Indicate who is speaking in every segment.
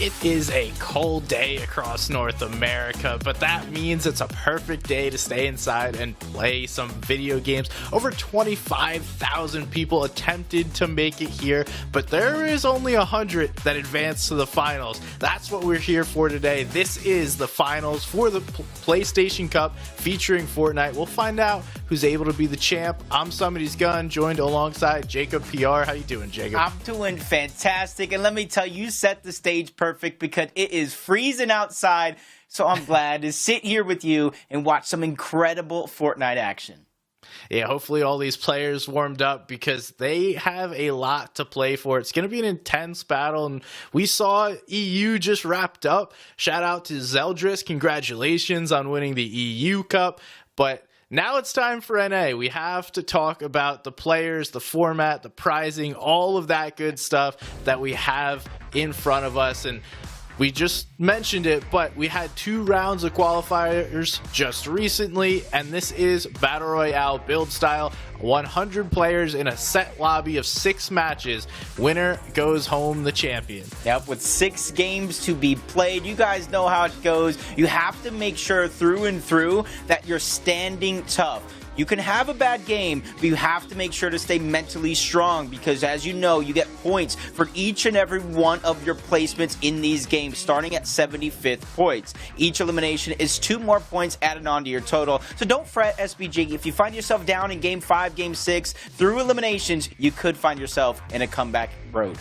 Speaker 1: It is a cold day across North America, but that means it's a perfect day to stay inside and play some video games. Over 25,000 people attempted to make it here, but there is only 100 that advanced to the finals. That's what we're here for today. This is the finals for the PlayStation Cup featuring Fortnite. We'll find out who's able to be the champ. I'm Somebody's Gun, joined alongside Jacob PR. How you doing, Jacob?
Speaker 2: I'm doing fantastic, and let me tell you, set the stage perfect because it is freezing outside, so I'm glad to sit here with you and watch some incredible Fortnite action.
Speaker 1: Yeah, hopefully all these players warmed up because they have a lot to play for. It's going to be an intense battle, and we saw EU just wrapped up. Shout out to Zeldris. Congratulations on winning the EU Cup, but now it's time for NA. We have to talk about the players, the format, the prizing, all of that good stuff that we have in front of us. And we just mentioned it, but we had 2 rounds of qualifiers just recently, and this is Battle Royale build style. 100 players in a set lobby of 6 matches. Winner goes home the champion.
Speaker 2: Yep, with 6 games to be played. You guys know how it goes. You have to make sure through and through that you're standing tough. You can have a bad game, but you have to make sure to stay mentally strong because, as you know, you get points for each and every one of your placements in these games, starting at 75th points. Each elimination is 2 more points added on to your total. So don't fret, SBG. If you find yourself down in Game 5, Game 6, through eliminations, you could find yourself in a comeback road.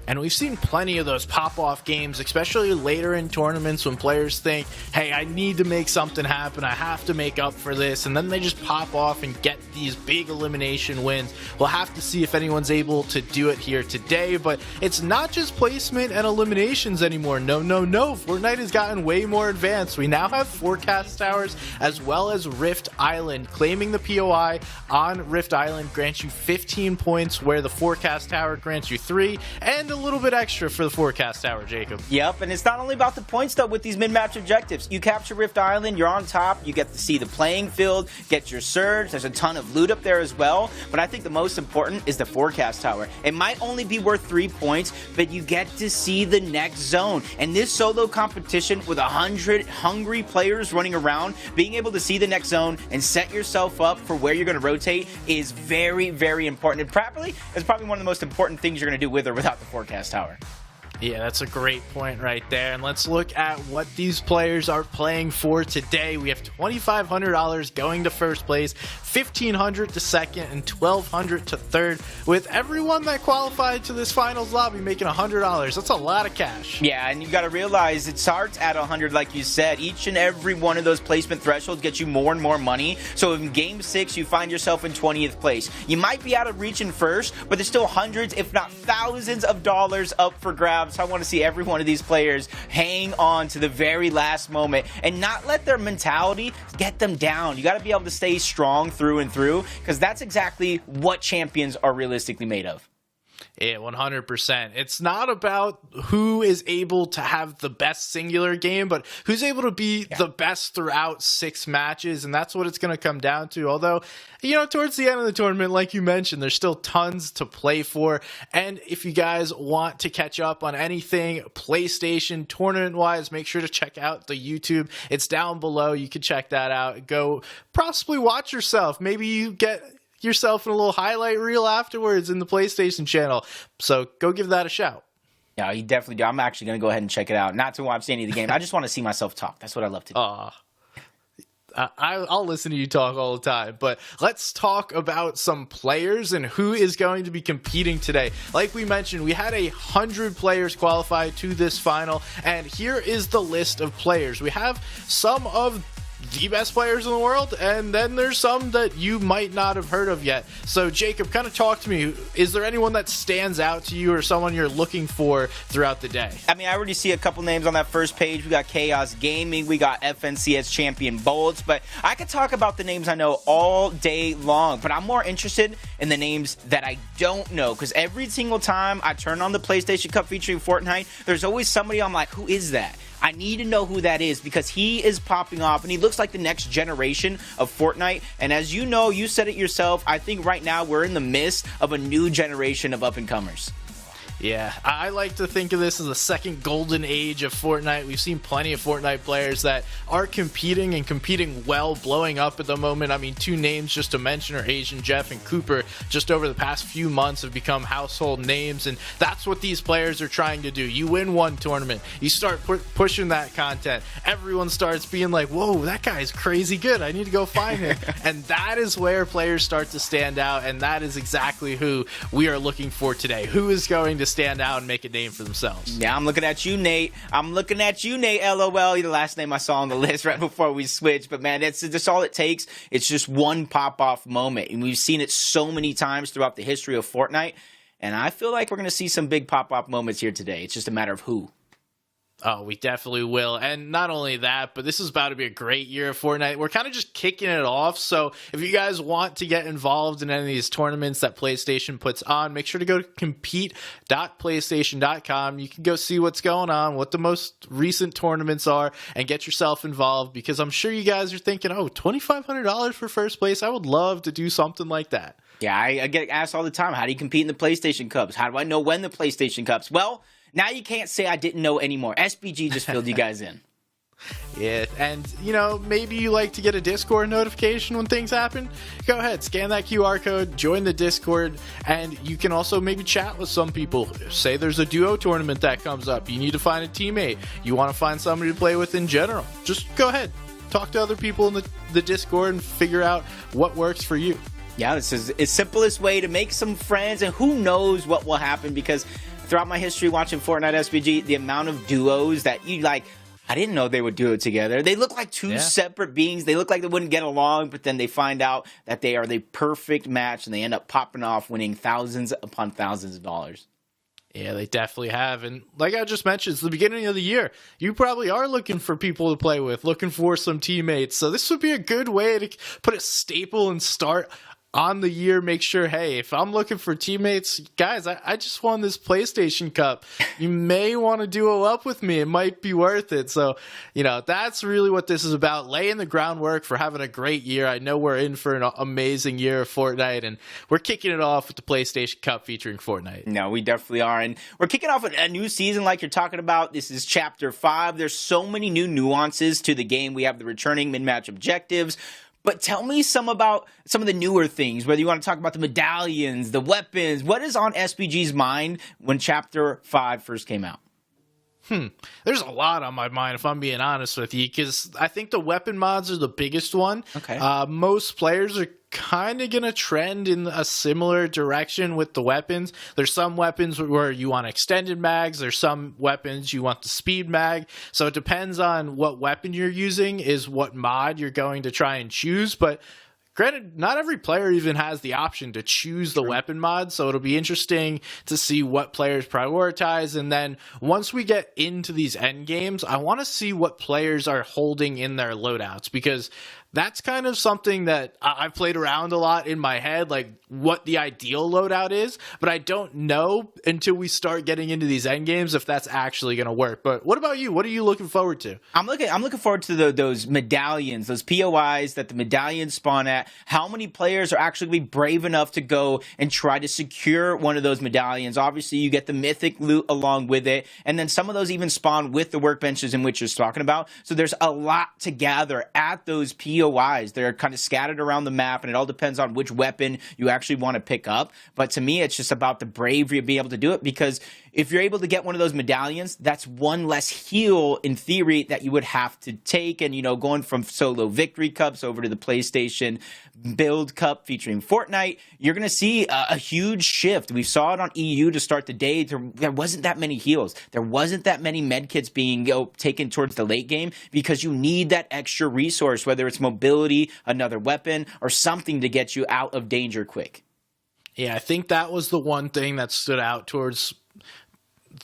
Speaker 1: And we've seen plenty of those pop-off games, especially later in tournaments when players think, hey, I need to make something happen, I have to make up for this, and then they just pop off and get these big elimination wins. We'll have to see if anyone's able to do it here today, but it's not just placement and eliminations anymore. No. Fortnite has gotten way more advanced. We now have forecast towers as well as Rift Island. Claiming the POI on Rift Island grants you 15 points, where the forecast tower grants you 3, and a little bit extra for the forecast tower, Jacob.
Speaker 2: Yep, and it's not only about the points though with these mid-match objectives. You capture Rift Island, you're on top, you get to see the playing field, get your surge, there's a ton of loot up there as well, but I think the most important is the forecast tower. It might only be worth 3 points, but you get to see the next zone, and this solo competition with 100 hungry players running around, being able to see the next zone and set yourself up for where you're going to rotate is very, very important, and it's probably one of the most important things you're going to do with or without the forecast tower.
Speaker 1: Yeah, that's a great point right there. And let's look at what these players are playing for today. We have $2,500 going to first place, $1,500 to second, and $1,200 to third, with everyone that qualified to this finals lobby making $100. That's a lot of cash.
Speaker 2: Yeah, and you got to realize it starts at 100, like you said. Each and every one of those placement thresholds gets you more and more money. So in Game 6, you find yourself in 20th place. You might be out of reach in first, but there's still hundreds, if not thousands of dollars up for grabs. So I want to see every one of these players hang on to the very last moment and not let their mentality get them down. You got to be able to stay strong through and through, because that's exactly what champions are realistically made of.
Speaker 1: Yeah, 100%. It's not about who is able to have the best singular game, but who's able to be the best throughout 6 matches, and that's what it's going to come down to. Although, towards the end of the tournament, like you mentioned, there's still tons to play for. And if you guys want to catch up on anything PlayStation tournament-wise, make sure to check out the YouTube. It's down below. You can check that out. Go possibly watch yourself. Maybe you get yourself in a little highlight reel afterwards in the PlayStation channel. So go give that a shout.
Speaker 2: Yeah, you definitely do. I'm actually going to go ahead and check it out. Not to watch any of the game. I just want to see myself talk. That's what I love to do.
Speaker 1: I'll listen to you talk all the time, but let's talk about some players and who is going to be competing today. Like we mentioned, we had 100 players qualify to this final, and here is the list of players. We have some of the best players in the world, and then there's some that you might not have heard of yet. So Jacob, kind of talk to me. Is there anyone that stands out to you or someone you're looking for throughout the day?
Speaker 2: I mean, I already see a couple names on that first page. We got Chaos Gaming, we got FNCS Champion Bolts, but I could talk about the names I know all day long, but I'm more interested in the names that I don't know, because every single time I turn on the PlayStation Cup featuring Fortnite, there's always somebody I'm like, who is that? I need to know who that is, because he is popping off and he looks like the next generation of Fortnite. And as you know, you said it yourself, I think right now we're in the midst of a new generation of up-and-comers.
Speaker 1: Yeah, I like to think of this as the second golden age of Fortnite. We've seen plenty of Fortnite players that are competing and competing well, blowing up at the moment. I mean, two names just to mention are Asian Jeff and Cooper. Just over the past few months have become household names, and that's what these players are trying to do. You win one tournament, you start pushing that content. Everyone starts being like, whoa, that guy's crazy good. I need to go find him. And that is where players start to stand out, and that is exactly who we are looking for today. Who is going to stand out and make a name for themselves?
Speaker 2: Yeah, I'm looking at you, Nate. I'm looking at you, Nate. LOL. You're the last name I saw on the list right before we switched. But man, that's all it takes. It's just one pop-off moment. And we've seen it so many times throughout the history of Fortnite. And I feel like we're going to see some big pop-off moments here today. It's just a matter of who.
Speaker 1: Oh, we definitely will. And not only that, but this is about to be a great year of Fortnite. We're kind of just kicking it off. So if you guys want to get involved in any of these tournaments that PlayStation puts on, make sure to go to compete.playstation.com. You can go see what's going on, what the most recent tournaments are, and get yourself involved, because I'm sure you guys are thinking, oh, $2,500 for first place. I would love to do something like that.
Speaker 2: Yeah, I get asked all the time, how do you compete in the PlayStation Cups? How do I know when the PlayStation Cups? Well, now you can't say I didn't know anymore. SBG just filled you guys in.
Speaker 1: Yeah, and maybe you like to get a Discord notification when things happen. Go ahead, scan that QR code, join the Discord, and you can also maybe chat with some people. Say there's a duo tournament that comes up. You need to find a teammate. You want to find somebody to play with in general. Just go ahead, talk to other people in the Discord and figure out what works for you.
Speaker 2: Yeah, this is the simplest way to make some friends, and who knows what will happen, because throughout my history watching Fortnite SBG, the amount of duos that you like, I didn't know they would do it together. They look like two separate beings. They look like they wouldn't get along, but then they find out that they are the perfect match, and they end up popping off, winning thousands upon thousands of dollars.
Speaker 1: Yeah, they definitely have. And like I just mentioned, it's the beginning of the year. You probably are looking for people to play with, looking for some teammates. So this would be a good way to put a staple and start on the year. Make sure, hey, if I'm looking for teammates, guys, I just won this PlayStation Cup. You may want to duo up with me. It might be worth it. So, that's really what this is about, laying the groundwork for having a great year. I know we're in for an amazing year of Fortnite, and we're kicking it off with the PlayStation Cup featuring Fortnite.
Speaker 2: No, we definitely are. And we're kicking off a new season like you're talking about. This is Chapter 5. There's so many new nuances to the game. We have the returning mid-match objectives. But tell me about some of the newer things, whether you want to talk about the medallions, the weapons. What is on SBG's mind when Chapter 5 first came out?
Speaker 1: There's a lot on my mind, if I'm being honest with you, because I think the weapon mods are the biggest one.
Speaker 2: Okay.
Speaker 1: Most players are kind of going to trend in a similar direction with the weapons. There's some weapons where you want extended mags. There's some weapons you want the speed mag. So it depends on what weapon you're using is what mod you're going to try and choose. But granted, not every player even has the option to choose the weapon mod, so it'll be interesting to see what players prioritize. And then once we get into these end games, I want to see what players are holding in their loadouts, because that's kind of something that I've played around a lot in my head, like what the ideal loadout is, but I don't know until we start getting into these end games if that's actually going to work. But what about you? What are you looking forward to?
Speaker 2: I'm looking forward to those medallions, those POIs that the medallions spawn at. How many players are actually going to be brave enough to go and try to secure one of those medallions? Obviously, you get the mythic loot along with it, and then some of those even spawn with the workbenches in which you're talking about. So there's a lot to gather at those POIs. They're kind of scattered around the map, and it all depends on which weapon you actually want to pick up. But to me, it's just about the bravery of being able to do it, because if you're able to get one of those medallions, that's one less heal in theory that you would have to take. And, going from solo victory cups over to the PlayStation Build Cup featuring Fortnite, you're going to see a huge shift. We saw it on EU to start the day. There wasn't that many heals. There wasn't that many medkits being taken towards the late game, because you need that extra resource, whether it's mobility, another weapon, or something to get you out of danger quick.
Speaker 1: Yeah, I think that was the one thing that stood out towards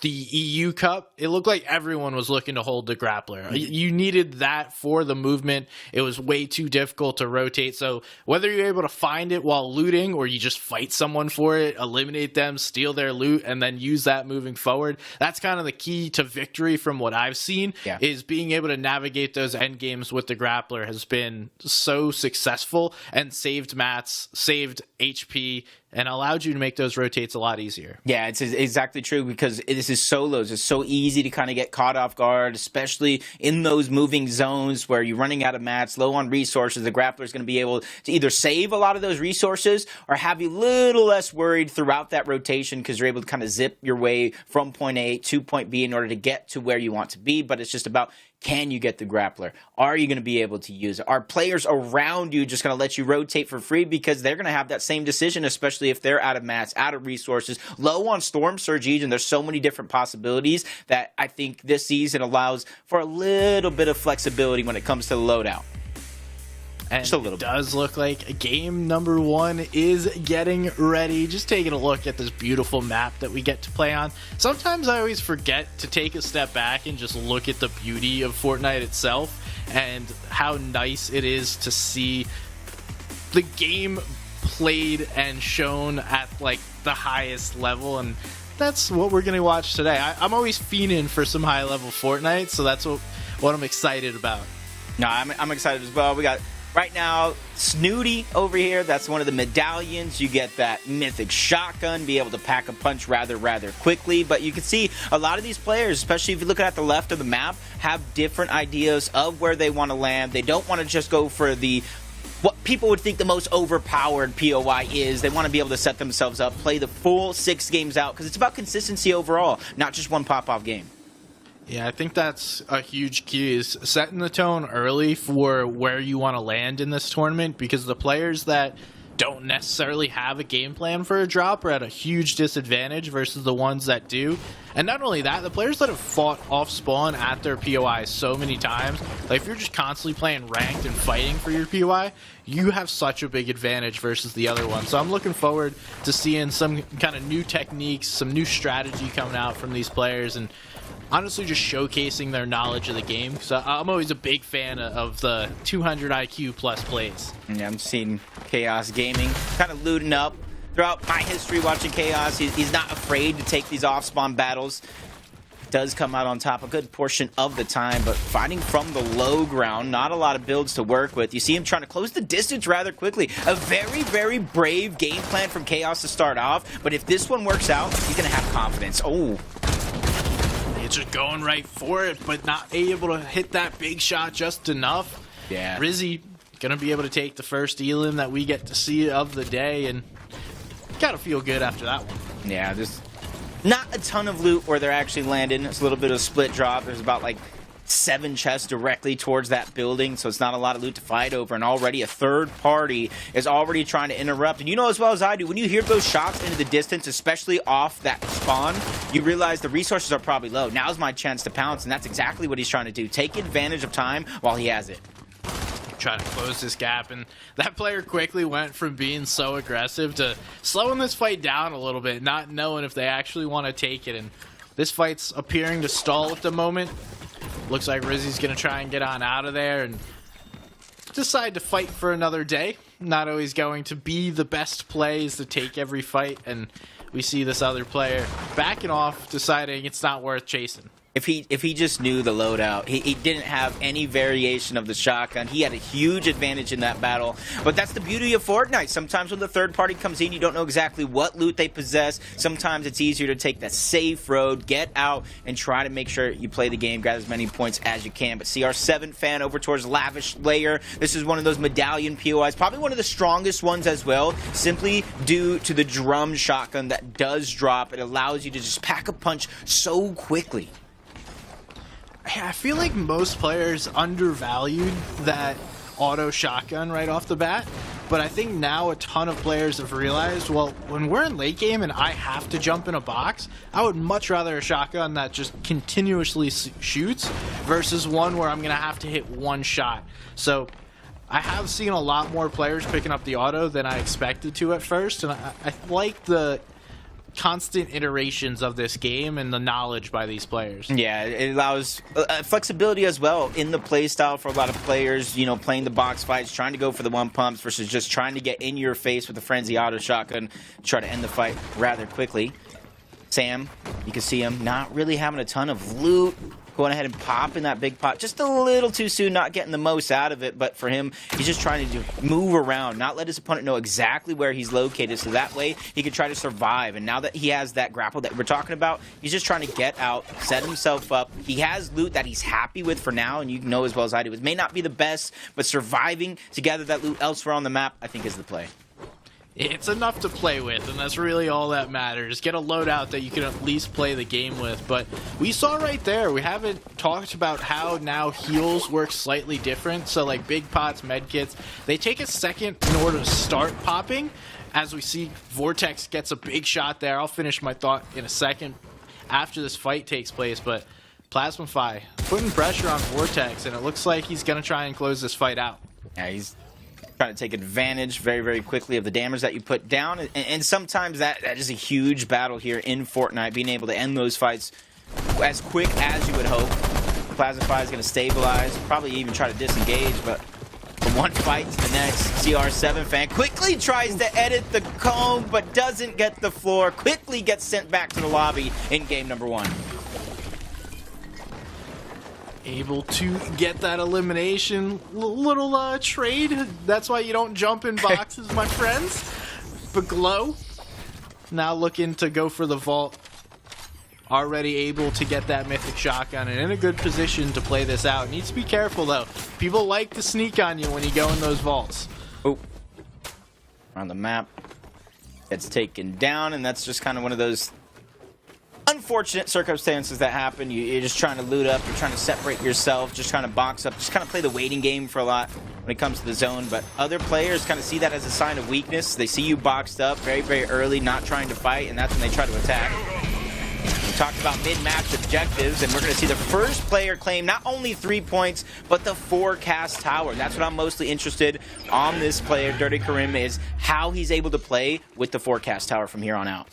Speaker 1: the EU Cup. It looked like everyone was looking to hold the grappler. You needed that for the movement. It was way too difficult to rotate. So whether you're able to find it while looting, or you just fight someone for it, eliminate them, steal their loot, and then use that moving forward, that's kind of the key to victory from what I've seen. Is being able to navigate those end games with the grappler has been so successful and saved mats, saved HP, and allowed you to make those rotates a lot easier.
Speaker 2: Yeah, it's exactly true, because this is solos. It's so easy to kind of get caught off guard, especially in those moving zones where you're running out of mats, low on resources. The grappler is going to be able to either save a lot of those resources or have you a little less worried throughout that rotation, because you're able to kind of zip your way from point A to point B in order to get to where you want to be. But it's just about, can you get the grappler? Are you going to be able to use it? Are players around you just going to let you rotate for free? Because they're going to have that same decision, especially if they're out of mats, out of resources, low on Storm Surge Egen. There's so many different possibilities that I think this season allows for a little bit of flexibility when it comes to the loadout.
Speaker 1: And
Speaker 2: Just a little
Speaker 1: it does look like game number 1 is getting ready. Just taking a look at this beautiful map that we get to play on. Sometimes I always forget to take a step back and just look at the beauty of Fortnite itself and how nice it is to see the game played and shown at like the highest level. And that's what we're going to watch today. I'm always fiending for some high level Fortnite, so that's what I'm excited about.
Speaker 2: No, I'm excited as well. We got right now Snooty over here. That's one of the medallions. You get that mythic shotgun, be able to pack a punch rather quickly. But you can see a lot of these players, especially if you look at the left of the map, have different ideas of where they want to land. They don't want to just go for what people would think the most overpowered POI is. They want to be able to set themselves up, play the full 6 games out, because it's about consistency overall, not just one pop-off game.
Speaker 1: Yeah, I think that's a huge key, is setting the tone early for where you want to land in this tournament, because the players that don't necessarily have a game plan for a drop are at a huge disadvantage versus the ones that do. And not only that, the players that have fought off spawn at their POI so many times, like if you're just constantly playing ranked and fighting for your POI, you have such a big advantage versus the other one. So I'm looking forward to seeing some kind of new techniques, some new strategy coming out from these players, and honestly just showcasing their knowledge of the game. So I'm always a big fan of the 200 IQ plus plays.
Speaker 2: Yeah, I'm seeing Chaos Gaming kind of looting up. Throughout my history watching Chaos, he's not afraid to take these off-spawn battles. Does come out on top a good portion of the time, but fighting from the low ground, not a lot of builds to work with. You see him trying to close the distance rather quickly. A very brave game plan from Chaos to start off, but if this one works out, he's going to have confidence. Oh,
Speaker 1: it's just going right for it, but not able to hit that big shot just enough.
Speaker 2: yeah.
Speaker 1: Rizzy gonna be able to take the first elim that we get to see of the day, and gotta feel good after that one.
Speaker 2: Yeah, there's not a ton of loot where they're actually landing. It's a little bit of a split drop. There's about like 7 chests directly towards that building, so it's not a lot of loot to fight over, and already a third party is already trying to interrupt. And you know as well as I do, when you hear those shots into the distance, especially off that spawn, you realize the resources are probably low. Now's my chance to pounce, and that's exactly what he's trying to do. Take advantage of time while he has it.
Speaker 1: Trying to close this gap, and that player quickly went from being so aggressive to slowing this fight down a little bit, not knowing if they actually want to take it. And this fight's appearing to stall at the moment. Looks like Rizzy's going to try and get on out of there and decide to fight for another day. Not always going to be the best play is to take every fight, and we see this other player backing off, deciding it's not worth chasing.
Speaker 2: If he just knew the loadout, he didn't have any variation of the shotgun. He had a huge advantage in that battle. But that's the beauty of Fortnite. Sometimes when the third party comes in, you don't know exactly what loot they possess. Sometimes it's easier to take that safe road, get out, and try to make sure you play the game, grab as many points as you can. But CR7 fan over towards Lavish Layer. This is one of those medallion POIs, probably one of the strongest ones as well, simply due to the drum shotgun that does drop. It allows you to just pack a punch so quickly.
Speaker 1: I feel like most players undervalued that auto shotgun right off the bat, but I think now a ton of players have realized, well, when we're in late game and I have to jump in a box, I would much rather a shotgun that just continuously shoots versus one where I'm going to have to hit one shot. So I have seen a lot more players picking up the auto than I expected to at first, and I like the constant iterations of this game and the knowledge by these players.
Speaker 2: Yeah, it allows flexibility as well in the play style for a lot of players, you know, playing the box fights, trying to go for the one pumps versus just trying to get in your face with the frenzy auto shotgun, try to end the fight rather quickly. Sam, you can see him not really having a ton of loot. going ahead and popping that big pot just a little too soon, not getting the most out of it. But for him, he's just trying to move around, not let his opponent know exactly where he's located, so that way he can try to survive. And now that he has that grapple that we're talking about, he's just trying to get out, set himself up. He has loot that he's happy with for now, and you know as well as I do, it may not be the best, but surviving to gather that loot elsewhere on the map, I think is the play.
Speaker 1: It's enough to play with, and that's really all that matters. Get a loadout that you can at least play the game with. But we saw right there, we haven't talked about how now heals work slightly different. So like big pots, med kits, they take a second in order to start popping. As we see, Vortex gets a big shot there. I'll finish my thought in a second after this fight takes place. But Plasmafy putting pressure on Vortex, and it looks like he's going to try and close this fight out.
Speaker 2: Yeah, he's trying to take advantage very, very quickly of the damage that you put down. And sometimes that is a huge battle here in Fortnite, being able to end those fights as quick as you would hope. Plasmafy is going to stabilize, probably even try to disengage, but from one fight to the next, CR7 fan quickly tries to edit the comb, but doesn't get the floor, quickly gets sent back to the lobby in game number 1.
Speaker 1: Able to get that elimination. Little trade. That's why you don't jump in boxes, my friends. But Glow now looking to go for the vault. Already able to get that mythic shotgun and in a good position to play this out. Needs to be careful though. People like to sneak on you when you go in those vaults.
Speaker 2: Oh, on the map, gets taken down, and that's just kind of one of those unfortunate circumstances that happen. You're just trying to loot up, you're trying to separate yourself, just trying to box up, just kind of play the waiting game for a lot when it comes to the zone. But other players kind of see that as a sign of weakness. They see you boxed up very, very early, not trying to fight, and that's when they try to attack. We talked about mid-match objectives, and we're going to see the first player claim not only 3 points, but the forecast tower. That's what I'm mostly interested on this player, Dirty Karim, is how he's able to play with the forecast tower from here on out.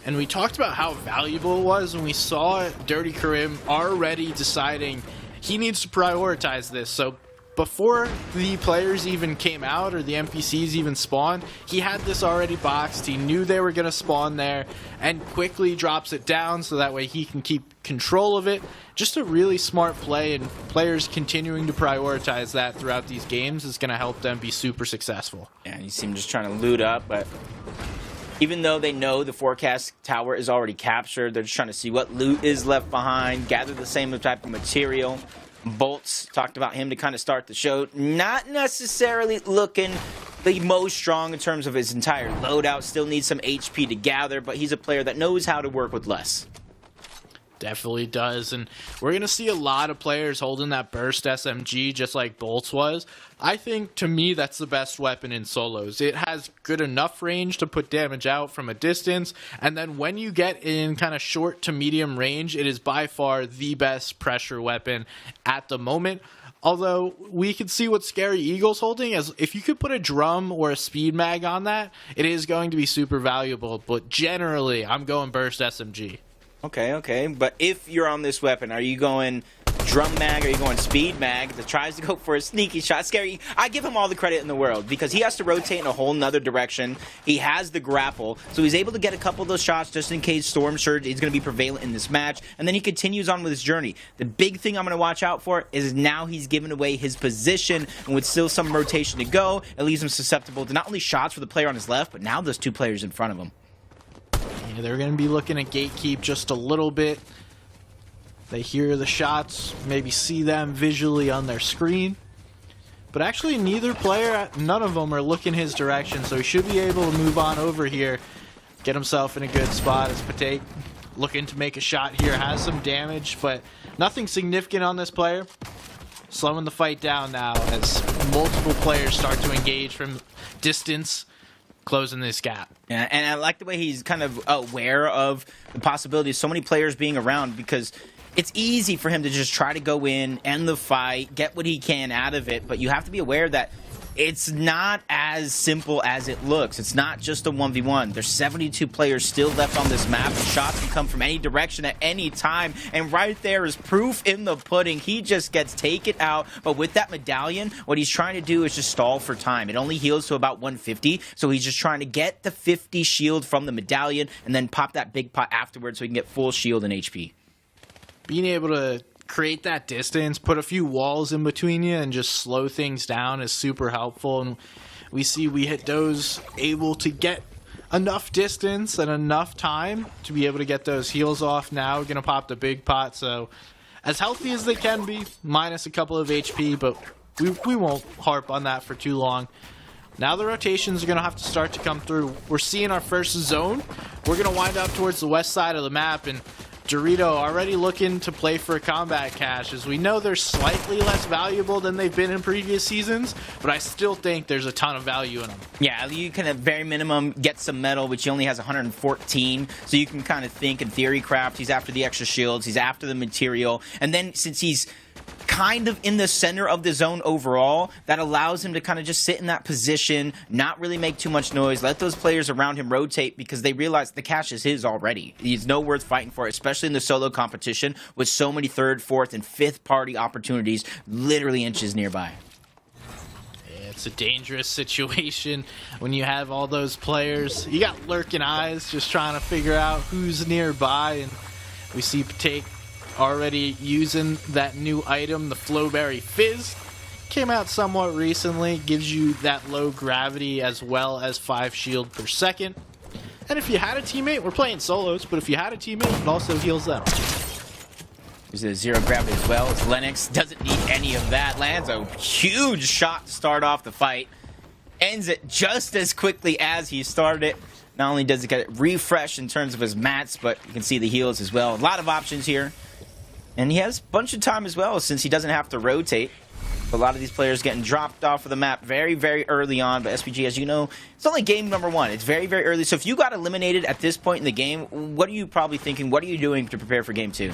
Speaker 1: And we talked about how valuable it was when we saw Dirty Karim already deciding he needs to prioritize this. So before the players even came out or the NPCs even spawned, he had this already boxed. He knew they were going to spawn there and quickly drops it down so that way he can keep control of it. Just a really smart play, and players continuing to prioritize that throughout these games is going to help them be super successful.
Speaker 2: Yeah, you see him just trying to loot up, but even though they know the forecast tower is already captured, they're just trying to see what loot is left behind, gather the same type of material. Bolts, talked about him to kind of start the show. Not necessarily looking the most strong in terms of his entire loadout. Still needs some HP to gather, but he's a player that knows how to work with less.
Speaker 1: Definitely does, and we're going to see a lot of players holding that burst SMG just like Bolts was. I think, to me, that's the best weapon in solos. It has good enough range to put damage out from a distance, and then when you get in kind of short to medium range, it is by far the best pressure weapon at the moment. Although we can see what Scary Eagle's holding, as if you could put a drum or a speed mag on that, it is going to be super valuable, but generally, I'm going burst SMG.
Speaker 2: Okay, but if you're on this weapon, are you going drum mag, or are you going speed mag that tries to go for a sneaky shot? Scary, I give him all the credit in the world because he has to rotate in a whole nother direction. He has the grapple, so he's able to get a couple of those shots just in case Storm Surge is going to be prevalent in this match, and then he continues on with his journey. The big thing I'm going to watch out for is now he's given away his position, and with still some rotation to go, it leaves him susceptible to not only shots for the player on his left, but now there's two players in front of him.
Speaker 1: Yeah, they're going to be looking at gatekeep just a little bit. They hear the shots, maybe see them visually on their screen. But actually, neither player, none of them are looking his direction, so he should be able to move on over here, get himself in a good spot. As Patek looking to make a shot here, has some damage, but nothing significant on this player. Slowing the fight down now as multiple players start to engage from distance, closing this gap.
Speaker 2: Yeah, and I like the way he's kind of aware of the possibility of so many players being around, because it's easy for him to just try to go in, end the fight, get what he can out of it, but you have to be aware that it's not as simple as it looks. It's not just a 1v1. There's 72 players still left on this map, and shots can come from any direction at any time, and right there is proof in the pudding. He just gets taken out, but with that medallion, what he's trying to do is just stall for time. It only heals to about 150, so he's just trying to get the 50 shield from the medallion and then pop that big pot afterwards so he can get full shield and HP.
Speaker 1: being able to create that distance, put a few walls in between you, and just slow things down is super helpful. And we see WeHitDo's able to get enough distance and enough time to be able to get those heals off now. Gonna pop the big pot, so as healthy as they can be, minus a couple of HP, but we won't harp on that for too long. Now the rotations are going to have to start to come through. We're seeing our first zone. We're going to wind up towards the west side of the map, and Dorito already looking to play for a combat cache, as we know they're slightly less valuable than they've been in previous seasons, but I still think there's a ton of value in them.
Speaker 2: Yeah, you can at very minimum get some metal, which he only has 114, so you can kind of think in theory craft. He's after the extra shields, he's after the material, and then since he's kind of in the center of the zone overall, that allows him to kind of just sit in that position, not really make too much noise, let those players around him rotate, because they realize the cache is his already. He's no worth fighting for, especially in the solo competition with so many third, fourth, and fifth party opportunities literally inches nearby.
Speaker 1: It's a dangerous situation when you have all those players. You got lurking eyes just trying to figure out who's nearby, and we see Patake already using that new item, the Flowberry Fizz. Came out somewhat recently, gives you that low gravity as well as 5 shield per second. And if you had a teammate, we're playing solos, but if you had a teammate, it also heals them.
Speaker 2: There's a 0 gravity as well, as Lennox doesn't need any of that. Lands a huge shot to start off the fight. Ends it just as quickly as he started it. Not only does he get it refreshed in terms of his mats, but you can see the heals as well. A lot of options here. And he has a bunch of time as well, since he doesn't have to rotate. A lot of these players getting dropped off of the map very, very early on. But SPG, as you know, it's only game number 1. It's very, very early. So if you got eliminated at this point in the game, what are you probably thinking? What are you doing to prepare for game 2?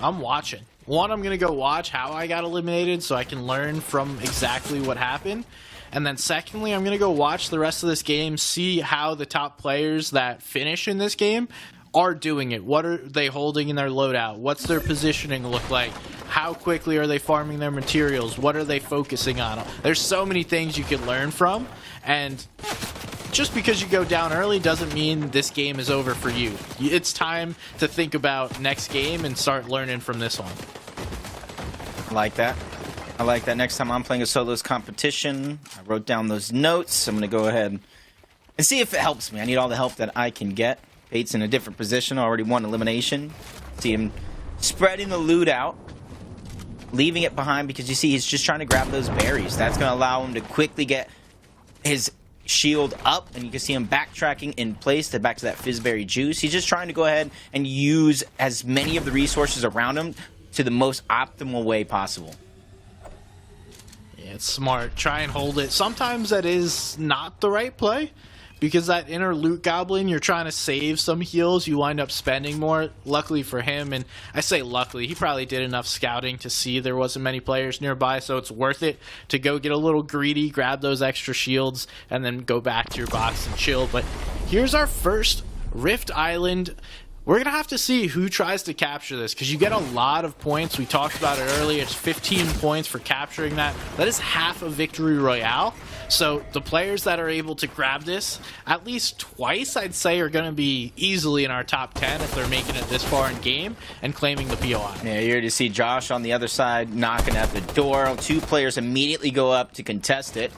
Speaker 1: I'm watching. One, I'm going to go watch how I got eliminated so I can learn from exactly what happened. And then secondly, I'm going to go watch the rest of this game, see how the top players that finish in this game are doing it. What are they holding in their loadout? What's their positioning look like? How quickly are they farming their materials? What are they focusing on? There's so many things you can learn from, and just because you go down early doesn't mean this game is over for you. It's time to think about next game and start learning from this one.
Speaker 2: I like that. I like that. Next time I'm playing a solos competition, I wrote down those notes. I'm going to go ahead and see if it helps me. I need all the help that I can get. Pate's in a different position, already won elimination. See him spreading the loot out, leaving it behind, because you see he's just trying to grab those berries. That's going to allow him to quickly get his shield up, and you can see him backtracking in place to back to that fizzberry juice. He's just trying to go ahead and use as many of the resources around him to the most optimal way possible.
Speaker 1: Yeah, it's smart. Try and hold it. Sometimes that is not the right play, because that inner loot goblin, you're trying to save some heals, you wind up spending more. Luckily for him, and I say luckily, he probably did enough scouting to see there wasn't many players nearby, so it's worth it to go get a little greedy, grab those extra shields, and then go back to your box and chill. But here's our first Rift Island. We're going to have to see who tries to capture this, because you get a lot of points. We talked about it earlier. It's 15 points for capturing that. That is half a victory royale. So the players that are able to grab this at least twice, I'd say, are going to be easily in our top 10 if they're making it this far in game and claiming the POI.
Speaker 2: Yeah, you're to see Josh on the other side knocking at the door. 2 players immediately go up to contest it.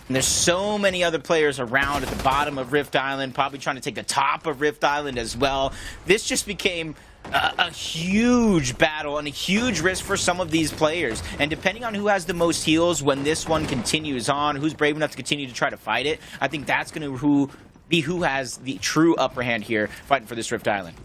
Speaker 2: And there's so many other players around at the bottom of Rift Island, probably trying to take the top of Rift Island as well. This just became a huge battle and a huge risk for some of these players. And depending on who has the most heals when this one continues on, who's brave enough to continue to try to fight it, I think that's going to be who has the true upper hand here fighting for this Rift Island.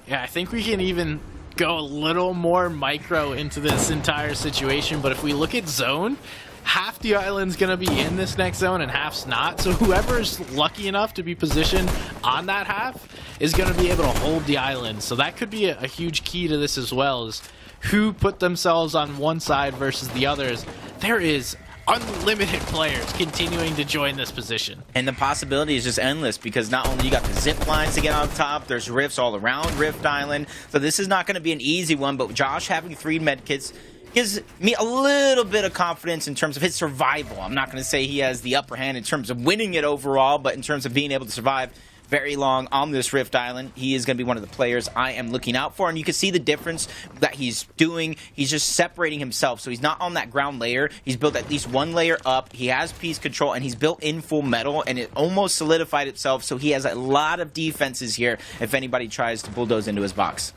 Speaker 1: Yeah, I think we can even go a little more micro into this entire situation, but if we look at zone, half the island's going to be in this next zone and half's not. So whoever's lucky enough to be positioned on that half is going to be able to hold the island. So that could be a huge key to this as well, is who put themselves on one side versus the others. There is unlimited players continuing to join this position.
Speaker 2: And the possibility is just endless, because not only you got the zip lines to get on top, there's rifts all around Rift Island. So this is not going to be an easy one, but Josh having 3 medkits gives me a little bit of confidence in terms of his survival. I'm not going to say he has the upper hand in terms of winning it overall, but in terms of being able to survive, very long on this Rift Island. He is going to be one of the players I am looking out for, and you can see the difference that he's doing. He's just separating himself, so he's not on that ground layer. He's built at least one layer up. He has piece control, and he's built in full metal, and it almost solidified itself, so he has a lot of defenses here if anybody tries to bulldoze into his box.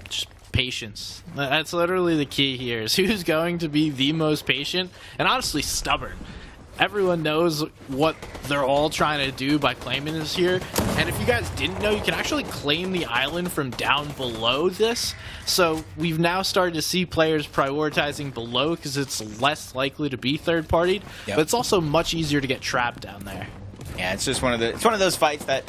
Speaker 1: Just patience. That's literally the key here, is who's going to be the most patient and honestly stubborn. Everyone knows what they're all trying to do by claiming this here. And if you guys didn't know, you can actually claim the island from down below this. So we've now started to see players prioritizing below because it's less likely to be third-partied.
Speaker 2: Yep.
Speaker 1: But it's also much easier to get trapped down there.
Speaker 2: Yeah, it's just one of those fights that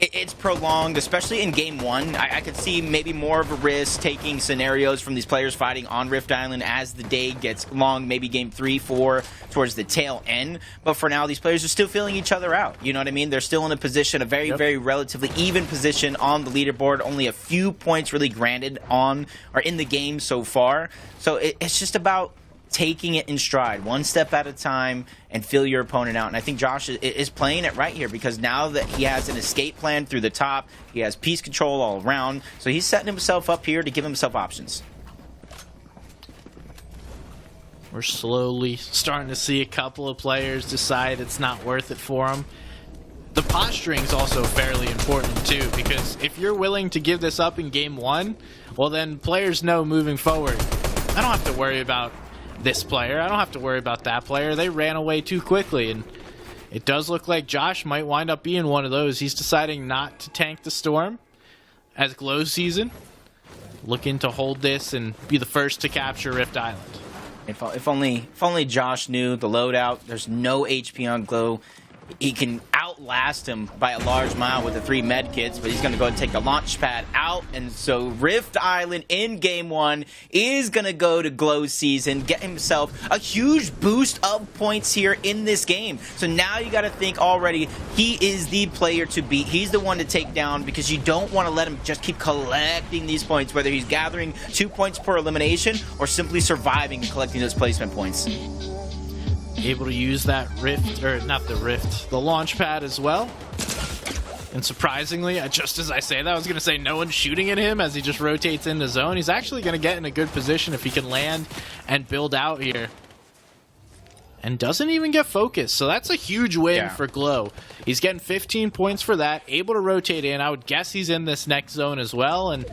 Speaker 2: it's prolonged, especially in game one. I could see maybe more of a risk-taking scenarios from these players fighting on Rift Island as the day gets long, maybe game 3, 4, towards the tail end. But for now, these players are still feeling each other out. You know what I mean? They're still in a position, a very, very relatively even position on the leaderboard. Only a few points really granted on or in the game so far. So it's just about taking it in stride, one step at a time, and feel your opponent out. And I think Josh is playing it right here, because now that he has an escape plan through the top, he has piece control all around, so he's setting himself up here to give himself options.
Speaker 1: We're slowly starting to see a couple of players decide it's not worth it for them. The posturing is also fairly important too, because if you're willing to give this up in game 1, well then players know moving forward, I don't have to worry about this player. I don't have to worry about that player. They ran away too quickly, and it does look like Josh might wind up being one of those. He's deciding not to tank the storm as Glow season, looking to hold this and be the first to capture Rift Island.
Speaker 2: If only Josh knew the loadout. There's no HP on Glow. He can outlast him by a large mile with the 3 med kits, but he's going to go and take the launch pad out. And so Rift Island in game 1 is going to go to Glow season, get himself a huge boost of points here in this game. So now you got to think already, he is the player to beat. He's the one to take down, because you don't want to let him just keep collecting these points, whether he's gathering 2 points per elimination or simply surviving and collecting those placement points.
Speaker 1: Able to use that rift, or not the rift, the launch pad as well. And surprisingly, just as I say that, I was going to say no one's shooting at him as he just rotates into zone. He's actually going to get in a good position if he can land and build out here. And doesn't even get focused, so that's a huge win for Glow. He's getting 15 points for that, able to rotate in. I would guess he's in this next zone as well, and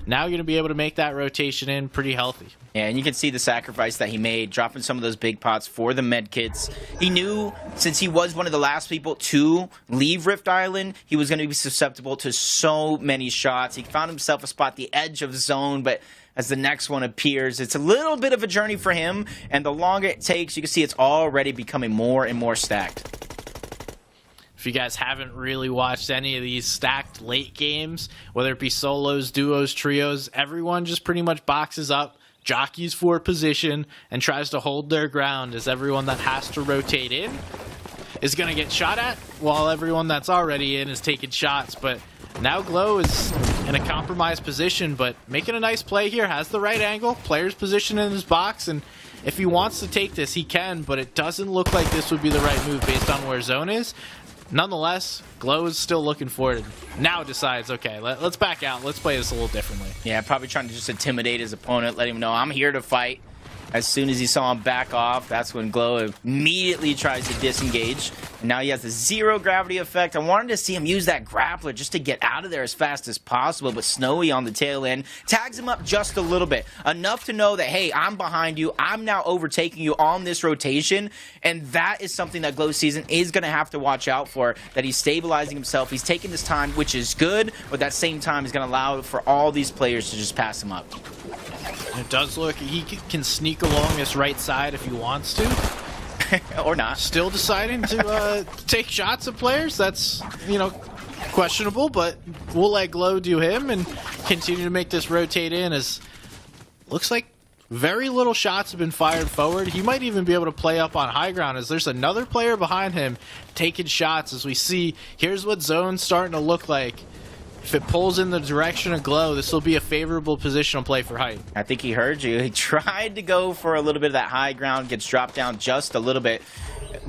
Speaker 1: now you're going to be able to make that rotation in pretty healthy.
Speaker 2: Yeah, and you can see the sacrifice that he made, dropping some of those big pots for the med kits. He knew, since he was one of the last people to leave Rift Island, he was going to be susceptible to so many shots. He found himself a spot at the edge of zone, but as the next one appears, it's a little bit of a journey for him, and the longer it takes, you can see it's already becoming more and more stacked.
Speaker 1: If you guys haven't really watched any of these stacked late games, whether it be solos, duos, trios, everyone just pretty much boxes up, jockeys for position, and tries to hold their ground, as everyone that has to rotate in is going to get shot at, while everyone that's already in is taking shots. But now Glow is in a compromised position, but making a nice play here, has the right angle, player's position in his box, and if he wants to take this, he can, but it doesn't look like this would be the right move based on where zone is. Nonetheless, Glow is still looking for it. Now decides, okay, let's back out. Let's play this a little differently.
Speaker 2: Yeah, probably trying to just intimidate his opponent, let him know I'm here to fight. As soon as he saw him back off, that's when Glow immediately tries to disengage. And now he has the zero gravity effect. I wanted to see him use that grappler just to get out of there as fast as possible, but Snowy on the tail end tags him up just a little bit. Enough to know that, hey, I'm behind you. I'm now overtaking you on this rotation. And that is something that Glow Season is going to have to watch out for, that he's stabilizing himself. He's taking this time, which is good, but at that same time, he's going to allow for all these players to just pass him up.
Speaker 1: It does look, he can sneak along this right side if he wants to.
Speaker 2: Or not.
Speaker 1: Still deciding to take shots at players. That's, questionable, but we'll let Glow do him and continue to make this rotate in, as looks like very little shots have been fired forward. He might even be able to play up on high ground, as there's another player behind him taking shots. As we see, here's what zone's starting to look like. If it pulls in the direction of Glow, this will be a favorable positional play for height.
Speaker 2: I think he heard you. He tried to go for a little bit of that high ground, gets dropped down just a little bit.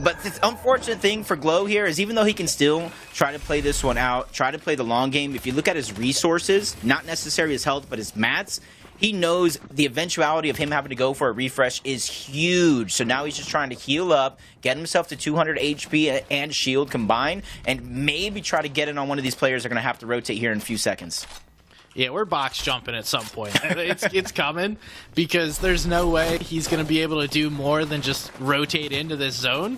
Speaker 2: But the unfortunate thing for Glow here is even though he can still try to play this one out, try to play the long game, if you look at his resources, not necessarily his health, but his mats, he knows the eventuality of him having to go for a refresh is huge. So now he's just trying to heal up, get himself to 200 HP and shield combined, and maybe try to get it on one of these players that are going to have to rotate here in a few seconds.
Speaker 1: Yeah, we're box jumping at some point. It's coming, because there's no way he's going to be able to do more than just rotate into this zone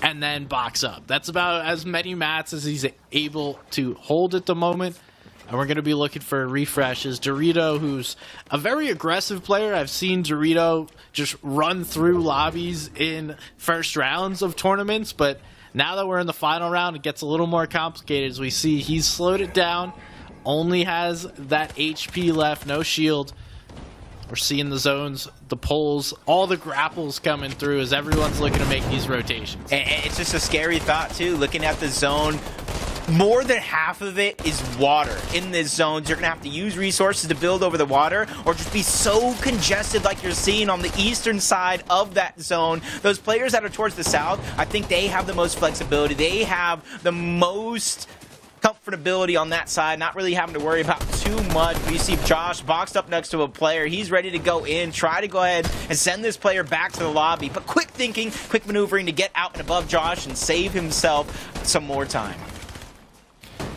Speaker 1: and then box up. That's about as many mats as he's able to hold at the moment. And we're going to be looking for refreshes. Dorito, who's a very aggressive player. I've seen Dorito just run through lobbies in first rounds of tournaments. But now that we're in the final round, it gets a little more complicated. As we see, he's slowed it down. Only has that HP left, no shield. We're seeing the zones, the pulls, all the grapples coming through as everyone's looking to make these rotations.
Speaker 2: And it's just a scary thought, too, looking at the zone. More than half of it is water in this zone. You're going to have to use resources to build over the water or just be so congested like you're seeing on the eastern side of that zone. Those players that are towards the south, I think they have the most flexibility. They have the most comfortability on that side, not really having to worry about too much. We see Josh boxed up next to a player. He's ready to go in, try to go ahead and send this player back to the lobby. But quick thinking, quick maneuvering to get out and above Josh and save himself some more time.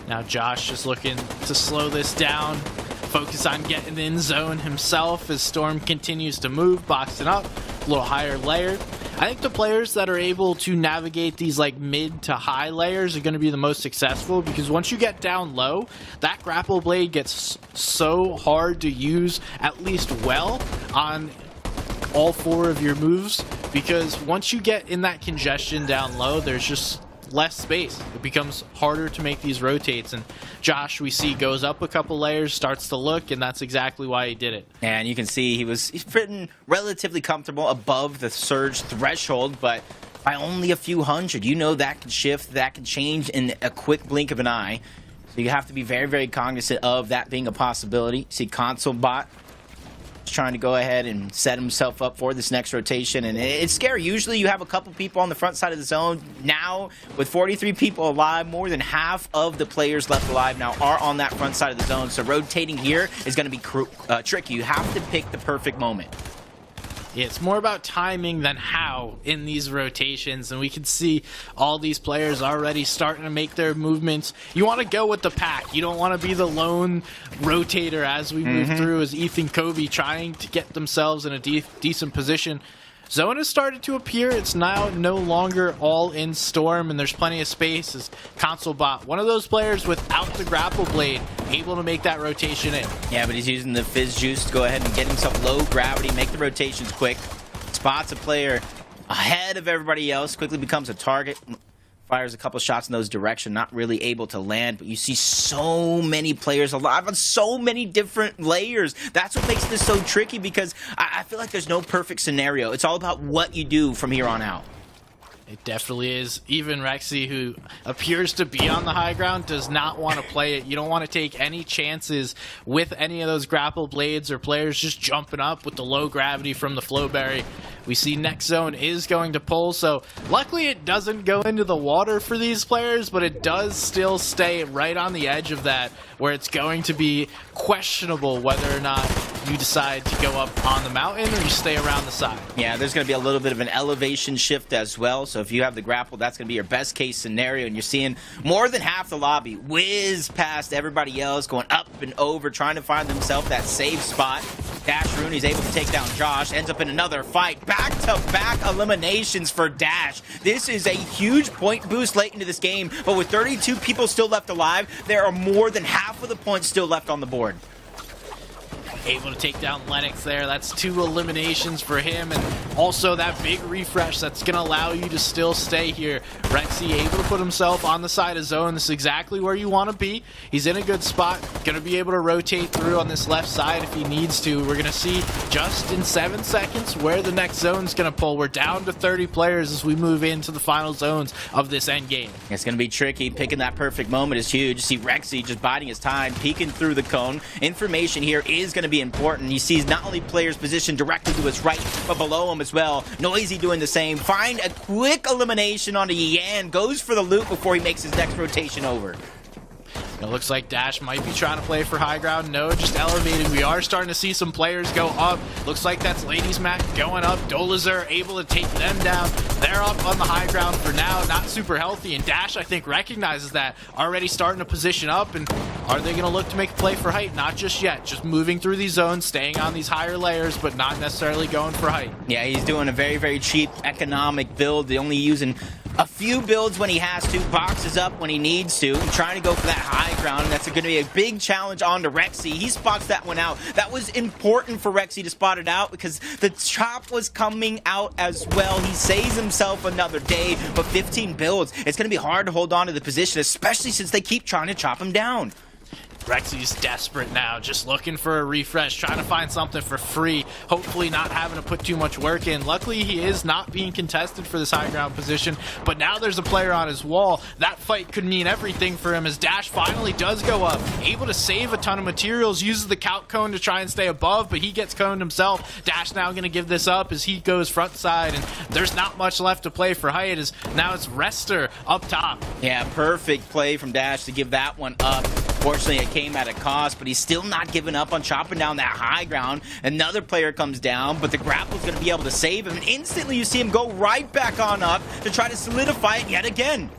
Speaker 1: Now Josh is looking to slow this down, focus on getting in zone himself as Storm continues to move, boxing up, a little higher layer. I think the players that are able to navigate these like mid to high layers are going to be the most successful, because once you get down low, that grapple blade gets so hard to use at least well on all four of your moves, because once you get in that congestion down low, there's just less space. It becomes harder to make these rotates, and Josh, we see, goes up a couple layers, starts to look, and that's exactly why he did it.
Speaker 2: And you can see he's fitting relatively comfortable above the surge threshold, but by only a few hundred. You know that can shift, that can change in a quick blink of an eye. So you have to be very, very cognizant of that being a possibility. See Console Bot trying to go ahead and set himself up for this next rotation, and it's scary. Usually you have a couple people on the front side of the zone. Now with 43 people alive, more than half of the players left alive now are on that front side of the zone, so rotating here is going to be tricky. You have to pick the perfect moment.
Speaker 1: Yeah, it's more about timing than how in these rotations, and we can see all these players already starting to make their movements. You want to go with the pack. You don't want to be the lone rotator as we move through, as Ethan Covey trying to get themselves in a decent position. Zone has started to appear. It's now no longer all in Storm, and there's plenty of space as Console Bot, one of those players without the grapple blade, able to make that rotation in.
Speaker 2: Yeah, but he's using the Fizz Juice to go ahead and get himself low gravity, make the rotations quick. Spots a player ahead of everybody else, quickly becomes a target. Fires a couple shots in those direction, not really able to land, but you see so many players alive on so many different layers. That's what makes this so tricky, because I feel like there's no perfect scenario. It's all about what you do from here on out.
Speaker 1: It definitely is. Even Rexy, who appears to be on the high ground, does not want to play it. You don't want to take any chances with any of those grapple blades or players just jumping up with the low gravity from the Flowberry. We see next zone is going to pull, so luckily it doesn't go into the water for these players, but it does still stay right on the edge of that, where it's going to be questionable whether or not you decide to go up on the mountain or you stay around the side.
Speaker 2: Yeah, there's going to be a little bit of an elevation shift as well, so if you have the grapple, that's going to be your best case scenario, and you're seeing more than half the lobby whiz past everybody else, going up and over, trying to find themselves that safe spot. Dash Rooney's able to take down Josh, ends up in another fight. Back-to-back eliminations for Dash. This is a huge point boost late into this game, but with 32 people still left alive, there are more than half of the points still left on the board.
Speaker 1: Able to take down Lennox there. That's 2 eliminations for him, and also that big refresh that's going to allow you to still stay here. Rexy able to put himself on the side of zone. This is exactly where you want to be. He's in a good spot. Going to be able to rotate through on this left side if he needs to. We're going to see just in 7 seconds where the next zone's going to pull. We're down to 30 players as we move into the final zones of this end game.
Speaker 2: It's going to be tricky. Picking that perfect moment is huge. You see Rexy just biding his time, peeking through the cone. Information here is going to be be important. He sees not only players positioned directly to his right, but below him as well. Noisy doing the same. Find a quick elimination onto Yan. Goes for the loot before he makes his next rotation over.
Speaker 1: It looks like Dash might be trying to play for high ground. No, just elevating. We are starting to see some players go up. Looks like that's Ladies Mac going up. Dolazur able to take them down. They're up on the high ground for now. Not super healthy. And Dash, I think, recognizes that. Already starting to position up. And are they going to look to make a play for height? Not just yet. Just moving through these zones, staying on these higher layers, but not necessarily going for height.
Speaker 2: Yeah, he's doing a very, very cheap economic build. They're only using a few builds when he has to, boxes up when he needs to, and trying to go for that high ground. And that's going to be a big challenge on to Rexy. He spots that one out. That was important for Rexy to spot it out because the chop was coming out as well. He saves himself another day, but 15 builds. It's going to be hard to hold on to the position, especially since they keep trying to chop him down.
Speaker 1: Rexy's desperate now, just looking for a refresh, trying to find something for free, hopefully not having to put too much work in. Luckily, he is not being contested for this high ground position, but now there's a player on his wall. That fight could mean everything for him as Dash finally does go up, able to save a ton of materials, uses the count cone to try and stay above, but he gets coned himself. Dash now going to give this up as he goes front side, and there's not much left to play for height as now it's Rester up top.
Speaker 2: Yeah, perfect play from Dash to give that one up. Fortunately, it came at a cost, but he's still not giving up on chopping down that high ground. Another player comes down, but the grapple's going to be able to save him. And instantly, you see him go right back on up to try to solidify it yet again.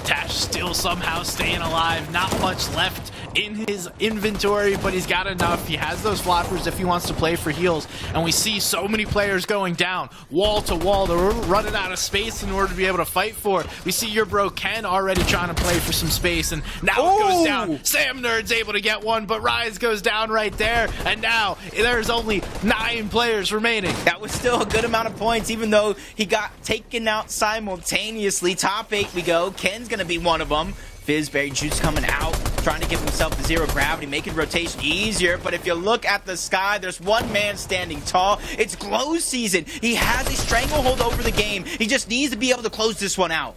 Speaker 1: Dash still somehow staying alive. Not much left in his inventory, but he's got enough. He has those floppers if he wants to play for heals. And we see so many players going down, wall to wall. They're running out of space in order to be able to fight for it. We see your bro Ken already trying to play for some space, and now it goes down. Sam Nerd's able to get one, but Rise goes down right there. And now there's only 9 players remaining.
Speaker 2: That was still a good amount of points, even though he got taken out simultaneously. Top 8 we go. Ken's going to be one of them. Fizzberry Juice coming out, trying to give himself the zero gravity, making rotation easier. But if you look at the sky, there's one man standing tall. It's Glow Season. He has a stranglehold over the game. He just needs to be able to close this one out.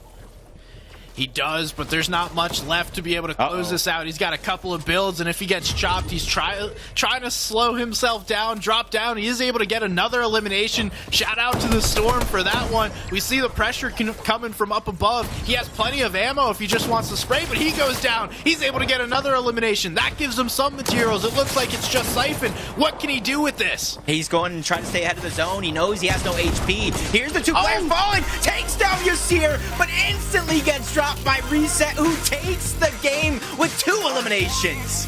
Speaker 1: He does, but there's not much left to be able to close this out. He's got a couple of builds, and if he gets chopped, he's trying to slow himself down, drop down. He is able to get another elimination. Shout out to the Storm for that one. We see the pressure coming from up above. He has plenty of ammo if he just wants to spray, but he goes down. He's able to get another elimination. That gives him some materials. It looks like it's just Siphon. What can he do with this?
Speaker 2: He's going and trying to stay ahead of the zone. He knows he has no HP. Here's the 2 players falling. Takes down Yasir, but instantly gets dropped by Reset, who takes the game with 2 eliminations.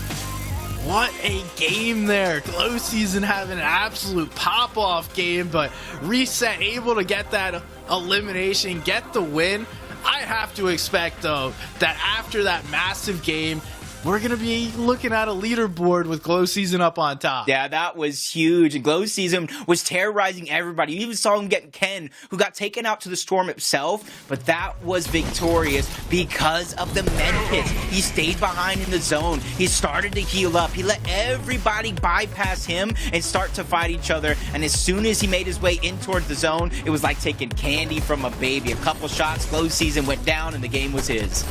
Speaker 1: What a game there. Glow Season having an absolute pop-off game, but Reset able to get that elimination, get the win. I have to expect, though, that after that massive game, we're going to be looking at a leaderboard with Glow Season up on top.
Speaker 2: Yeah, that was huge. And Glow Season was terrorizing everybody. You even saw him get Ken, who got taken out to the Storm itself. But that was victorious because of the med kits. He stayed behind in the zone. He started to heal up. He let everybody bypass him and start to fight each other. And as soon as he made his way in towards the zone, it was like taking candy from a baby. A couple shots, Glow Season went down, and the game was his.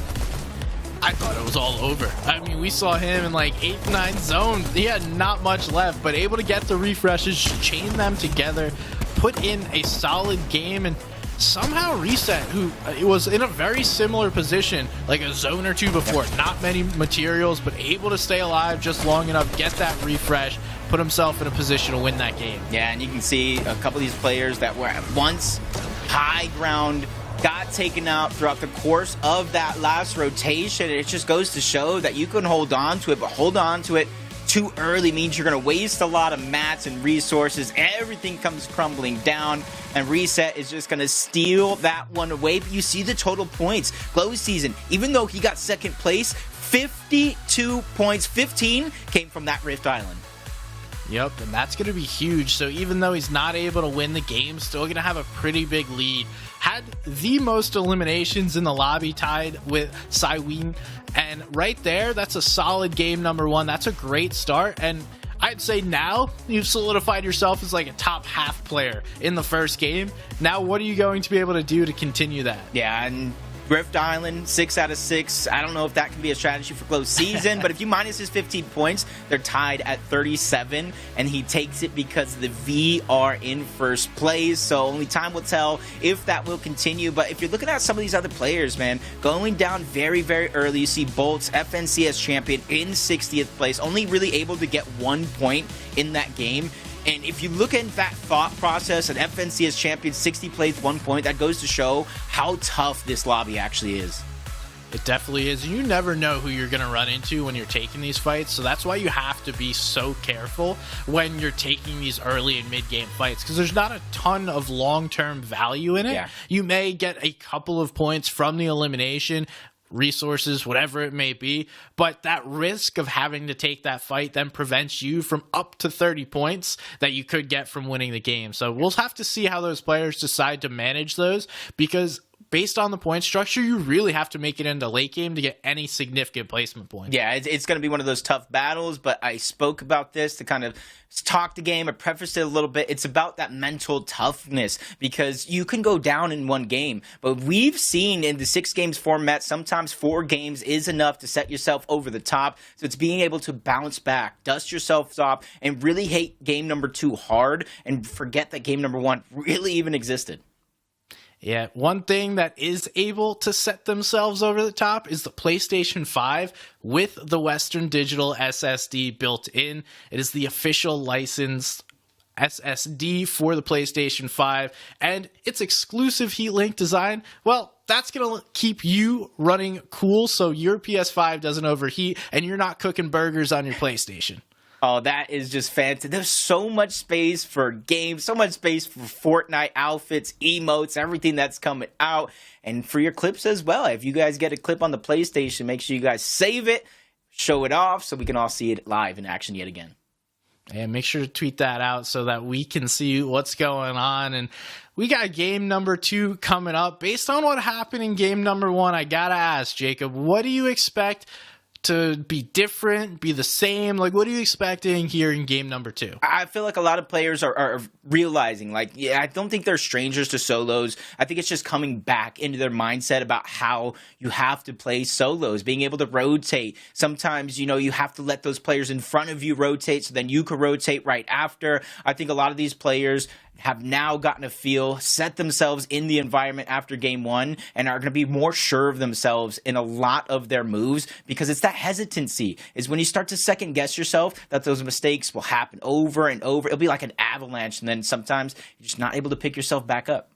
Speaker 1: I thought it was all over. I mean, we saw him in like 8th, 9th zone. He had not much left, but able to get the refreshes, chain them together, put in a solid game, and somehow Reset, who was in a very similar position, like a zone or two before, not many materials, but able to stay alive just long enough, get that refresh, put himself in a position to win that game.
Speaker 2: Yeah, and you can see a couple of these players that were at once high ground got taken out throughout the course of that last rotation. It just goes to show that you can hold on to it, but hold on to it too early means you're going to waste a lot of mats and resources. Everything comes crumbling down, and Reset is just going to steal that one away. But you see the total points. Glow Season, even though he got 2nd place, 52 points, 15 came from that Rift Island.
Speaker 1: Yep, and that's going to be huge. So even though he's not able to win the game, still going to have a pretty big lead. Had the most eliminations in the lobby, tied with Cyween. And right there, that's a solid game number 1. That's a great start. And I'd say now you've solidified yourself as like a top half player in the first game. Now, what are you going to be able to do to continue that?
Speaker 2: Yeah, and Rift Island, 6 out of 6. I don't know if that can be a strategy for Glow Season, but if you minus his 15 points, they're tied at 37, and he takes it because the V are in first place. So only time will tell if that will continue. But if you're looking at some of these other players, man, going down very, very early, you see Bolts, FNCS champion, in 60th place, only really able to get 1 point in that game. And if you look at that thought process, an FNCS champion, 60 plays, 1 point, that goes to show how tough this lobby actually is.
Speaker 1: It definitely is. You never know who you're going to run into when you're taking these fights, so that's why you have to be so careful when you're taking these early and mid-game fights, because there's not a ton of long-term value in it.
Speaker 2: Yeah.
Speaker 1: You may get a couple of points from the elimination, resources, whatever it may be, but that risk of having to take that fight then prevents you from up to 30 points that you could get from winning the game. So we'll have to see how those players decide to manage those, because based on the point structure, you really have to make it into late game to get any significant placement points.
Speaker 2: Yeah, it's going to be one of those tough battles, but I spoke about this to kind of talk the game. I prefaced it a little bit. It's about that mental toughness, because you can go down in one game, but we've seen in the 6 games format, sometimes 4 games is enough to set yourself over the top. So it's being able to bounce back, dust yourself off, and really hate game number 2 hard and forget that game number 1 really even existed.
Speaker 1: Yeah, one thing that is able to set themselves over the top is the PlayStation 5 with the Western Digital SSD built in. It is the official licensed SSD for the PlayStation 5, and its exclusive heat link design, well, that's going to keep you running cool so your PS5 doesn't overheat and you're not cooking burgers on your PlayStation.
Speaker 2: Oh, that is just fancy. There's so much space for games, so much space for Fortnite outfits, emotes, everything that's coming out, and for your clips as well. If you guys get a clip on the PlayStation, make sure you guys save it, show it off, so we can all see it live in action yet again.
Speaker 1: And make sure to tweet that out so that we can see what's going on. And we got game number 2 coming up. Based on what happened in game number 1, I gotta ask, Jacob, what do you expect to be different, be the same? Like, what are you expecting here in game number 2?
Speaker 2: I feel like a lot of players are realizing, like, yeah, I don't think they're strangers to solos. I think it's just coming back into their mindset about how you have to play solos, being able to rotate. Sometimes, you know, you have to let those players in front of you rotate so then you can rotate right after. I think a lot of these players have now gotten a feel, set themselves in the environment after game 1, and are going to be more sure of themselves in a lot of their moves, because it's that hesitancy is when you start to second guess yourself that those mistakes will happen over and over. It'll be like an avalanche, and then sometimes you're just not able to pick yourself back up.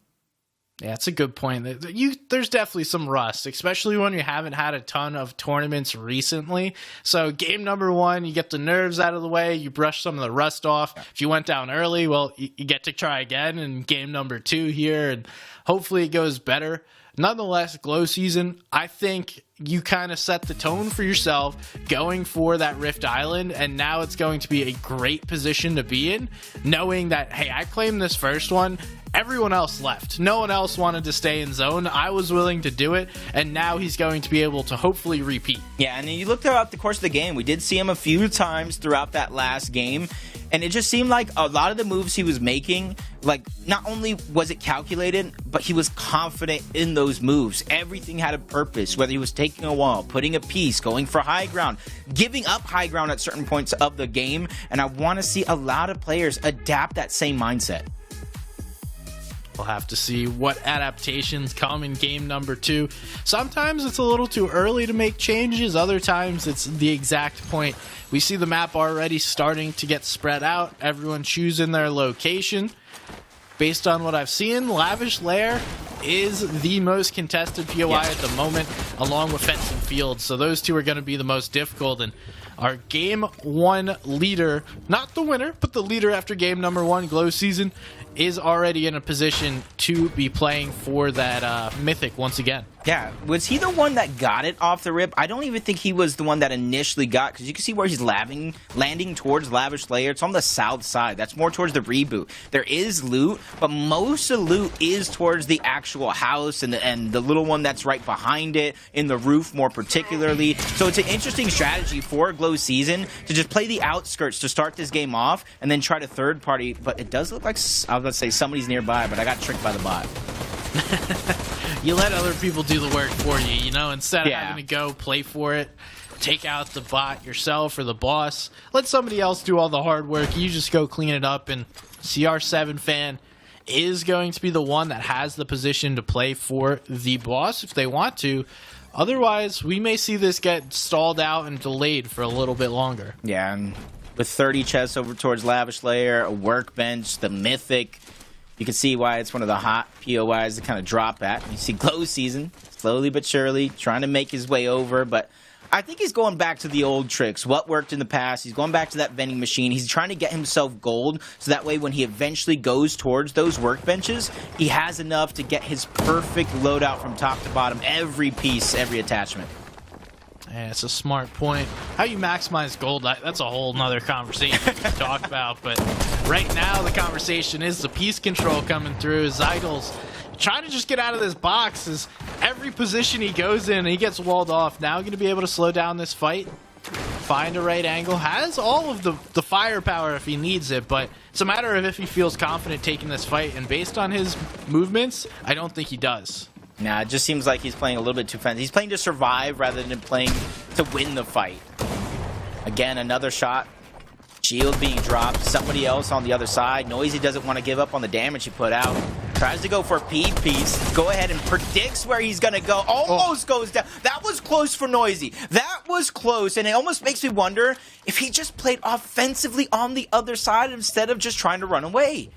Speaker 1: Yeah, it's a good point. There's definitely some rust, especially when you haven't had a ton of tournaments recently. So game number 1, you get the nerves out of the way, you brush some of the rust off. If you went down early, well, you get to try again in game number 2 here, and hopefully it goes better. Nonetheless, Glow Season, I think you kind of set the tone for yourself going for that Rift Island, and now it's going to be a great position to be in, knowing that, hey, I claimed this first one, everyone else left. No one else wanted to stay in zone. I was willing to do it, and now he's going to be able to hopefully repeat.
Speaker 2: Yeah, and you look throughout the course of the game, we did see him a few times throughout that last game, and it just seemed like a lot of the moves he was making, like, not only was it calculated, but he was confident in those moves. Everything had a purpose, whether he was taking a wall, putting a piece, going for high ground, giving up high ground at certain points of the game, and I want to see a lot of players adapt that same mindset.
Speaker 1: We'll have to see what adaptations come in game number 2. Sometimes it's a little too early to make changes. Other times it's the exact point. We see the map already starting to get spread out. Everyone choosing their location. Based on what I've seen, Lavish Lair is the most contested POI at the moment, along with Fence and Field. So those two are going to be the most difficult. And our game 1 leader, not the winner, but the leader after game number 1, Glow Season, is already in a position to be playing for that Mythic once again.
Speaker 2: Yeah, was he the one that got it off the rip? I don't even think he was the one that initially got, because you can see where he's landing towards Lavish Lair. It's on the south side. That's more towards the reboot. There is loot, but most of the loot is towards the actual house and the little one that's right behind it, in the roof more particularly. So it's an interesting strategy for Glow Season to just play the outskirts to start this game off and then try to third party. But it does look like, I was going to say somebody's nearby, but I got tricked by the bot.
Speaker 1: you let other people do the work for you, you know, instead of
Speaker 2: Yeah.
Speaker 1: having to go play for it, take out the bot yourself or the boss. Let somebody else do all the hard work. You just go clean it up, and CR7 fan is going to be the one that has the position to play for the boss if they want to. Otherwise, we may see this get stalled out and delayed for a little bit longer.
Speaker 2: Yeah, and with 30 chests over towards Lavish Layer, a workbench, the Mythic, you can see why it's one of the hot POIs to kind of drop at. You see Glow Season, slowly but surely, trying to make his way over, but I think he's going back to the old tricks. What worked in the past, he's going back to that vending machine. He's trying to get himself gold, so that way when he eventually goes towards those workbenches, he has enough to get his perfect loadout from top to bottom, every piece, every attachment.
Speaker 1: Yeah, it's a smart point. How you maximize gold, that's a whole nother conversation we can talk about. But right now, the conversation is the piece control coming through. Zydle's trying to just get out of this box. Is every position he goes in, he gets walled off. Now going to be able to slow down this fight, find a right angle. Has all of the firepower if he needs it, but it's a matter of if he feels confident taking this fight. And based on his movements, I don't think he does.
Speaker 2: Nah, it just seems like he's playing a little bit too fancy. He's playing to survive rather than playing to win the fight. Again, another shot. Shield being dropped. Somebody else on the other side. Noisy doesn't want to give up on the damage he put out. Tries to go for a P piece. Go ahead and predicts where he's going to go. Almost goes down. That was close for Noisy. That was close, and it almost makes me wonder if he just played offensively on the other side instead of just trying to run away.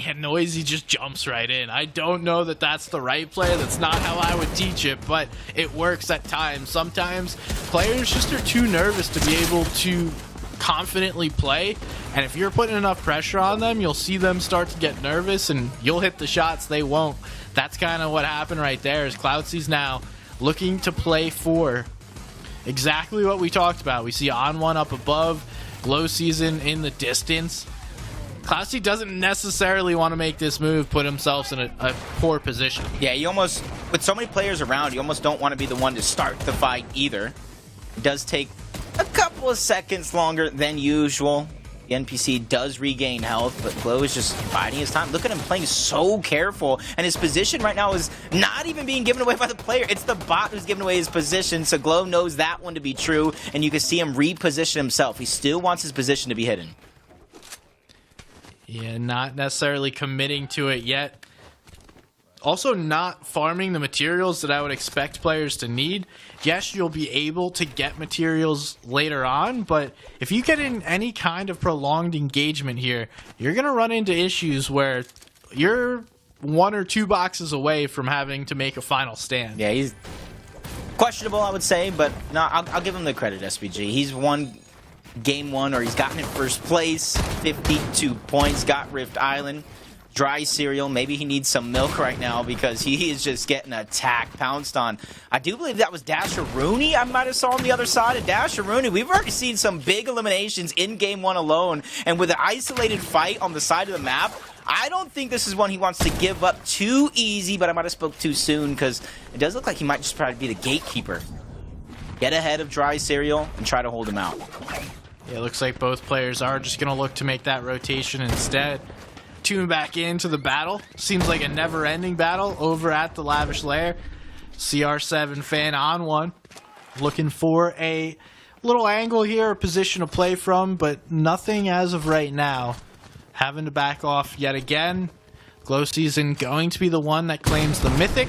Speaker 1: And Noisy just jumps right in. I don't know that that's the right play. That's not how I would teach it, but it works at times. Sometimes players just are too nervous to be able to confidently play, and if you're putting enough pressure on them, you'll see them start to get nervous, and you'll hit the shots they won't. That's kind of what happened right there. Is Cloudsy's now looking to play for exactly what we talked about. We see On One up above, Glow Season in the distance. Cloudsy doesn't necessarily want to make this move, put himself in a poor position.
Speaker 2: Yeah, you almost, with so many players around, you almost don't want to be the one to start the fight either. It does take a couple of seconds longer than usual. The NPC does regain health, but Glow is just biding his time. Look at him playing so careful, and his position right now is not even being given away by the player. It's the bot who's giving away his position, so Glow knows that one to be true, and you can see him reposition himself. He still wants his position to be hidden.
Speaker 1: Yeah, not necessarily committing to it yet. Also not farming the materials that I would expect players to need. Yes, you'll be able to get materials later on, but if you get in any kind of prolonged engagement here, you're going to run into issues where you're 1 or 2 boxes away from having to make a final stand.
Speaker 2: Yeah, he's questionable, I would say, but no, I'll give him the credit, SPG. He's won Game 1, or he's gotten in first place, 52 points, got Rift Island. Dry cereal, maybe he needs some milk right now because he is just getting attacked, pounced on. I do believe that was Dasher Rooney I might have saw on the other side. Of Dasher Rooney, we've already seen some big eliminations in Game 1 alone, and with an isolated fight on the side of the map, I don't think this is one he wants to give up too easy, but I might have spoke too soon because it does look like he might just probably be the gatekeeper. Get ahead of Dry Cereal and try to hold him out.
Speaker 1: Yeah, it looks like both players are just going to look to make that rotation instead. Tune back into the battle. Seems like a never-ending battle over at the Lavish Lair. CR7 fan On One. Looking for a little angle here, a position to play from, but nothing as of right now. Having to back off yet again. Glow Season going to be the one that claims the Mythic.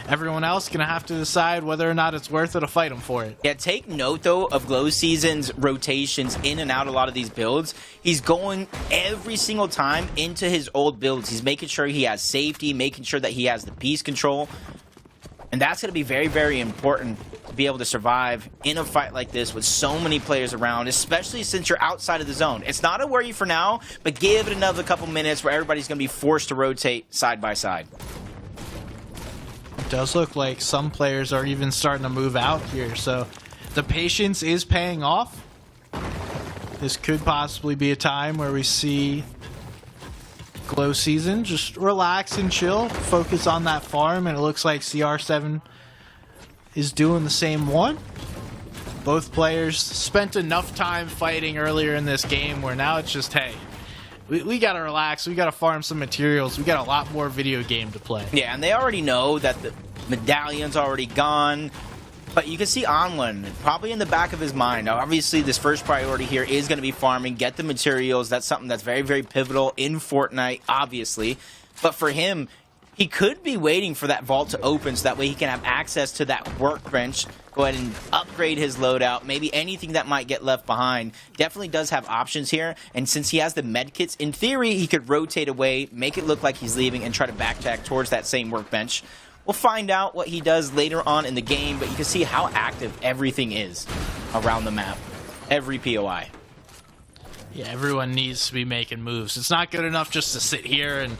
Speaker 1: Everyone else going to have to decide whether or not it's worth it to fight him for it.
Speaker 2: Yeah, take note, though, of Glow Season's rotations in and out a lot of these builds. He's going every single time into his old builds. He's making sure he has safety, making sure that he has the piece control. And that's going to be very, very important to be able to survive in a fight like this with so many players around, especially since you're outside of the zone. It's not a worry for now, but give it another couple minutes where everybody's going to be forced to rotate side by side.
Speaker 1: It does look like some players are even starting to move out here, so the patience is paying off. This could possibly be a time where we see Glow Season just relax and chill, focus on that farm, and it looks like CR7 is doing the same one. Both players spent enough time fighting earlier in this game where now it's just, hey, we got to relax. We got to farm some materials. We got a lot more video game to play.
Speaker 2: Yeah, and they already know that the medallion's already gone. But you can see Onwin probably in the back of his mind. Now, obviously, this first priority here is going to be farming, get the materials. That's something that's very, very pivotal in Fortnite, obviously. But for him, he could be waiting for that vault to open so that way he can have access to that workbench, go ahead and upgrade his loadout, maybe anything that might get left behind. Definitely does have options here, and since he has the medkits, in theory, he could rotate away, make it look like he's leaving, and try to backtrack towards that same workbench. We'll find out what he does later on in the game, but you can see how active everything is around the map. Every POI.
Speaker 1: Yeah, everyone needs to be making moves. It's not good enough just to sit here and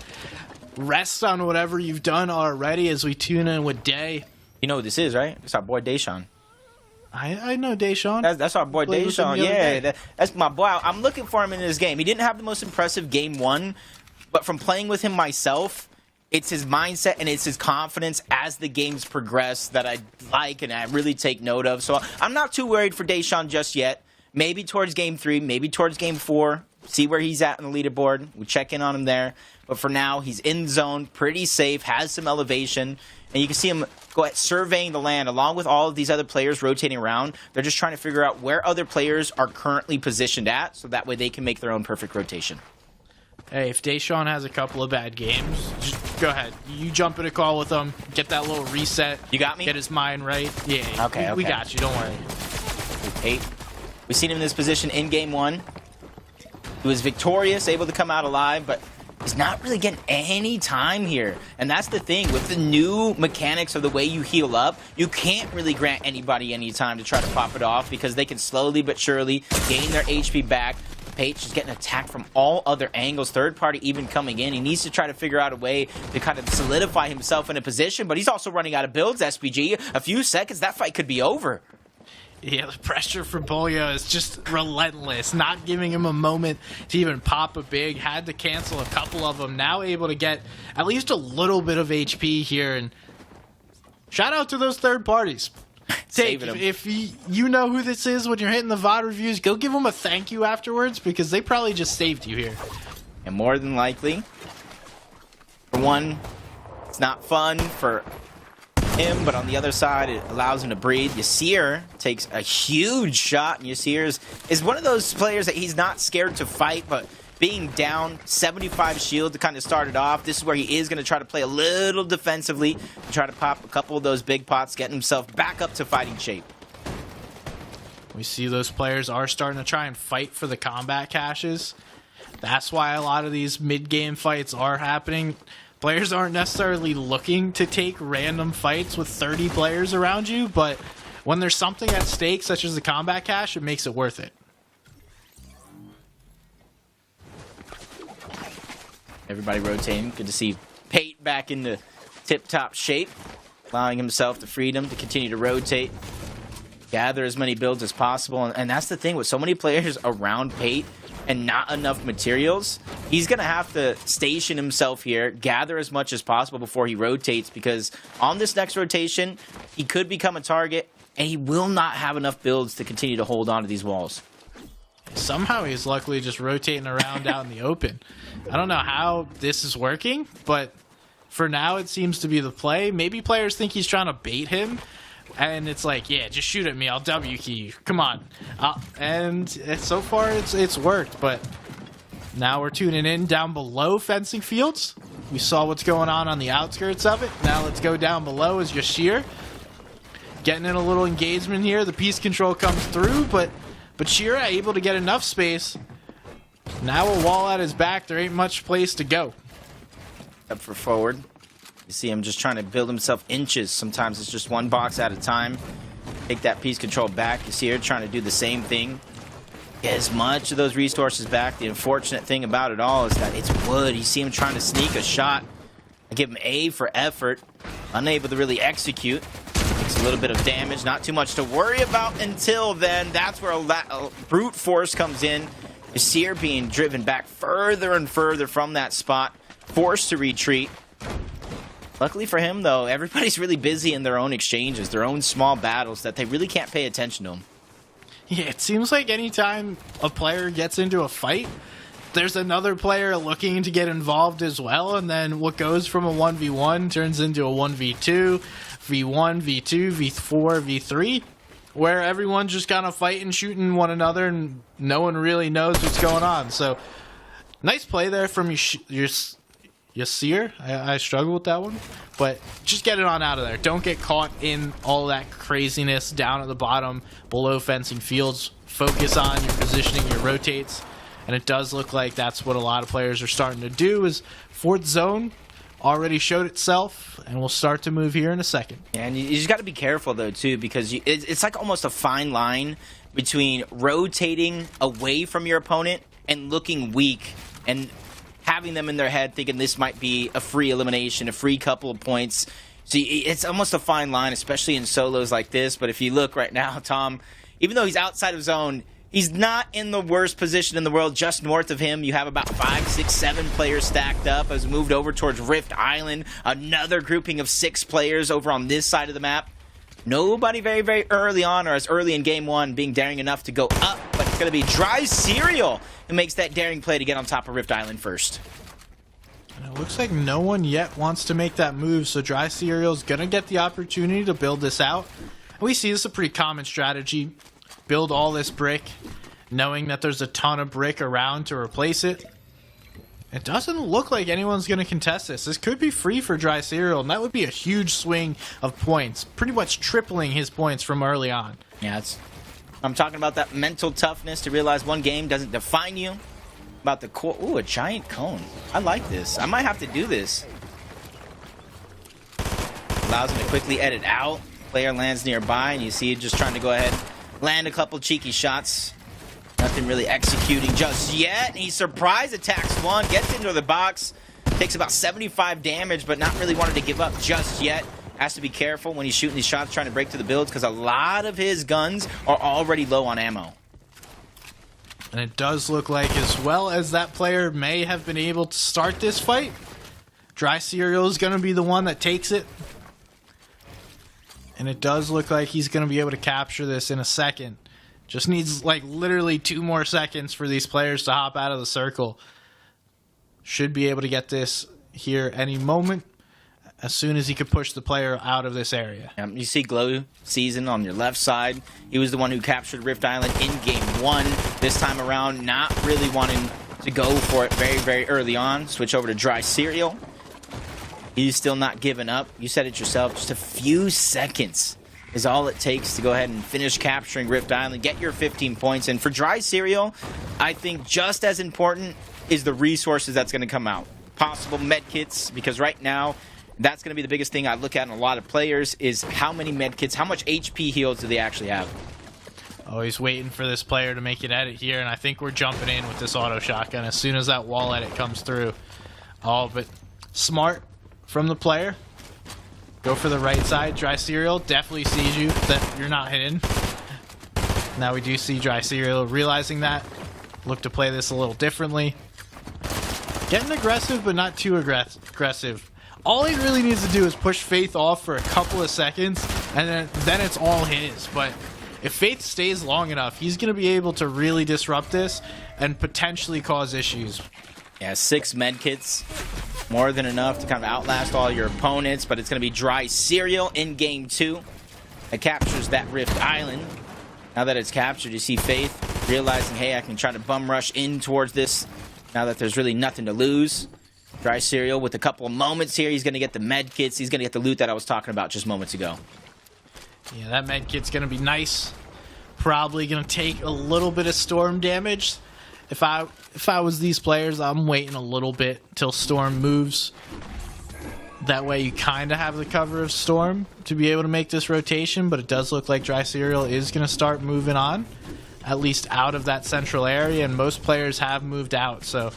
Speaker 1: rest on whatever you've done already as we tune in with Day.
Speaker 2: You know who this is, right? It's our boy Deshaun.
Speaker 1: I know Deshaun.
Speaker 2: That's our boy Deshaun. Yeah, that's my boy. I'm looking for him in this game. He didn't have the most impressive game one, but from playing with him myself, it's his mindset and it's his confidence as the games progress that I like and I really take note of. So I'm not too worried for Deshaun just yet. Maybe towards game 3, maybe towards game 4. See where he's at on the leaderboard. We'll check in on him there. But for now, he's in zone, pretty safe, has some elevation. And you can see him go at surveying the land along with all of these other players rotating around. They're just trying to figure out where other players are currently positioned at so that way they can make their own perfect rotation.
Speaker 1: Hey, if Deshaun has a couple of bad games, just go ahead. You jump in a call with him, get that little reset.
Speaker 2: You got me?
Speaker 1: Get his mind right. Yeah,
Speaker 2: okay,
Speaker 1: we got you. Don't worry.
Speaker 2: 8. We've seen him in this position in game 1. He was victorious, able to come out alive, but he's not really getting any time here. And that's the thing. With the new mechanics of the way you heal up, you can't really grant anybody any time to try to pop it off because they can slowly but surely gain their HP back. Page is getting attacked from all other angles. Third party even coming in. He needs to try to figure out a way to kind of solidify himself in a position, but he's also running out of builds, SPG. A few seconds, that fight could be over.
Speaker 1: Yeah, the pressure from Bolio is just relentless. Not giving him a moment to even pop a big. Had to cancel a couple of them. Now able to get at least a little bit of HP here. And shout out to those third parties. If you know who this is when you're hitting the VOD reviews, go give them a thank you afterwards because they probably just saved you here.
Speaker 2: And more than likely, for one, it's not fun for him, but on the other side, it allows him to breathe. Yasir takes a huge shot, and Yasir is one of those players that he's not scared to fight, but being down 75 shield to kind of start it off, this is where he is going to try to play a little defensively and try to pop a couple of those big pots, getting himself back up to fighting shape.
Speaker 1: We see those players are starting to try and fight for the combat caches. That's why a lot of these mid-game fights are happening. Players aren't necessarily looking to take random fights with 30 players around you, but when there's something at stake, such as the combat cache, it makes it worth it.
Speaker 2: Everybody rotating. Good to see Pate back into tip-top shape, allowing himself the freedom to continue to rotate, gather as many builds as possible. And that's the thing with so many players around Pate and not enough materials, he's going to have to station himself here, gather as much as possible before he rotates, because on this next rotation, he could become a target, and he will not have enough builds to continue to hold on to these walls.
Speaker 1: Somehow he's luckily just rotating around out in the open. I don't know how this is working, but for now it seems to be the play. Maybe players think he's trying to bait him, and it's like, yeah, just shoot at me. I'll W key you. Come on. And so far it's worked, but now we're tuning in down below fencing fields. We saw what's going on the outskirts of it. Now let's go down below as Yashir. Getting in a little engagement here. The piece control comes through, but Shira able to get enough space. Now a wall at his back. There ain't much place to go.
Speaker 2: Up for forward. You see him just trying to build himself inches. Sometimes it's just one box at a time. Take that piece control back. You see her trying to do the same thing. Get as much of those resources back. The unfortunate thing about it all is that it's wood. You see him trying to sneak a shot. I give him A for effort. Unable to really execute. Takes a little bit of damage. Not too much to worry about until then. That's where a brute force comes in. Yasir being driven back further and further from that spot. Forced to retreat. Luckily for him, though, everybody's really busy in their own exchanges, their own small battles that they really can't pay attention to them.
Speaker 1: Yeah, it seems like anytime a player gets into a fight, there's another player looking to get involved as well, and then what goes from a 1v1 turns into a 1v2, v1, v2, v4, v3, where everyone's just kind of fighting, shooting one another, and no one really knows what's going on. So, nice play there from Yasir. I struggle with that one, but just get it on out of there. Don't get caught in all that craziness down at the bottom, below fencing fields. Focus on your positioning, your rotates, and it does look like that's what a lot of players are starting to do. Is fourth zone already showed itself, and we'll start to move here in a second.
Speaker 2: Yeah, and you just got to be careful, though, too, because it's like almost a fine line between rotating away from your opponent and looking weak and having them in their head thinking this might be a free elimination, a free couple of points. So it's almost a fine line, especially in solos like this. But if you look right now, Tom, even though he's outside of zone, he's not in the worst position in the world. Just north of him, you have about 5, 6, 7 players stacked up as we moved over towards Rift Island. Another grouping of 6 players over on this side of the map. Nobody very, very early on, or as early in game 1, being daring enough to go up. But it's going to be Dry Cereal who makes that daring play to get on top of Rift Island first.
Speaker 1: And it looks like no one yet wants to make that move, so Dry Cereal's going to get the opportunity to build this out. And we see this is a pretty common strategy. Build all this brick, knowing that there's a ton of brick around to replace it. It doesn't look like anyone's going to contest this. This could be free for Dry Cereal, and that would be a huge swing of points, pretty much tripling his points from early on.
Speaker 2: Yeah, I'm talking about that mental toughness to realize one game doesn't define you. About the core. Ooh, a giant cone. I like this. I might have to do this. Allows him to quickly edit out. Player lands nearby, and you see it just trying to go ahead, land a couple cheeky shots. Nothing really executing just yet. And he surprise attacks one, gets into the box, takes about 75 damage, but not really wanted to give up just yet. Has to be careful when he's shooting these shots, trying to break to the builds, because a lot of his guns are already low on ammo.
Speaker 1: And it does look like, as well as that player may have been able to start this fight, Dry Cereal is going to be the one that takes it. And it does look like he's going to be able to capture this in a second. Just needs, like, literally 2 more seconds for these players to hop out of the circle. Should be able to get this here any moment, as soon as he could push the player out of this area.
Speaker 2: You see Glow Season on your left side. He was the one who captured Rift Island in game 1. This time around, not really wanting to go for it very, very early on. Switch over to Dry Cereal. He's still not giving up. You said it yourself, just a few seconds is all it takes to go ahead and finish capturing Rift Island, get your 15 points. And for Dry Cereal, I think just as important is the resources that's going to come out. Possible medkits, because right now, that's going to be the biggest thing I look at in a lot of players is how many medkits, how much HP heals do they actually have?
Speaker 1: Oh, he's waiting for this player to make an edit here, and I think we're jumping in with this auto shotgun as soon as that wall edit comes through. Oh, but smart from the player. Go for the right side. Dry Cereal definitely sees you, that you're not hidden. Now we do see Dry Cereal realizing that. Look to play this a little differently. Getting aggressive, but not too aggressive. All he really needs to do is push Faith off for a couple of seconds, and then it's all his. But if Faith stays long enough, he's going to be able to really disrupt this and potentially cause issues.
Speaker 2: Yeah, 6 medkits. More than enough to kind of outlast all your opponents, but it's going to be Dry Cereal in game 2. It captures that Rift Island. Now that it's captured, you see Faith realizing, hey, I can try to bum rush in towards this now that there's really nothing to lose. Dry Cereal with a couple of moments here. He's going to get the medkits. He's going to get the loot that I was talking about just moments ago.
Speaker 1: Yeah, that medkit's going to be nice. Probably going to take a little bit of storm damage. If I was these players, I'm waiting a little bit till Storm moves. That way you kind of have the cover of Storm to be able to make this rotation, but it does look like Dry Cereal is going to start moving on, at least out of that central area, and most players have moved out, so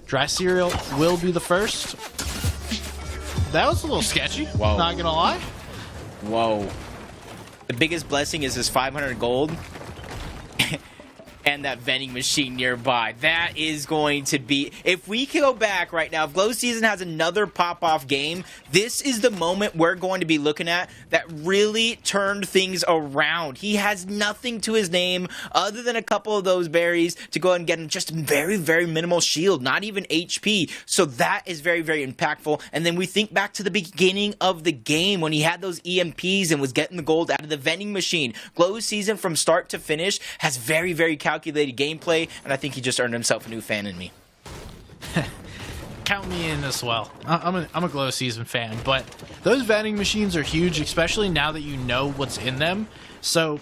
Speaker 1: Dry Cereal will be the first. That was a little sketchy,
Speaker 2: Whoa.
Speaker 1: Not going to lie.
Speaker 2: Whoa. The biggest blessing is his 500 gold. and that vending machine nearby. That is going to be, if we can go back right now, if Glow Season has another pop-off game, this is the moment we're going to be looking at that really turned things around. He has nothing to his name other than a couple of those berries to go ahead and get him just very, very minimal shield, not even HP. So that is very, very impactful. And then we think back to the beginning of the game when he had those EMPs and was getting the gold out of the vending machine. Glow Season from start to finish has very, very calculated gameplay, and I think he just earned himself a new fan in me.
Speaker 1: Count me in as well. I'm a Glow Season fan, but those vending machines are huge, especially now that you know what's in them. So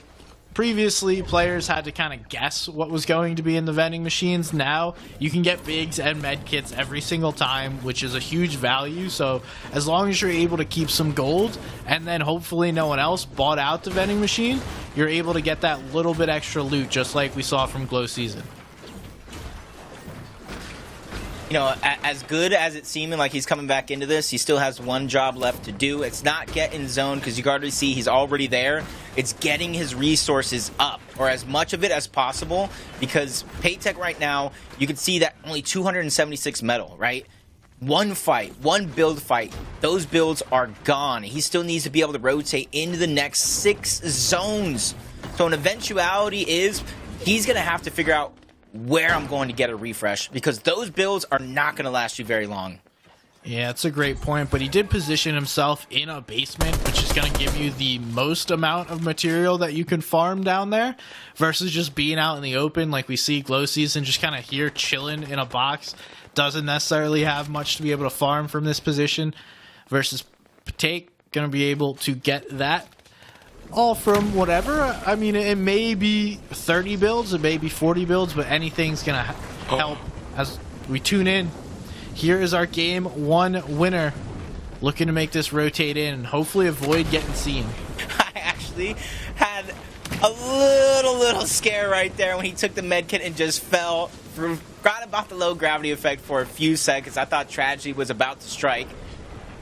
Speaker 1: previously, players had to kind of guess what was going to be in the vending machines. Now, you can get bigs and med kits every single time, which is a huge value. So as long as you're able to keep some gold, and then hopefully no one else bought out the vending machine, you're able to get that little bit extra loot, just like we saw from Glow Season.
Speaker 2: You know, as good as it's seeming like he's coming back into this, he still has one job left to do. It's not get in zone, because you can already see he's already there. It's getting his resources up, or as much of it as possible, because Paytech right now, you can see that only 276 metal, right? One fight, one build fight, those builds are gone. He still needs to be able to rotate into the next 6 zones. So an eventuality is he's going to have to figure out where I'm going to get a refresh, because those builds are not going to last you very long.
Speaker 1: Yeah, that's a great point, but he did position himself in a basement, which is going to give you the most amount of material that you can farm down there, versus just being out in the open like we see Glow Season just kind of here chilling in a box. Doesn't necessarily have much to be able to farm from this position, versus Take going to be able to get that all from whatever. I mean, it may be 30 builds, it may be 40 builds, but anything's going to help as we tune in. Here is our game 1 winner, looking to make this rotate in and hopefully avoid getting seen.
Speaker 2: I actually had a little scare right there when he took the medkit and just fell. Forgot about the low gravity effect for a few seconds. I thought tragedy was about to strike.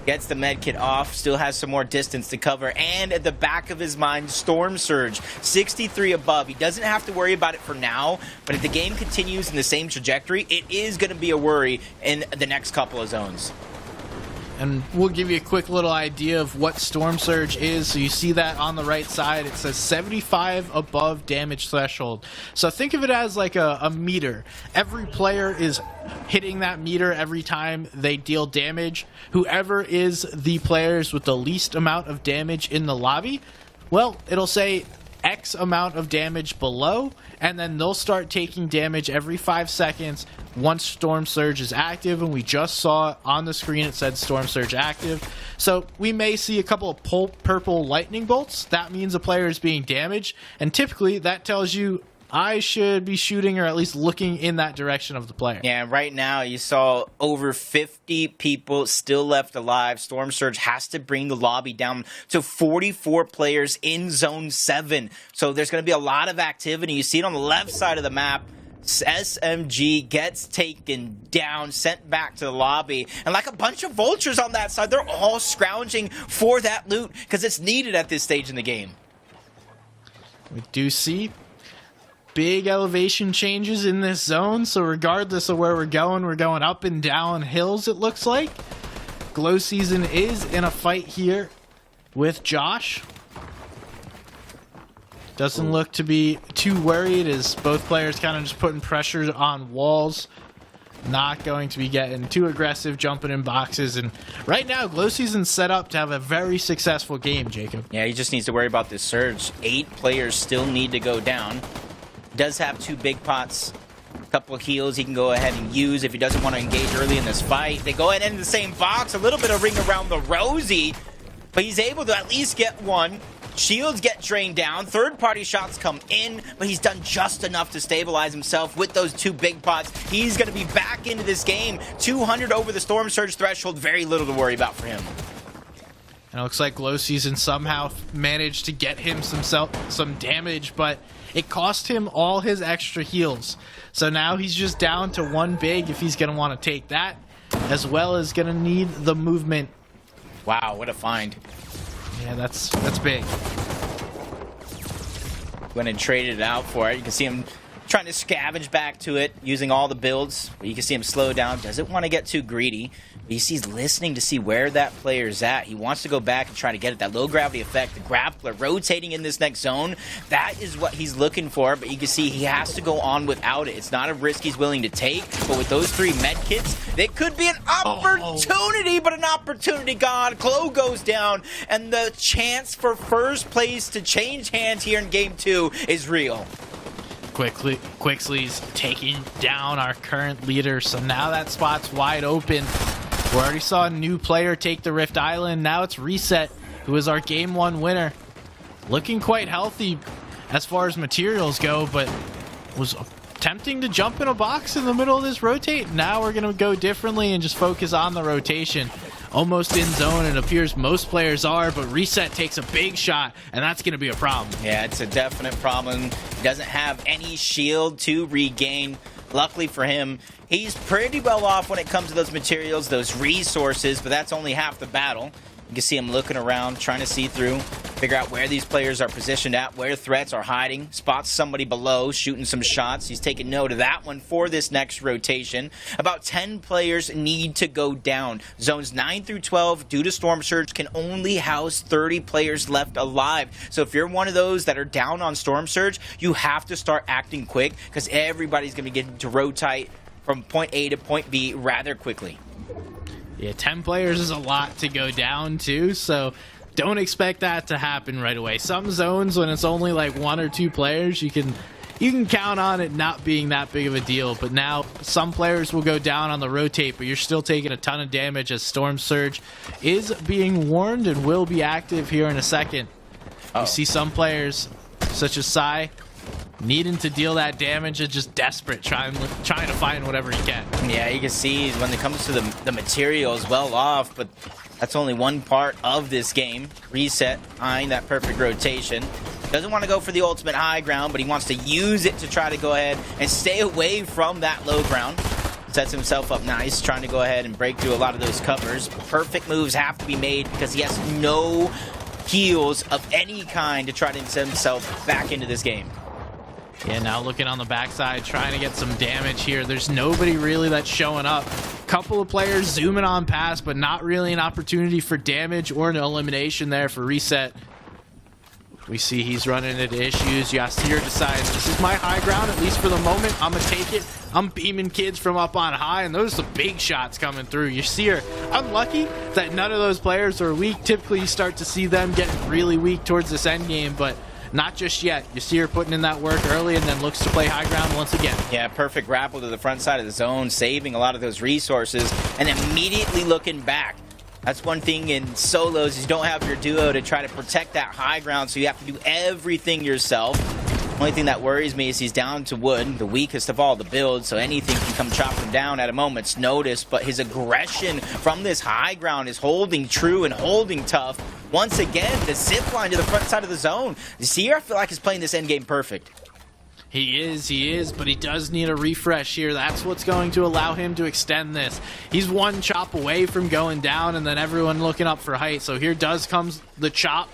Speaker 2: Gets the medkit off, still has some more distance to cover, and at the back of his mind, Storm Surge, 63 above. He doesn't have to worry about it for now, but if the game continues in the same trajectory, it is going to be a worry in the next couple of zones.
Speaker 1: And we'll give you a quick little idea of what Storm Surge is. So you see that on the right side, it says 75 above damage threshold. So think of it as like a meter. Every player is hitting that meter every time they deal damage. Whoever is the players with the least amount of damage in the lobby, well, it'll say X amount of damage below, and then they'll start taking damage every 5 seconds once Storm Surge is active. And we just saw on the screen it said Storm Surge active. So we may see a couple of purple lightning bolts. That means a player is being damaged, and typically that tells you I should be shooting or at least looking in that direction of the player.
Speaker 2: Yeah, right now you saw over 50 people still left alive. Storm Surge has to bring the lobby down to 44 players in Zone 7. So there's going to be a lot of activity. You see it on the left side of the map. SMG gets taken down, sent back to the lobby, and like a bunch of vultures on that side, they're all scrounging for that loot because it's needed at this stage in the game.
Speaker 1: We do see big elevation changes in this zone, so regardless of where we're going up and down hills, it looks like. Glow Season is in a fight here with Josh. Doesn't look to be too worried as both players kind of just putting pressure on walls. Not going to be getting too aggressive, jumping in boxes. And right now, Glow Season's set up to have a very successful game, Jacob.
Speaker 2: Yeah, he just needs to worry about this surge. 8 players still need to go down. Does have 2 big pots, a couple of heals he can go ahead and use if he doesn't want to engage early in this fight. They go ahead and end the same box, a little bit of ring around the rosy, but he's able to at least get one. Shields get drained down, third-party shots come in, but he's done just enough to stabilize himself with those 2 big pots. He's going to be back into this game. 200 over the Storm Surge threshold, very little to worry about for him.
Speaker 1: And it looks like Glow Season somehow managed to get him some damage, but it cost him all his extra heals. So now he's just down to 1 big if he's going to want to take that, as well as going to need the movement.
Speaker 2: Wow, what a find.
Speaker 1: Yeah, that's big.
Speaker 2: Went and traded it out for it. You can see him trying to scavenge back to it, using all the builds. But you can see him slow down, doesn't want to get too greedy. But you see he's listening to see where that player's at. He wants to go back and try to get it. That low gravity effect, the grappler rotating in this next zone, that is what he's looking for. But you can see he has to go on without it. It's not a risk he's willing to take. But with those 3 med kits, it could be an opportunity, but an opportunity gone. Clo goes down, and the chance for first place to change hands here in game 2 is real.
Speaker 1: Quixley's taking down our current leader, so now that spot's wide open. We already saw a new player take the Rift Island. Now it's Reset, who is our game 1 winner. Looking quite healthy as far as materials go, but was attempting to jump in a box in the middle of this rotate. Now we're going to go differently and just focus on the rotation. Almost in zone, it appears most players are, but Reset takes a big shot, and that's going to be a problem.
Speaker 2: Yeah, it's a definite problem. He doesn't have any shield to regain. Luckily for him, he's pretty well off when it comes to those materials, those resources, but that's only half the battle. You can see him looking around, trying to see through, figure out where these players are positioned at, where threats are hiding, spots somebody below, shooting some shots. He's taking note of that one for this next rotation. About 10 players need to go down. Zones 9 through 12, due to Storm Surge, can only house 30 players left alive. So if you're one of those that are down on Storm Surge, you have to start acting quick, because everybody's going to get to rotate from point A to point B rather quickly.
Speaker 1: Yeah, 10 players is a lot to go down too, so don't expect that to happen right away. Some zones, when it's only like 1 or 2 players, you can count on it not being that big of a deal. But now some players will go down on the rotate, but you're still taking a ton of damage as Storm Surge is being warned and will be active here in a second. You see some players, such as Sai, needing to deal that damage and just desperate, trying to find whatever he can.
Speaker 2: Yeah, you can see when it comes to the materials, well off, but that's only one part of this game. Reset, eyeing that perfect rotation. Doesn't want to go for the ultimate high ground, but he wants to use it to try to go ahead and stay away from that low ground. Sets himself up nice, trying to go ahead and break through a lot of those covers. Perfect moves have to be made because he has no heals of any kind to try to send himself back into this game.
Speaker 1: Yeah, now looking on the backside, trying to get some damage here. There's nobody really that's showing up. Couple of players zooming on past, but not really an opportunity for damage or an elimination there for Reset. We see he's running into issues. Yasir decides, this is my high ground, at least for the moment. I'm going to take it. I'm beaming kids from up on high, and those are the big shots coming through. Yasir, unlucky that none of those players are weak. Typically, you start to see them getting really weak towards this end game, but not just yet. You see her putting in that work early and then looks to play high ground once again. Yeah,
Speaker 2: perfect grapple to the front side of the zone, saving a lot of those resources and immediately looking back. That's one thing in solos, is you don't have your duo to try to protect that high ground, so you have to do everything yourself. Only thing that worries me is he's down to wood, the weakest of all the builds, so anything can come chop him down at a moment's notice, but his aggression from this high ground is holding true and holding tough. Once again, the zip line to the front side of the zone. Seer, I feel like, is playing this endgame perfect.
Speaker 1: He is, but he does need a refresh here. That's what's going to allow him to extend this. He's one chop away from going down, and then everyone looking up for height. So here comes the chop.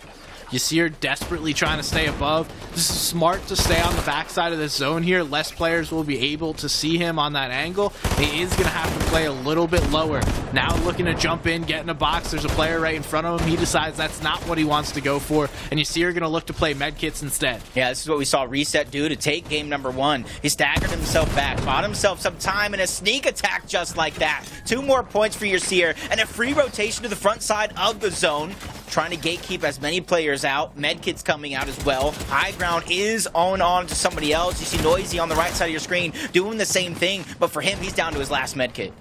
Speaker 1: You see her desperately trying to stay above. This is smart to stay on the backside of this zone here. Less players will be able to see him on that angle. He is going to have to play a little bit lower. Now looking to jump in, get in a box. There's a player right in front of him. He decides that's not what he wants to go for. And you see her going to look to play medkits instead.
Speaker 2: Yeah, this is what we saw Reset do to take game number 1. He staggered himself back, bought himself some time, and a sneak attack just like that. 2 more points for your Seer, and a free rotation to the front side of the zone. Trying to gatekeep as many players out. Medkit's coming out as well. High ground is on to somebody else. You see Noisy on the right side of your screen doing the same thing, but for him, he's down to his last medkit.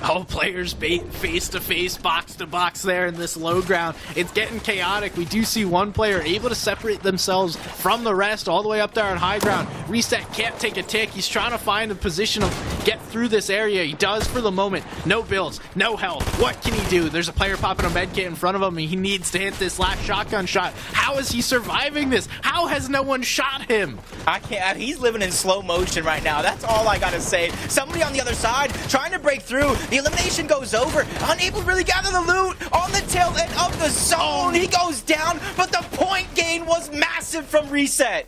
Speaker 1: All players face-to-face, box-to-box there in this low ground. It's getting chaotic. We do see one player able to separate themselves from the rest all the way up there on high ground. Reset can't take a tick. He's trying to find a position of get through this area. He does for the moment. No builds, no health. What can he do? There's a player popping a medkit in front of him, and he needs to hit this last shotgun shot. How is he surviving this? How has no one shot him?
Speaker 2: I can't. He's living in slow motion right now. That's all I gotta say. Somebody on the other side trying to break through. The elimination goes over, unable to really gather the loot on the tail end of the zone. He goes down, but the point gain was massive from Reset.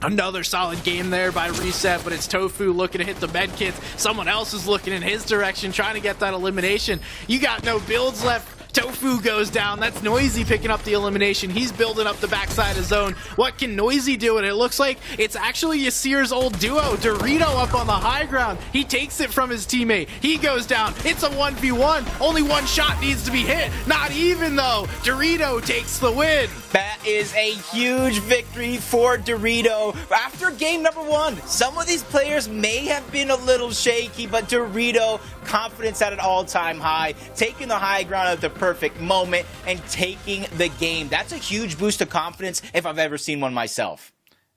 Speaker 1: Another solid game there by Reset, but it's Tofu looking to hit the med kits. Someone else is looking in his direction, trying to get that elimination. You got no builds left. Tofu goes down. That's Noisy picking up the elimination. He's building up the backside of zone. What can Noisy do? And it looks like it's actually Yasir's old duo. Dorito up on the high ground. He takes it from his teammate. He goes down. It's a 1v1. Only one shot needs to be hit. Not even though. Dorito takes the win.
Speaker 2: That is a huge victory for Dorito. After game number 1, some of these players may have been a little shaky, but Dorito, confidence at an all-time high, taking the high ground at the perfect moment and taking the game. That's a huge boost of confidence if I've ever seen one myself.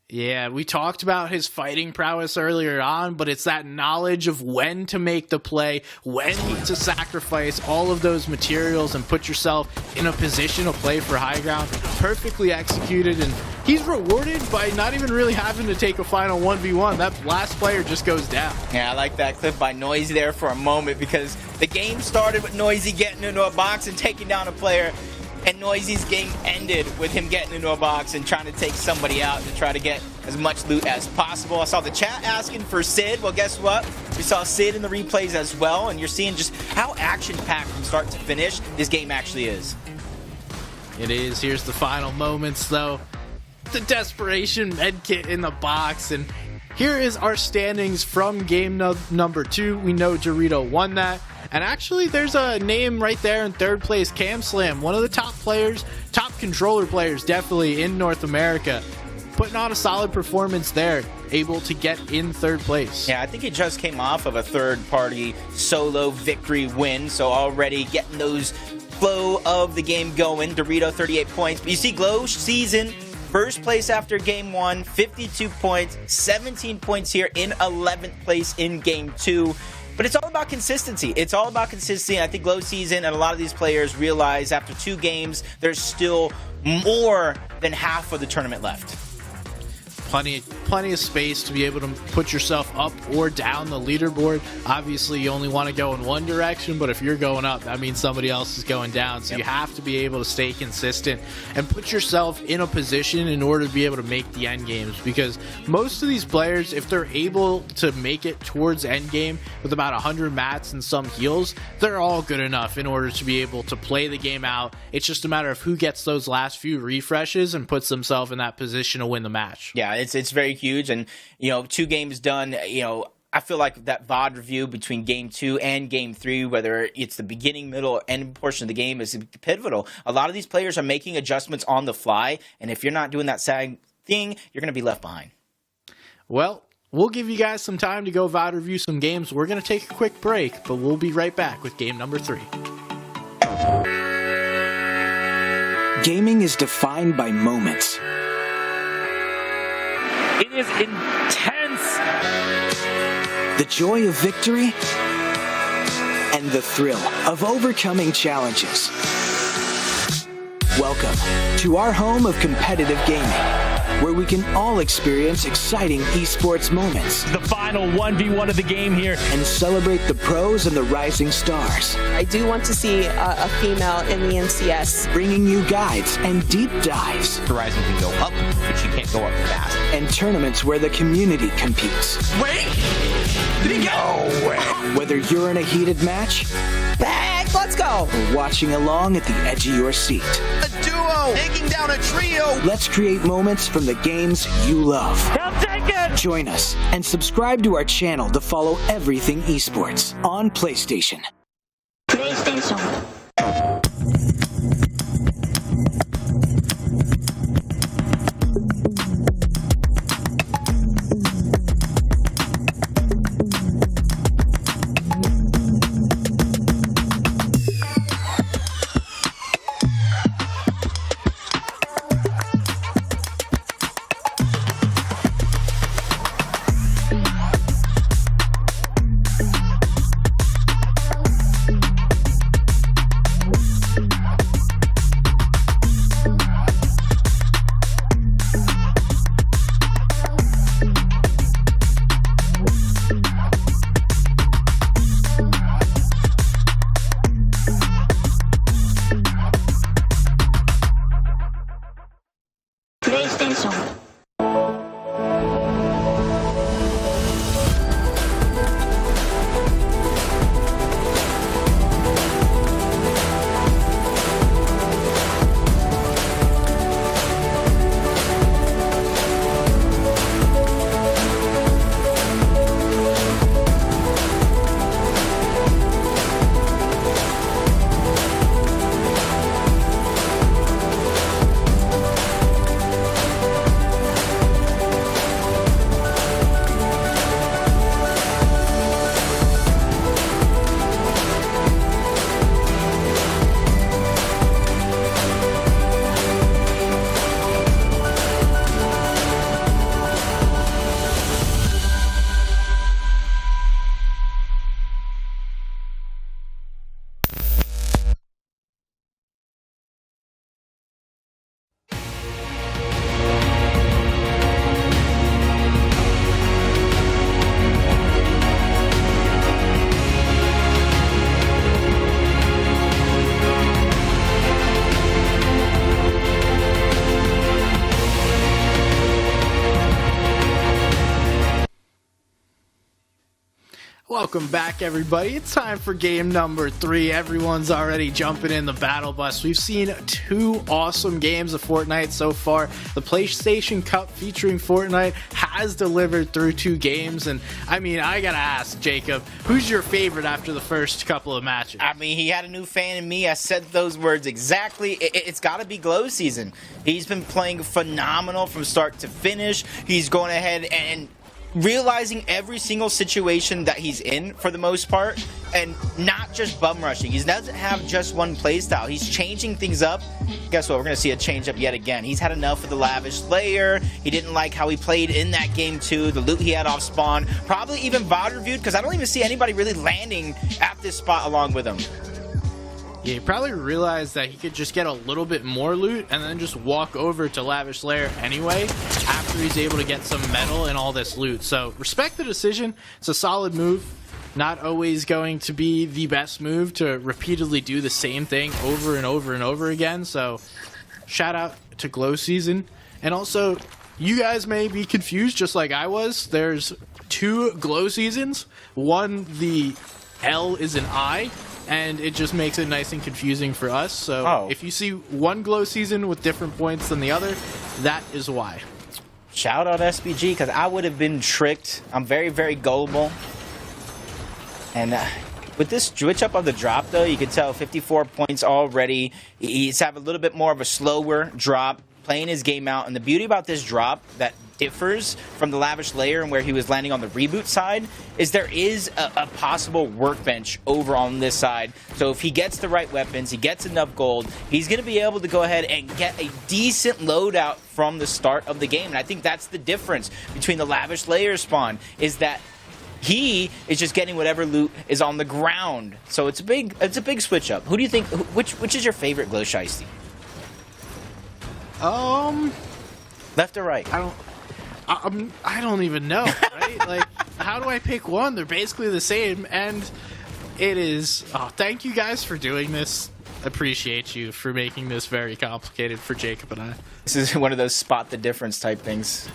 Speaker 1: Yeah, we talked about his fighting prowess earlier on, but it's that knowledge of when to make the play, when to sacrifice all of those materials and put yourself in a position to play for high ground. Perfectly executed, and he's rewarded by not even really having to take a final 1v1. That last player just goes down.
Speaker 2: Yeah, I like that clip by Noisy there for a moment, because the game started with Noisy getting into a box and taking down a player. And Noisy's game ended with him getting into a box and trying to take somebody out to try to get as much loot as possible. I saw the chat asking for Sid. Well, guess what? We saw Sid in the replays as well, and you're seeing just how action-packed from start to finish this game actually is.
Speaker 1: It is. Here's the final moments, though. The desperation medkit in the box, and here is our standings from game number 2. We know Dorito won that. And actually, there's a name right there in third place, Cam Slam, one of the top players, top controller players, definitely in North America, putting on a solid performance there, able to get in third place.
Speaker 2: Yeah, I think he just came off of a third-party solo victory win, so already getting those flow of the game going. Dorito, 38 points. But you see Glow Season, first place after game 1, 52 points, 17 points here in 11th place in game 2. But it's all about consistency. It's all about consistency. I think Glow Season and a lot of these players realize after 2 games, there's still more than half of the tournament left.
Speaker 1: Plenty of space to be able to put yourself up or down the leaderboard. Obviously, you only want to go in one direction, but if you're going up, that means somebody else is going down. So you have to be able to stay consistent and put yourself in a position in order to be able to make the end games. Because most of these players, if they're able to make it towards end game with about 100 mats and some heals, they're all good enough in order to be able to play the game out. It's just a matter of who gets those last few refreshes and puts themselves in that position to win the match.
Speaker 2: Yeah, it's very huge, and 2 games done. I feel like that VOD review between game 2 and game 3, whether it's the beginning, middle, or end portion of the game, is pivotal. A lot of these players are making adjustments on the fly, and if you're not doing that same thing, you're going to be left behind.
Speaker 1: Well, we'll give you guys some time to go VOD review some games. We're going to take a quick break, but we'll be right back with game number 3.
Speaker 3: Gaming is defined by moments.
Speaker 4: It is intense.
Speaker 3: The joy of victory and the thrill of overcoming challenges. Welcome to our home of competitive gaming, where we can all experience exciting esports moments.
Speaker 4: The final 1v1 of the game here.
Speaker 3: And celebrate the pros and the rising stars.
Speaker 5: I do want to see a female in the NCS.
Speaker 3: Bringing you guides and deep dives.
Speaker 2: Horizon can go up, but she can't go up fast.
Speaker 3: And tournaments where the community competes.
Speaker 2: Wait! Did he go?
Speaker 3: Whether you're in a heated match,
Speaker 5: Back, let's go!
Speaker 3: or watching along at the edge of your seat.
Speaker 2: A duo taking down a trio.
Speaker 3: Let's create moments from the games you love.
Speaker 4: He'll take it!
Speaker 3: Join us and subscribe to our channel to follow everything esports on PlayStation.
Speaker 6: PlayStation.
Speaker 1: Welcome back, everybody. It's time for game number 3. Everyone's already jumping in the battle bus. We've seen 2 awesome games of Fortnite so far. The PlayStation Cup featuring Fortnite has delivered through 2 games. And I mean, I gotta ask, Jacob, who's your favorite after the first couple of matches?
Speaker 2: I mean, he had a new fan in me. I said those words exactly. It's got to be Glow Season. He's been playing phenomenal from start to finish. He's going ahead and realizing every single situation that he's in for the most part, and not just bum rushing. He doesn't have just one playstyle. He's changing things up. Guess what? We're going to see a change up yet again. He's had enough of the lavish layer. He didn't like how he played in that game too. The loot he had off spawn. Probably even VOD reviewed, because I don't even see anybody really landing at this spot along with him.
Speaker 1: Yeah, he probably realized that he could just get a little bit more loot and then just walk over to Lavish Lair anyway after he's able to get some metal and all this loot. So respect the decision. It's a solid move. Not always going to be the best move to repeatedly do the same thing over and over and over again. So shout out to Glow Season. And also, you guys may be confused just like I was. There's 2 Glow Seasons. One, the L is an I, and it just makes it nice and confusing for us. So if you see one Glow Season with different points than the other, that is why.
Speaker 2: Shout out SBG, because I would have been tricked. I'm very, very gullible. And with this switch up of the drop, though, you can tell 54 points already. He's having a little bit more of a slower drop, playing his game out. And the beauty about this drop that differs from the lavish layer and where he was landing on the reboot side is there is a possible workbench over on this side. So if he gets the right weapons, he gets enough gold, he's going to be able to go ahead and get a decent loadout from the start of the game. And I think that's the difference between the lavish layer spawn, is that he is just getting whatever loot is on the ground. So it's a big switch up. Who do you think, which is your favorite Glow Shiesty? Left or right?
Speaker 1: I don't even know, right? Like, how do I pick one? They're basically the same, and it is... Oh, thank you guys for doing this. Appreciate you for making this very complicated for Jacob and I.
Speaker 2: This is one of those spot the difference type things.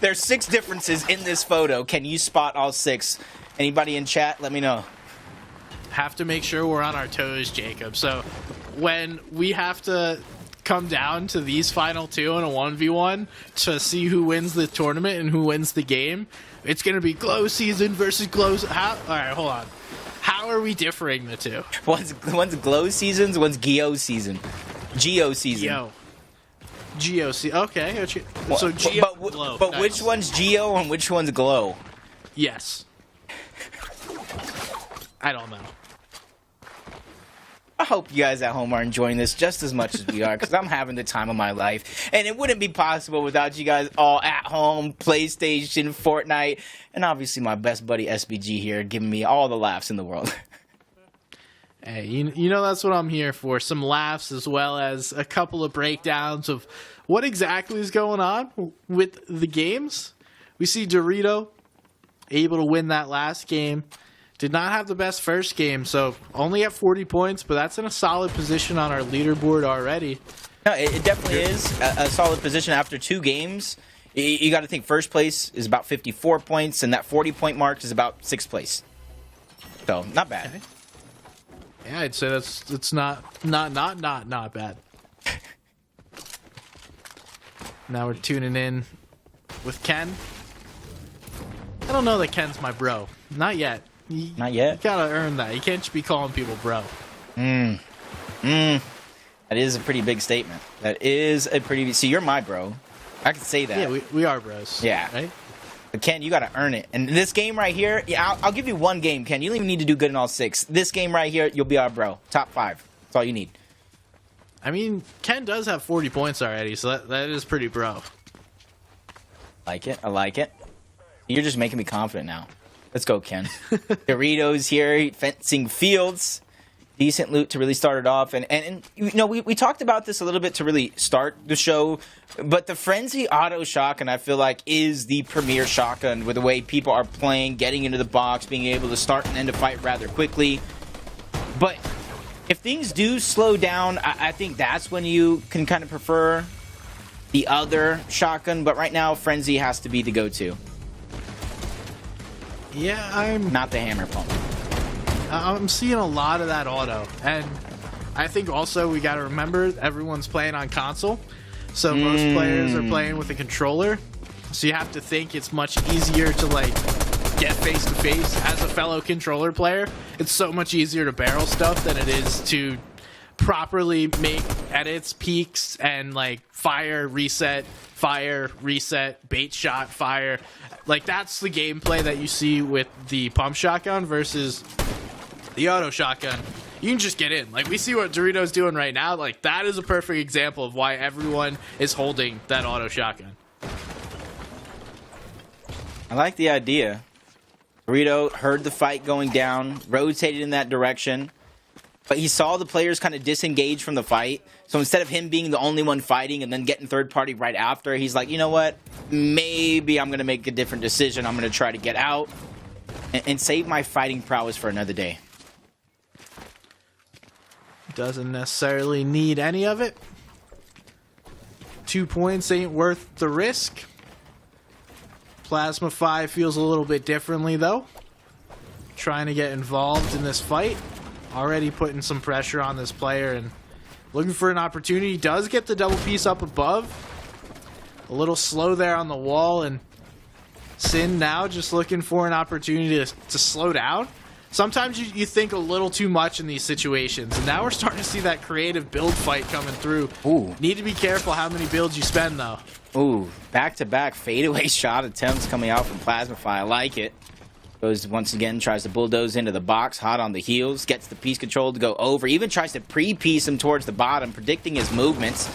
Speaker 2: There's 6 differences in this photo. Can you spot all 6? Anybody in chat? Let me know.
Speaker 1: Have to make sure we're on our toes, Jacob. So when we have to come down to these final 2 in a 1v1 to see who wins the tournament and who wins the game, it's going to be Glow Season versus Glow... All right, hold on. How are we differing the 2?
Speaker 2: One's Glow Seasons, one's Geo Season. Geo Season.
Speaker 1: Geo Season. Okay. So Geo, Glow.
Speaker 2: But
Speaker 1: nice.
Speaker 2: Which one's Geo and which one's Glow?
Speaker 1: Yes. I don't know.
Speaker 2: I hope you guys at home are enjoying this just as much as we are, because I'm having the time of my life. And it wouldn't be possible without you guys all at home, PlayStation, Fortnite, and obviously my best buddy SBG here giving me all the laughs in the world.
Speaker 1: Hey, you know that's what I'm here for. Some laughs as well as a couple of breakdowns of what exactly is going on with the games. We see Dorito able to win that last game. Did not have the best first game, so only at 40 points, but that's in a solid position on our leaderboard already.
Speaker 2: No, it definitely is a solid position after 2 games. You got to think first place is about 54 points, and that 40-point mark is about 6th place. So, not bad.
Speaker 1: Okay. Yeah, I'd say it's not bad. Now we're tuning in with Ken. I don't know that Ken's my bro. Not yet.
Speaker 2: Not yet?
Speaker 1: You gotta earn that. You can't just be calling people bro.
Speaker 2: That is a pretty big statement. That is a pretty... See, you're my bro. I can say that.
Speaker 1: Yeah, we are bros.
Speaker 2: Yeah.
Speaker 1: Right?
Speaker 2: But Ken, you gotta earn it. And this game right here, yeah, I'll give you 1 game, Ken. You don't even need to do good in all 6. This game right here, you'll be our bro. Top 5. That's all you need.
Speaker 1: I mean, Ken does have 40 points already, so that is pretty bro.
Speaker 2: Like it. I like it. You're just making me confident now. Let's go, Ken. Doritos here, fencing fields. Decent loot to really start it off. And you know, we talked about this a little bit to really start the show, but the Frenzy Auto Shotgun, I feel like, is the premier shotgun with the way people are playing, getting into the box, being able to start and end a fight rather quickly. But if things do slow down, I think that's when you can kind of prefer the other shotgun. But right now, Frenzy has to be the go-to.
Speaker 1: Yeah, I'm
Speaker 2: Not the hammer pump.
Speaker 1: seeing a lot of that auto, and I think also we got to remember everyone's playing on console, so most players are playing with a controller. So you have to think it's much easier to like get face to face as a fellow controller player. It's so much easier to barrel stuff than it is to properly make edits, peaks, and like fire, reset, bait shot, fire. Like that's the gameplay that you see with the pump shotgun versus the auto shotgun. You can just get in. Like we see what Dorito's doing right now. Like that is a perfect example of why everyone is holding that auto shotgun.
Speaker 2: I like the idea. Dorito heard the fight going down, rotated in that direction, but he saw the players kind of disengage from the fight. So instead of him being the only one fighting and then getting third party right after, he's like, you know what? Maybe I'm going to make a different decision. I'm going to try to get out and save my fighting prowess for another day.
Speaker 1: Doesn't necessarily need any of it. 2 points ain't worth the risk. Plasma 5 feels a little bit differently, though. Trying to get involved in this fight. Already putting some pressure on this player and looking for an opportunity. Does get the double piece up above. A little slow there on the wall, and Sin now just looking for an opportunity to slow down. Sometimes you think a little too much in these situations, and now we're starting to see that creative build fight coming through.
Speaker 2: Ooh.
Speaker 1: Need to be careful how many builds you spend, though.
Speaker 2: Ooh, back-to-back fadeaway shot attempts coming out from Plasmafy. I like it. Goes once again, tries to bulldoze into the box, hot on the heels, gets the piece control to go over, even tries to pre-piece him towards the bottom, predicting his movements.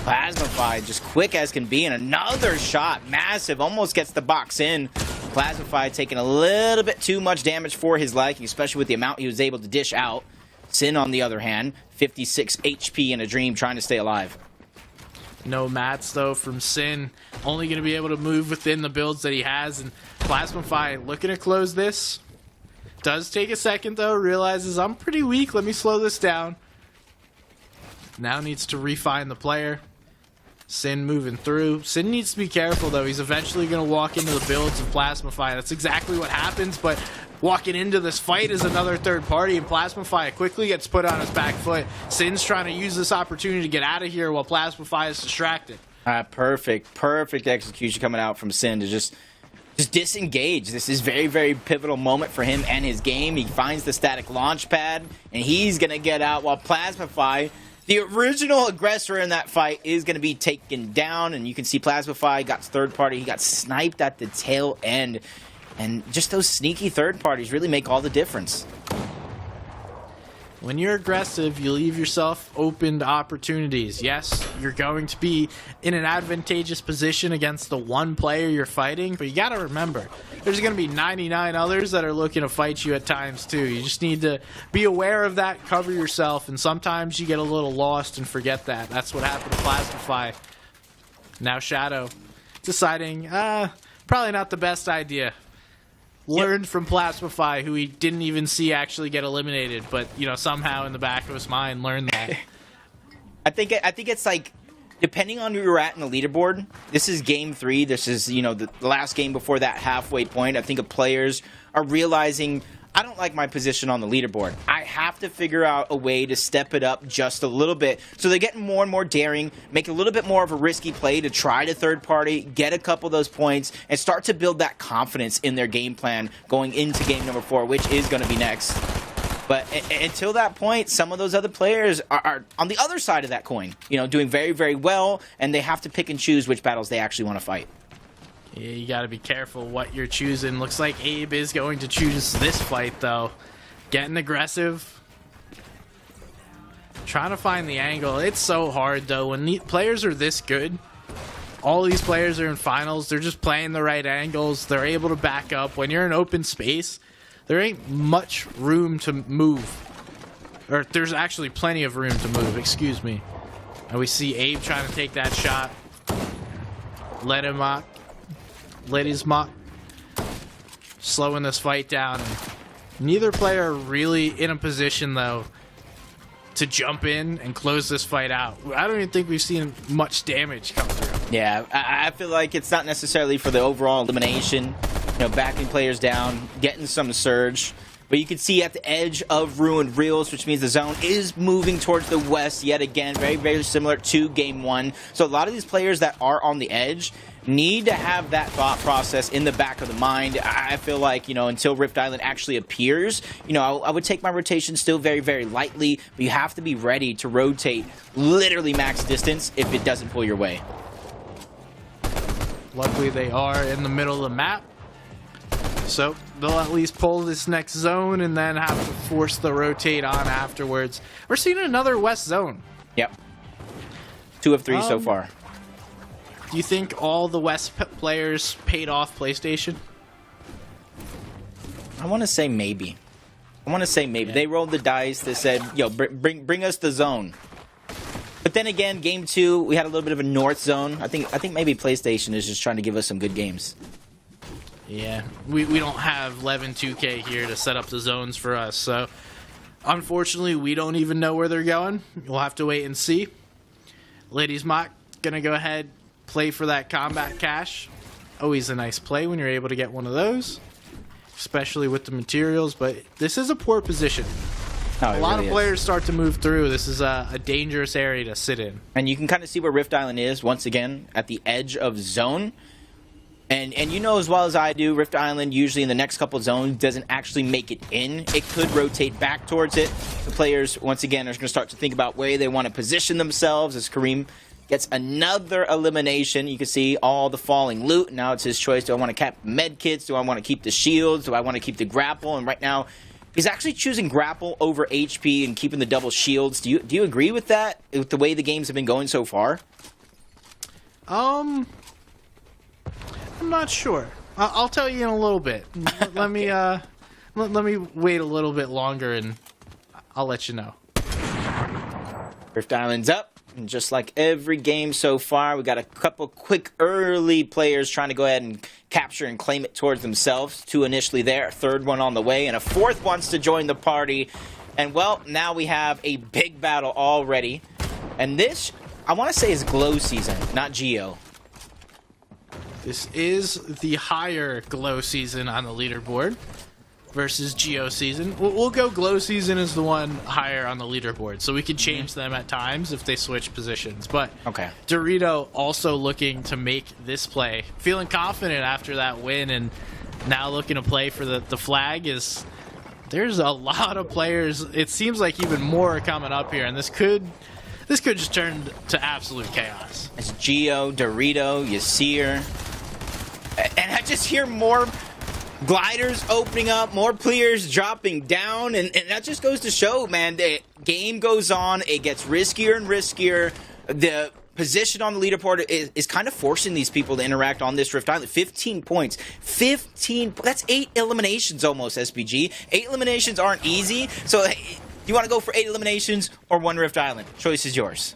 Speaker 2: Plasmafy just quick as can be, and another shot, massive, almost gets the box in. Plasmafy taking a little bit too much damage for his liking, especially with the amount he was able to dish out. Sin, on the other hand, 56 HP in a dream, trying to stay alive.
Speaker 1: No mats, though, from Sin. Only going to be able to move within the builds that he has. And Plasmafy looking to close this. Does take a second, though. Realizes, I'm pretty weak. Let me slow this down. Now needs to refine the player. Sin moving through. Sin needs to be careful, though. He's eventually going to walk into the builds of Plasmafy. That's exactly what happens, but walking into this fight is another third party, and Plasmafy quickly gets put on his back foot. Sin's trying to use this opportunity to get out of here while Plasmafy is distracted.
Speaker 2: Perfect execution coming out from Sin to just disengage. This is very, very pivotal moment for him and his game. He finds the static launch pad, and he's going to get out while Plasmafy, the original aggressor in that fight, is going to be taken down. And you can see Plasmafy got third party. He got sniped at the tail end. And just those sneaky third parties really make all the difference.
Speaker 1: When you're aggressive, you leave yourself open to opportunities. Yes, you're going to be in an advantageous position against the one player you're fighting, but you got to remember, there's going to be 99 others that are looking to fight you at times too. You just need to be aware of that, cover yourself, and sometimes you get a little lost and forget that. That's what happened to Plasmafy. Now Shadow deciding, probably not the best idea. Learned from Plasmafy, who he didn't even see actually get eliminated, but somehow in the back of his mind learned that.
Speaker 2: I think it's like, depending on where you're at in the leaderboard, this is game 3. This is the last game before that halfway point. I think the players are realizing, I don't like my position on the leaderboard. I have to figure out a way to step it up just a little bit. So they're getting more and more daring, make a little bit more of a risky play to try to third party, get a couple of those points, and start to build that confidence in their game plan going into game number 4, which is going to be next. But until that point, some of those other players are on the other side of that coin, doing very, very well, and they have to pick and choose which battles they actually want to fight.
Speaker 1: Yeah, you got to be careful what you're choosing. Looks like Abe is going to choose this fight, though. Getting aggressive. Trying to find the angle. It's so hard, though. When the players are this good, all these players are in finals. They're just playing the right angles. They're able to back up. When you're in open space, there ain't much room to move. Or there's actually plenty of room to move, excuse me. And we see Abe trying to take that shot. Let his mock, slowing this fight down. Neither player really in a position, though, to jump in and close this fight out. I don't even think we've seen much damage come through.
Speaker 2: Yeah, I feel like it's not necessarily for the overall elimination. backing players down, getting some surge. But you can see at the edge of Ruined Reels, which means the zone is moving towards the west yet again, very, very similar to Game 1. So a lot of these players that are on the edge need to have that thought process in the back of the mind. I feel like, until Rift Island actually appears, I would take my rotation still very, very lightly, but you have to be ready to rotate literally max distance if it doesn't pull your way.
Speaker 1: Luckily, they are in the middle of the map. So they'll at least pull this next zone and then have to force the rotate on afterwards. We're seeing another west zone.
Speaker 2: Yep. 2 of 3 so far.
Speaker 1: Do you think all the west players paid off PlayStation?
Speaker 2: I want to say maybe.
Speaker 1: Yeah.
Speaker 2: They rolled the dice. They said, yo, bring us the zone. But then again, Game 2, we had a little bit of a north zone. I think maybe PlayStation is just trying to give us some good games.
Speaker 1: Yeah, we don't have 11 2K here to set up the zones for us, so unfortunately we don't even know where they're going. We'll have to wait and see. Ladies Mock gonna go ahead, play for that combat cash. Always a nice play when you're able to get one of those, especially with the materials, but this is a poor position. A lot of players start to move through. This is a dangerous area to sit in.
Speaker 2: And you can kind of see where Rift Island is, once again, at the edge of zone. And you know as well as I do, Rift Island usually in the next couple zones doesn't actually make it in. It could rotate back towards it. The players, once again, are going to start to think about where they want to position themselves as Kareem gets another elimination. You can see all the falling loot. Now it's his choice. Do I want to keep med kits? Do I want to keep the shields? Do I want to keep the grapple? And right now, he's actually choosing grapple over HP and keeping the double shields. Do you agree with that, with the way the games have been going so far?
Speaker 1: I'm not sure. I'll tell you in a little bit. Let me let me wait a little bit longer and I'll let you know.
Speaker 2: Rift Island's up, and just like every game so far, we got a couple quick early players trying to go ahead and capture and claim it towards themselves. 2 initially there, a 3rd one on the way, and a 4th wants to join the party. And well, now we have a big battle already. And this, I want to say, is Glow season, not Geo.
Speaker 1: This is the higher Glow season on the leaderboard versus Geo season. We'll go Glow season as the one higher on the leaderboard, so we can change them at times if they switch positions. But
Speaker 2: okay.
Speaker 1: Dorito also looking to make this play. Feeling confident after that win, and now looking to play for the flag. There's a lot of players. It seems like even more are coming up here, and this could just turn to absolute chaos.
Speaker 2: It's Geo, Dorito, Yasir. And I just hear more gliders opening up, more players dropping down, and that just goes to show, man, the game goes on, it gets riskier and riskier. The position on the leaderboard is kind of forcing these people to interact on this Rift Island. 15 points. That's 8 eliminations almost, SPG. 8 eliminations aren't easy, so you want to go for 8 eliminations or 1 Rift Island? Choice is yours.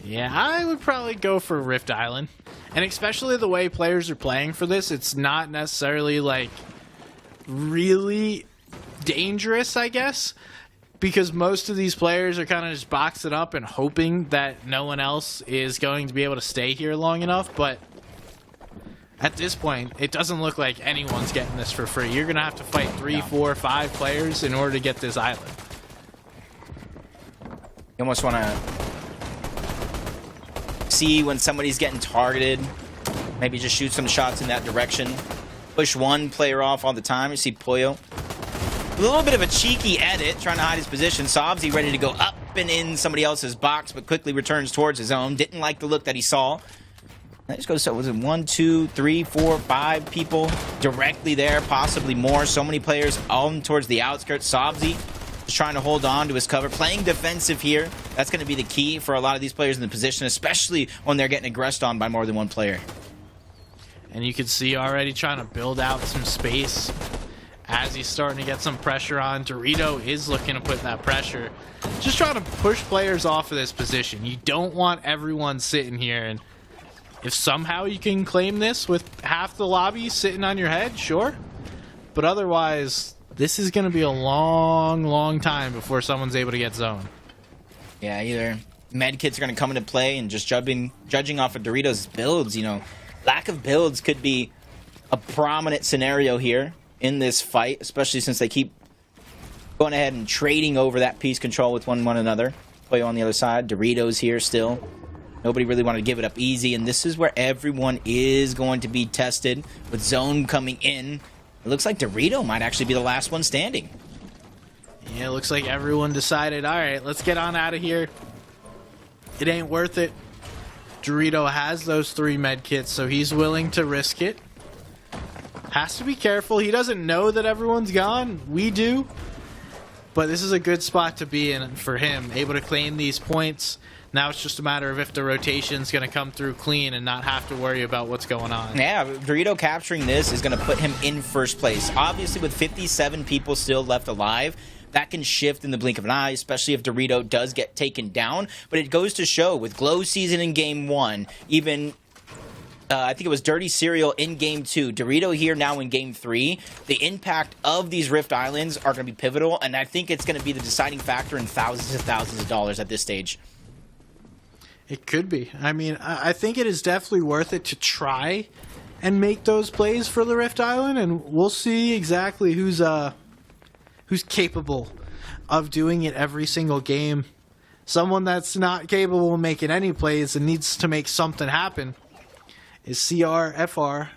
Speaker 1: Yeah, I would probably go for Rift Island. And especially the way players are playing for this, it's not necessarily, like, really dangerous, I guess. Because most of these players are kind of just boxing up and hoping that no one else is going to be able to stay here long enough. But at this point, it doesn't look like anyone's getting this for free. You're going to have to fight 3, 4, 5 players in order to get this island.
Speaker 2: You almost want to see when somebody's getting targeted, maybe just shoot some shots in that direction. Push one player off all the time. You see Pollo. A little bit of a cheeky edit, trying to hide his position. Sobsy ready to go up and in somebody else's box, but quickly returns towards his own. Didn't like the look that he saw. That just goes, so was it 1, 2, 3, 4, 5 people directly there, possibly more. So many players on towards the outskirts. Sobsy just trying to hold on to his cover, playing defensive here. That's going to be the key for a lot of these players in the position, especially when they're getting aggressed on by more than one player.
Speaker 1: And you can see already trying to build out some space as he's starting to get some pressure on. Dorito is looking to put that pressure, just trying to push players off of this position. You don't want everyone sitting here, and if somehow you can claim this with half the lobby sitting on your head, sure. But otherwise, this is going to be a long, long time before someone's able to get zone.
Speaker 2: Yeah, either medkits are going to come into play, and just judging off of Doritos' builds, you know, lack of builds could be a prominent scenario here in this fight, especially since they keep going ahead and trading over that piece control with one another. Play on the other side. Doritos here still. Nobody really wanted to give it up easy, and this is where everyone is going to be tested with zone coming in. It looks like Dorito might actually be the last one standing.
Speaker 1: Yeah, it looks like everyone decided, all right, let's get on out of here. It ain't worth it. Dorito has those 3 med kits, so he's willing to risk it. Has to be careful. He doesn't know that everyone's gone. We do. But this is a good spot to be in for him. Able to claim these points. Now it's just a matter of if the rotation's going to come through clean and not have to worry about what's going on.
Speaker 2: Yeah, Dorito capturing this is going to put him in first place. Obviously, with 57 people still left alive, that can shift in the blink of an eye, especially if Dorito does get taken down. But it goes to show with Glow Season in Game 1, even I think it was Dirty Cereal in Game 2, Dorito here now in Game 3, the impact of these Rift Islands are going to be pivotal, and I think it's going to be the deciding factor in thousands and thousands of dollars at this stage.
Speaker 1: It could be. I mean, I think it is definitely worth it to try and make those plays for the Rift Island, and we'll see exactly who's capable of doing it every single game. Someone that's not capable of making any plays and needs to make something happen is CRFR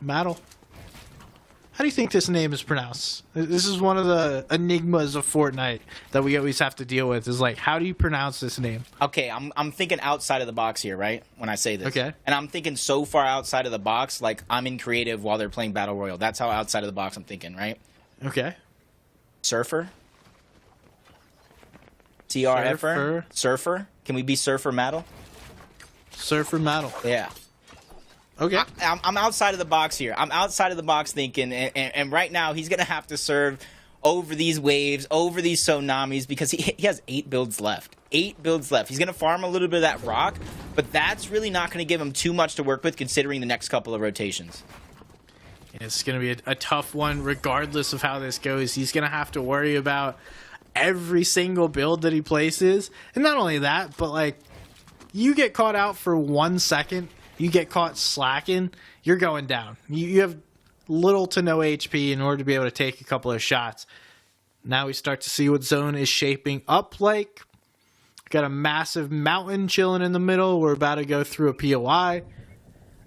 Speaker 1: Mattel. How do you think this name is pronounced? This is one of the enigmas of Fortnite that we always have to deal with, is like, how do you pronounce this name?
Speaker 2: Okay, I'm thinking outside of the box here, right? When I say this.
Speaker 1: Okay.
Speaker 2: And I'm thinking so far outside of the box, like I'm in creative while they're playing Battle Royale. That's how outside of the box I'm thinking, right?
Speaker 1: Okay.
Speaker 2: Surfer? CRFR? Surfer? Can we be Surfer Mattel?
Speaker 1: Surfer Mattel.
Speaker 2: Yeah.
Speaker 1: Okay.
Speaker 2: I'm outside of the box here. I'm outside of the box thinking, and right now he's going to have to serve over these waves, over these tsunamis, because he has 8 builds left. 8 builds left. He's going to farm a little bit of that rock, but that's really not going to give him too much to work with considering the next couple of rotations.
Speaker 1: It's going to be a tough one regardless of how this goes. He's going to have to worry about every single build that he places. And not only that, but like, you get caught out for 1 second, you get caught slacking, you're going down. You have little to no HP in order to be able to take a couple of shots. Now we start to see what zone is shaping up like. Got a massive mountain chilling in the middle. We're about to go through a POI,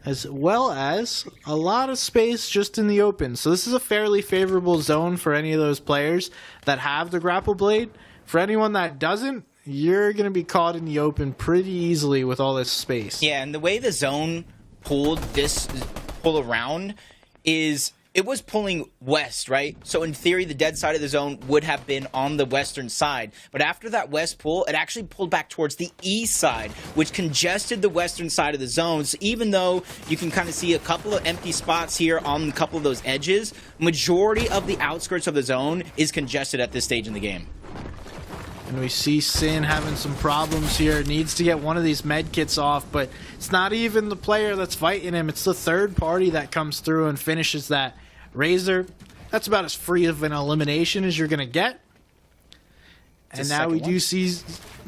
Speaker 1: as well as a lot of space just in the open. So this is a fairly favorable zone for any of those players that have the grapple blade. For anyone that doesn't, you're going to be caught in the open pretty easily with all this space.
Speaker 2: Yeah, and the way the zone pull around is it was pulling west, right? So in theory, the dead side of the zone would have been on the western side. But after that west pull, it actually pulled back towards the east side, which congested the western side of the zone. So even though you can kind of see a couple of empty spots here on a couple of those edges, majority of the outskirts of the zone is congested at this stage in the game.
Speaker 1: And we see Sin having some problems here. Needs to get one of these med kits off, but it's not even the player that's fighting him. It's the third party that comes through and finishes that. Razor, that's about as free of an elimination as you're going to get. And now we do see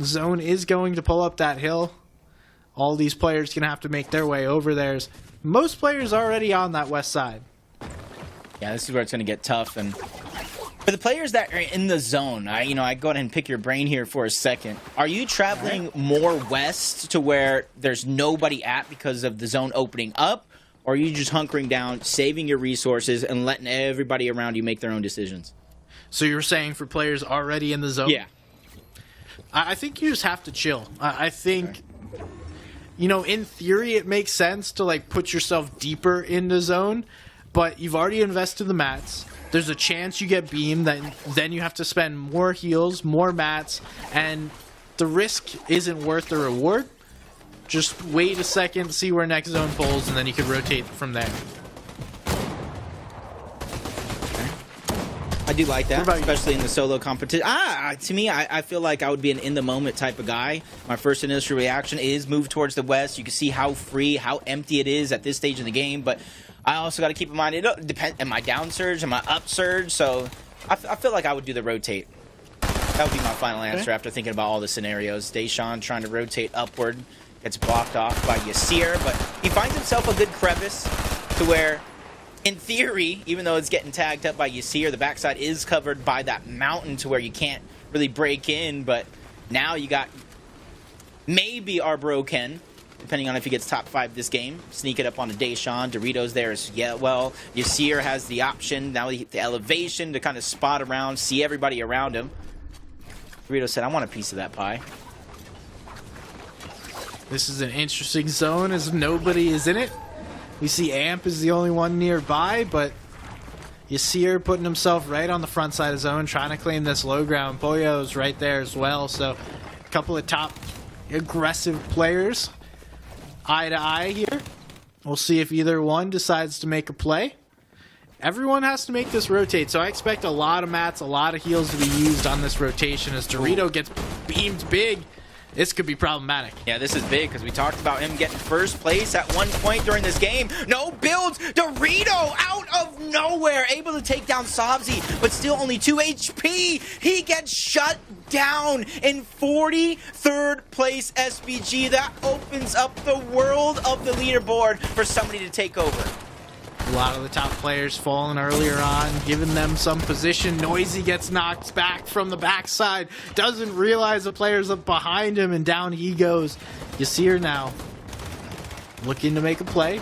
Speaker 1: Zone is going to pull up that hill. All these players going to have to make their way over there. Most players already on that west side.
Speaker 2: Yeah, this is where it's going to get tough. And for the players that are in the zone, I go ahead and pick your brain here for a second. Are you traveling more west to where there's nobody at because of the zone opening up? Or are you just hunkering down, saving your resources, and letting everybody around you make their own decisions?
Speaker 1: So you're saying for players already in the zone?
Speaker 2: Yeah.
Speaker 1: I think you just have to chill. I think, in theory, it makes sense to put yourself deeper into zone, but you've already invested the mats. There's a chance you get beamed, then you have to spend more heals, more mats, and the risk isn't worth the reward. Just wait a second, see where next zone pulls, and then you can rotate from there.
Speaker 2: I do like that, especially in the solo competition. To me, I feel like I would be an in-the-moment type of guy. My first initial reaction is move towards the west. You can see how free, how empty it is at this stage of the game, but I also got to keep in mind, it depends. Am I down surge? Am I up surge? So I feel like I would do the rotate. That would be my final answer after thinking about all the scenarios. Deshaun trying to rotate upward. Gets blocked off by Yasir, but he finds himself a good crevice to where in theory, even though it's getting tagged up by Yasir, the backside is covered by that mountain to where you can't really break in, but now you got maybe our bro Ken, depending on if he gets top 5 this game. Sneak it up on a Deshaun. Doritos there as well. Yasir has the option, now the elevation to kind of spot around, see everybody around him. Doritos said, I want a piece of that pie.
Speaker 1: This is an interesting zone as nobody is in it. We see Amp is the only one nearby, but Yasir putting himself right on the front side of zone, trying to claim this low ground. Pollo's right there as well, so a couple of top aggressive players eye to eye here. We'll see if either one decides to make a play. Everyone has to make this rotate, so I expect a lot of mats, a lot of heals to be used on this rotation as Dorito gets beamed big. This could be problematic.
Speaker 2: Yeah, this is big because we talked about him getting first place at one point during this game. No builds. Dorito out of nowhere able to take down Sobzy, but still only 2 HP. He gets shut down in 43rd place SBG. That opens up the world of the leaderboard for somebody to take over.
Speaker 1: A lot of the top players falling earlier on, giving them some position. Noisy gets knocked back from the backside. Doesn't realize the player's up behind him, and down he goes. Yasir now looking to make a play.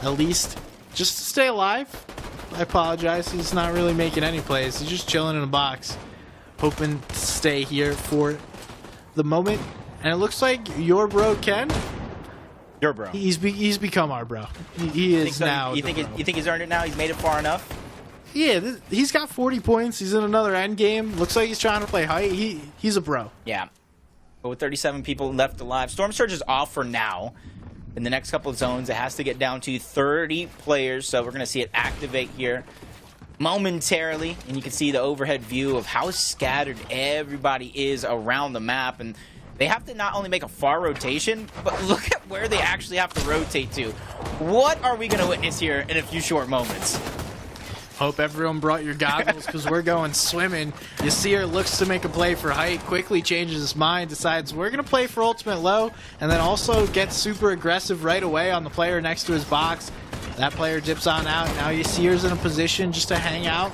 Speaker 1: At least just to stay alive. I apologize. He's not really making any plays. He's just chilling in a box, hoping to stay here for the moment. And it looks like your bro Ken.
Speaker 2: Your bro.
Speaker 1: He's become our bro. He is
Speaker 2: so?
Speaker 1: now.
Speaker 2: You think he's earned it now? He's made it far enough?
Speaker 1: Yeah, he's got 40 points. He's in another end game. Looks like he's trying to play high. He's a bro.
Speaker 2: Yeah. But with 37 people left alive, Storm Surge is off for now. In the next couple of zones, it has to get down to 30 players. So we're going to see it activate here momentarily. And you can see the overhead view of how scattered everybody is around the map. And they have to not only make a far rotation, but look at where they actually have to rotate to. What are we going to witness here in a few short moments?
Speaker 1: Hope everyone brought your goggles because we're going swimming. Yasir looks to make a play for height, quickly changes his mind, decides we're going to play for ultimate low, and then also gets super aggressive right away on the player next to his box. That player dips on out. Now Yasir's in a position just to hang out.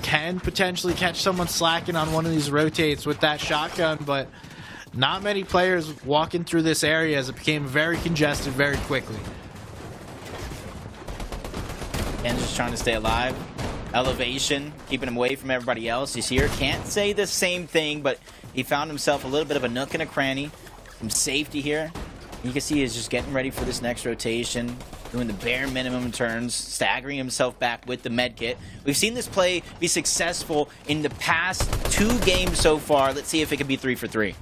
Speaker 1: Can potentially catch someone slacking on one of these rotates with that shotgun, but not many players walking through this area as it became very congested very quickly.
Speaker 2: And just trying to stay alive. Elevation, keeping him away from everybody else. Yasir can't say the same thing, but he found himself a little bit of a nook and a cranny. Some safety here. You can see he's just getting ready for this next rotation, doing the bare minimum turns, staggering himself back with the med kit. We've seen this play be successful in the past 2 games so far. Let's see if it can be 3 for 3.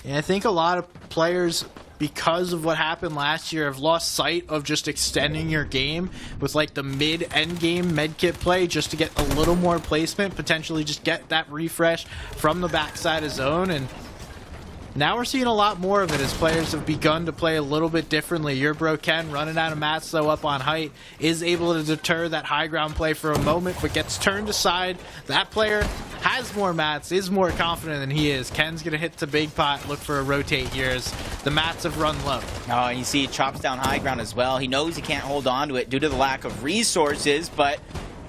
Speaker 1: And I think a lot of players, because of what happened last year, have lost sight of just extending your game with like the mid-end game medkit play just to get a little more placement, potentially just get that refresh from the backside of zone. And now we're seeing a lot more of it as players have begun to play a little bit differently. Your bro Ken, running out of mats though up on height, is able to deter that high ground play for a moment, but gets turned aside. That player has more mats, is more confident than he is. Ken's going to hit the big pot, look for a rotate here as the mats have run low.
Speaker 2: Oh, and you see he chops down high ground as well. He knows he can't hold on to it due to the lack of resources, but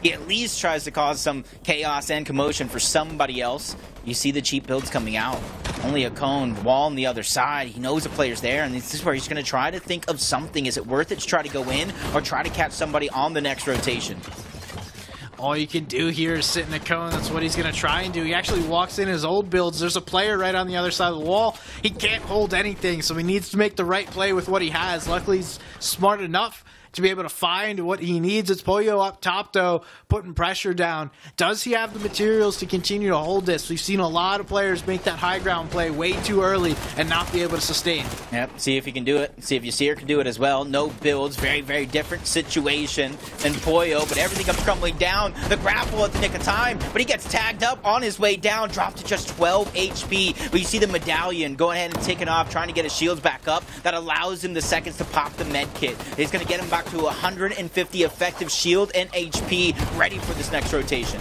Speaker 2: he at least tries to cause some chaos and commotion for somebody else. You see the cheap builds coming out. Only a cone, wall on the other side. He knows the player's there, and this is where he's going to try to think of something. Is it worth it to try to go in or try to catch somebody on the next rotation?
Speaker 1: All you can do here is sit in a cone. That's what he's going to try and do. He actually walks in his old builds. There's a player right on the other side of the wall. He can't hold anything, so he needs to make the right play with what he has. Luckily, he's smart enough to be able to find what he needs. It's Pollo up top, though, putting pressure down. Does he have the materials to continue to hold this? We've seen a lot of players make that high ground play way too early and not be able to sustain.
Speaker 2: Yep, see if he can do it. See if Yasir can do it as well. No builds, very, very different situation than Pollo, but everything comes crumbling down. The grapple at the nick of time, but he gets tagged up on his way down, dropped to just 12 HP. But you see the medallion going ahead and taking off, trying to get his shields back up. That allows him the seconds to pop the med kit. He's going to get him back to 150 effective shield and HP, ready for this next rotation.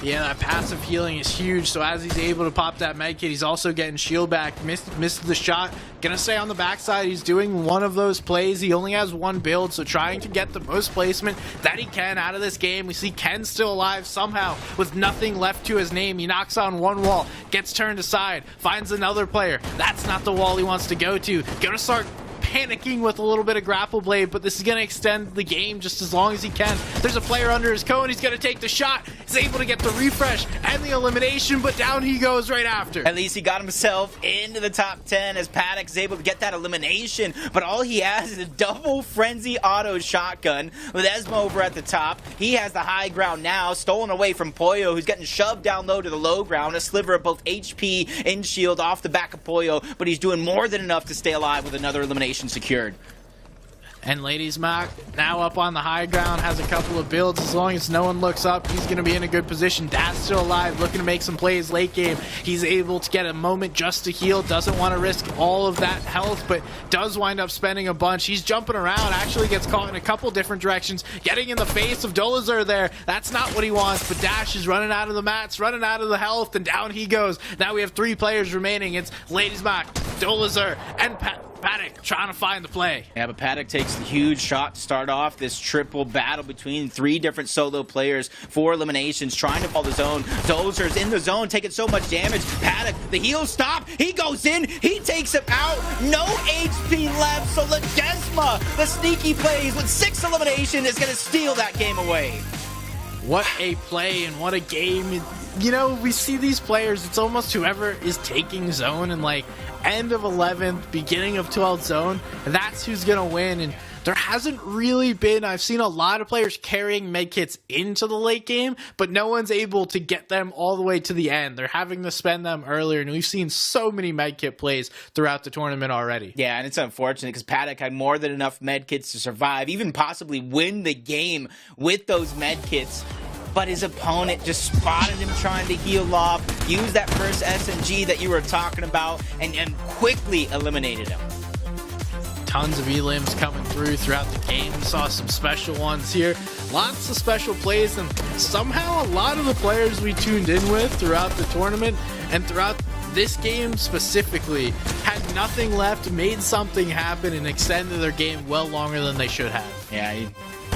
Speaker 1: Yeah, that passive healing is huge. So as he's able to pop that med kit, he's also getting shield back. Missed the shot. Gonna stay on the backside. He's doing one of those plays. He only has one build, so trying to get the most placement that he can out of this game. We see Ken still alive somehow with nothing left to his name. He knocks on one wall, gets turned aside, finds another player. That's not the wall he wants to go to. Gonna start panicking with a little bit of grapple blade, but this is going to extend the game just as long as he can. There's a player under his cone. He's going to take the shot. He's able to get the refresh and the elimination, but down he goes right after.
Speaker 2: At least he got himself into the top 10 as Paddock is able to get that elimination, but all he has is a double frenzy auto shotgun with Esmo over at the top. He has the high ground now, stolen away from Pollo, who's getting shoved down low to the low ground. A sliver of both HP and shield off the back of Pollo, but he's doing more than enough to stay alive with another elimination secured.
Speaker 1: And Ladies Mac now up on the high ground, has a couple of builds. As long as no one looks up, he's going to be in a good position. Dad's still alive, looking to make some plays late game. He's able to get a moment just to heal. Doesn't want to risk all of that health, but does wind up spending a bunch. He's jumping around, actually gets caught in a couple different directions, getting in the face of Dolazur there. That's not what he wants, but Dash is running out of the mats, running out of the health, and down he goes. Now we have 3 players remaining. It's Ladies Mac, Dolazur, and Paddock trying to find the play.
Speaker 2: Yeah, but Paddock takes the huge shot to start off this triple battle between 3 different solo players. 4 eliminations, trying to fall the zone. Dolazur's in the zone, taking so much damage. Paddock, the heal stop. He goes in. He takes him out. No HP left. So Ledesma, the sneaky plays with 6 elimination, is going to steal that game away.
Speaker 1: What a play and what a game. You know, we see these players, it's almost whoever is taking zone and like end of 11th, beginning of 12th zone, that's who's gonna win. And there hasn't really been, I've seen a lot of players carrying medkits into the late game, but no one's able to get them all the way to the end. They're having to spend them earlier, and we've seen so many medkit plays throughout the tournament already.
Speaker 2: Yeah, and it's unfortunate because Paddock had more than enough medkits to survive, even possibly win the game with those medkits. But his opponent just spotted him trying to heal off, used that first SMG that you were talking about, and quickly eliminated him.
Speaker 1: Tons of elims coming throughout the game. We saw some special ones here. Lots of special plays, and somehow a lot of the players we tuned in with throughout the tournament and throughout this game specifically had nothing left, made something happen, and extended their game well longer than they should have.
Speaker 2: Yeah, he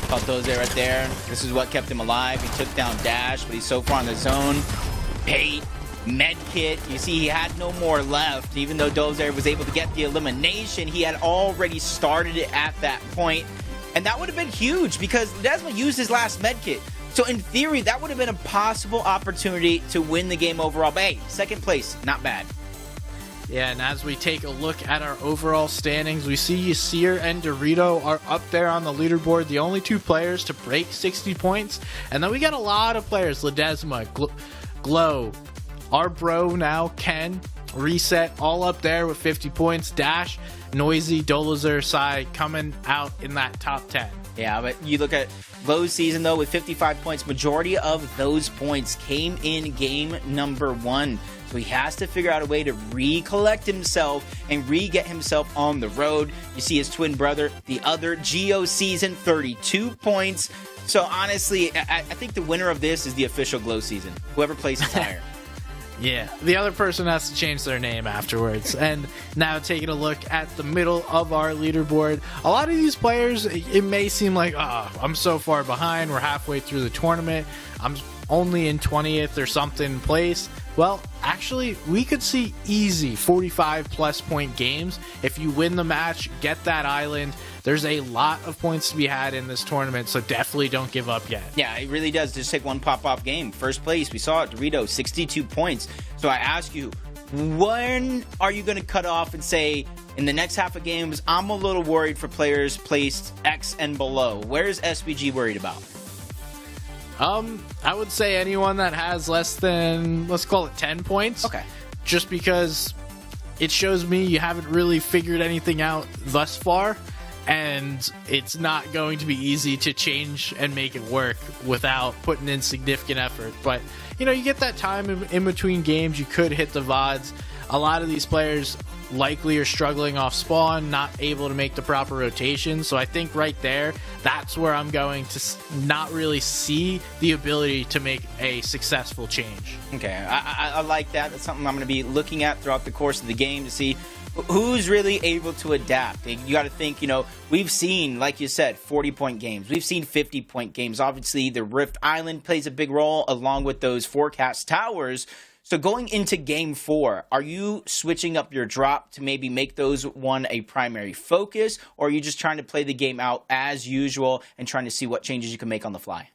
Speaker 2: caught those there right there. This is what kept him alive. He took down Dash, but he's so far in the zone. Pate, medkit. You see, he had no more left. Even though Dozer was able to get the elimination, he had already started it at that point. And that would have been huge because Ledesma used his last medkit. So in theory, that would have been a possible opportunity to win the game overall. But hey, second place, not bad.
Speaker 1: Yeah, and as we take a look at our overall standings, we see Yasir and Dorito are up there on the leaderboard, the only 2 players to break 60 points. And then we got a lot of players, Ledesma, Glow, our bro now, Ken, Reset, all up there with 50 points. Dash, Noisy, Dolazur, Sai coming out in that top 10.
Speaker 2: Yeah, but you look at Glow's season, though, with 55 points. Majority of those points came in game number 1. So he has to figure out a way to recollect himself and re-get himself on the road. You see his twin brother, the other Geo season, 32 points. So honestly, I think the winner of this is the official Glow season. Whoever places higher.
Speaker 1: Yeah, the other person has to change their name afterwards. And now taking a look at the middle of our leaderboard, a lot of these players, it may seem like, I'm so far behind, we're halfway through the tournament, I'm only in 20th or something place. Well, actually, we could see easy 45 plus point games. If you win the match, get that island, there's a lot of points to be had in this tournament, so definitely don't give up yet.
Speaker 2: Yeah, it really does. Just take one pop-off game. First place, we saw it, Dorito, 62 points. So I ask you, when are you going to cut off and say, in the next half of games, I'm a little worried for players placed X and below? Where's SBG worried about?
Speaker 1: I would say anyone that has less than, let's call it 10 points.
Speaker 2: Okay.
Speaker 1: Just because it shows me you haven't really figured anything out thus far, and it's not going to be easy to change and make it work without putting in significant effort. But, you know, you get that time in between games, you could hit the VODs. a lot of these players likely are struggling off spawn, not able to make the proper rotation. So I think right there, that's where I'm going to not really see the ability to make a successful change.
Speaker 2: Okay, I like that. That's something I'm going to be looking at throughout the course of the game to see who's really able to adapt. You got to think, we've seen, like you said, 40-point games. We've seen 50-point games. Obviously, the Rift Island plays a big role along with those forecast towers. So going into Game 4, are you switching up your drop to maybe make those one a primary focus, or are you just trying to play the game out as usual and trying to see what changes you can make on the fly?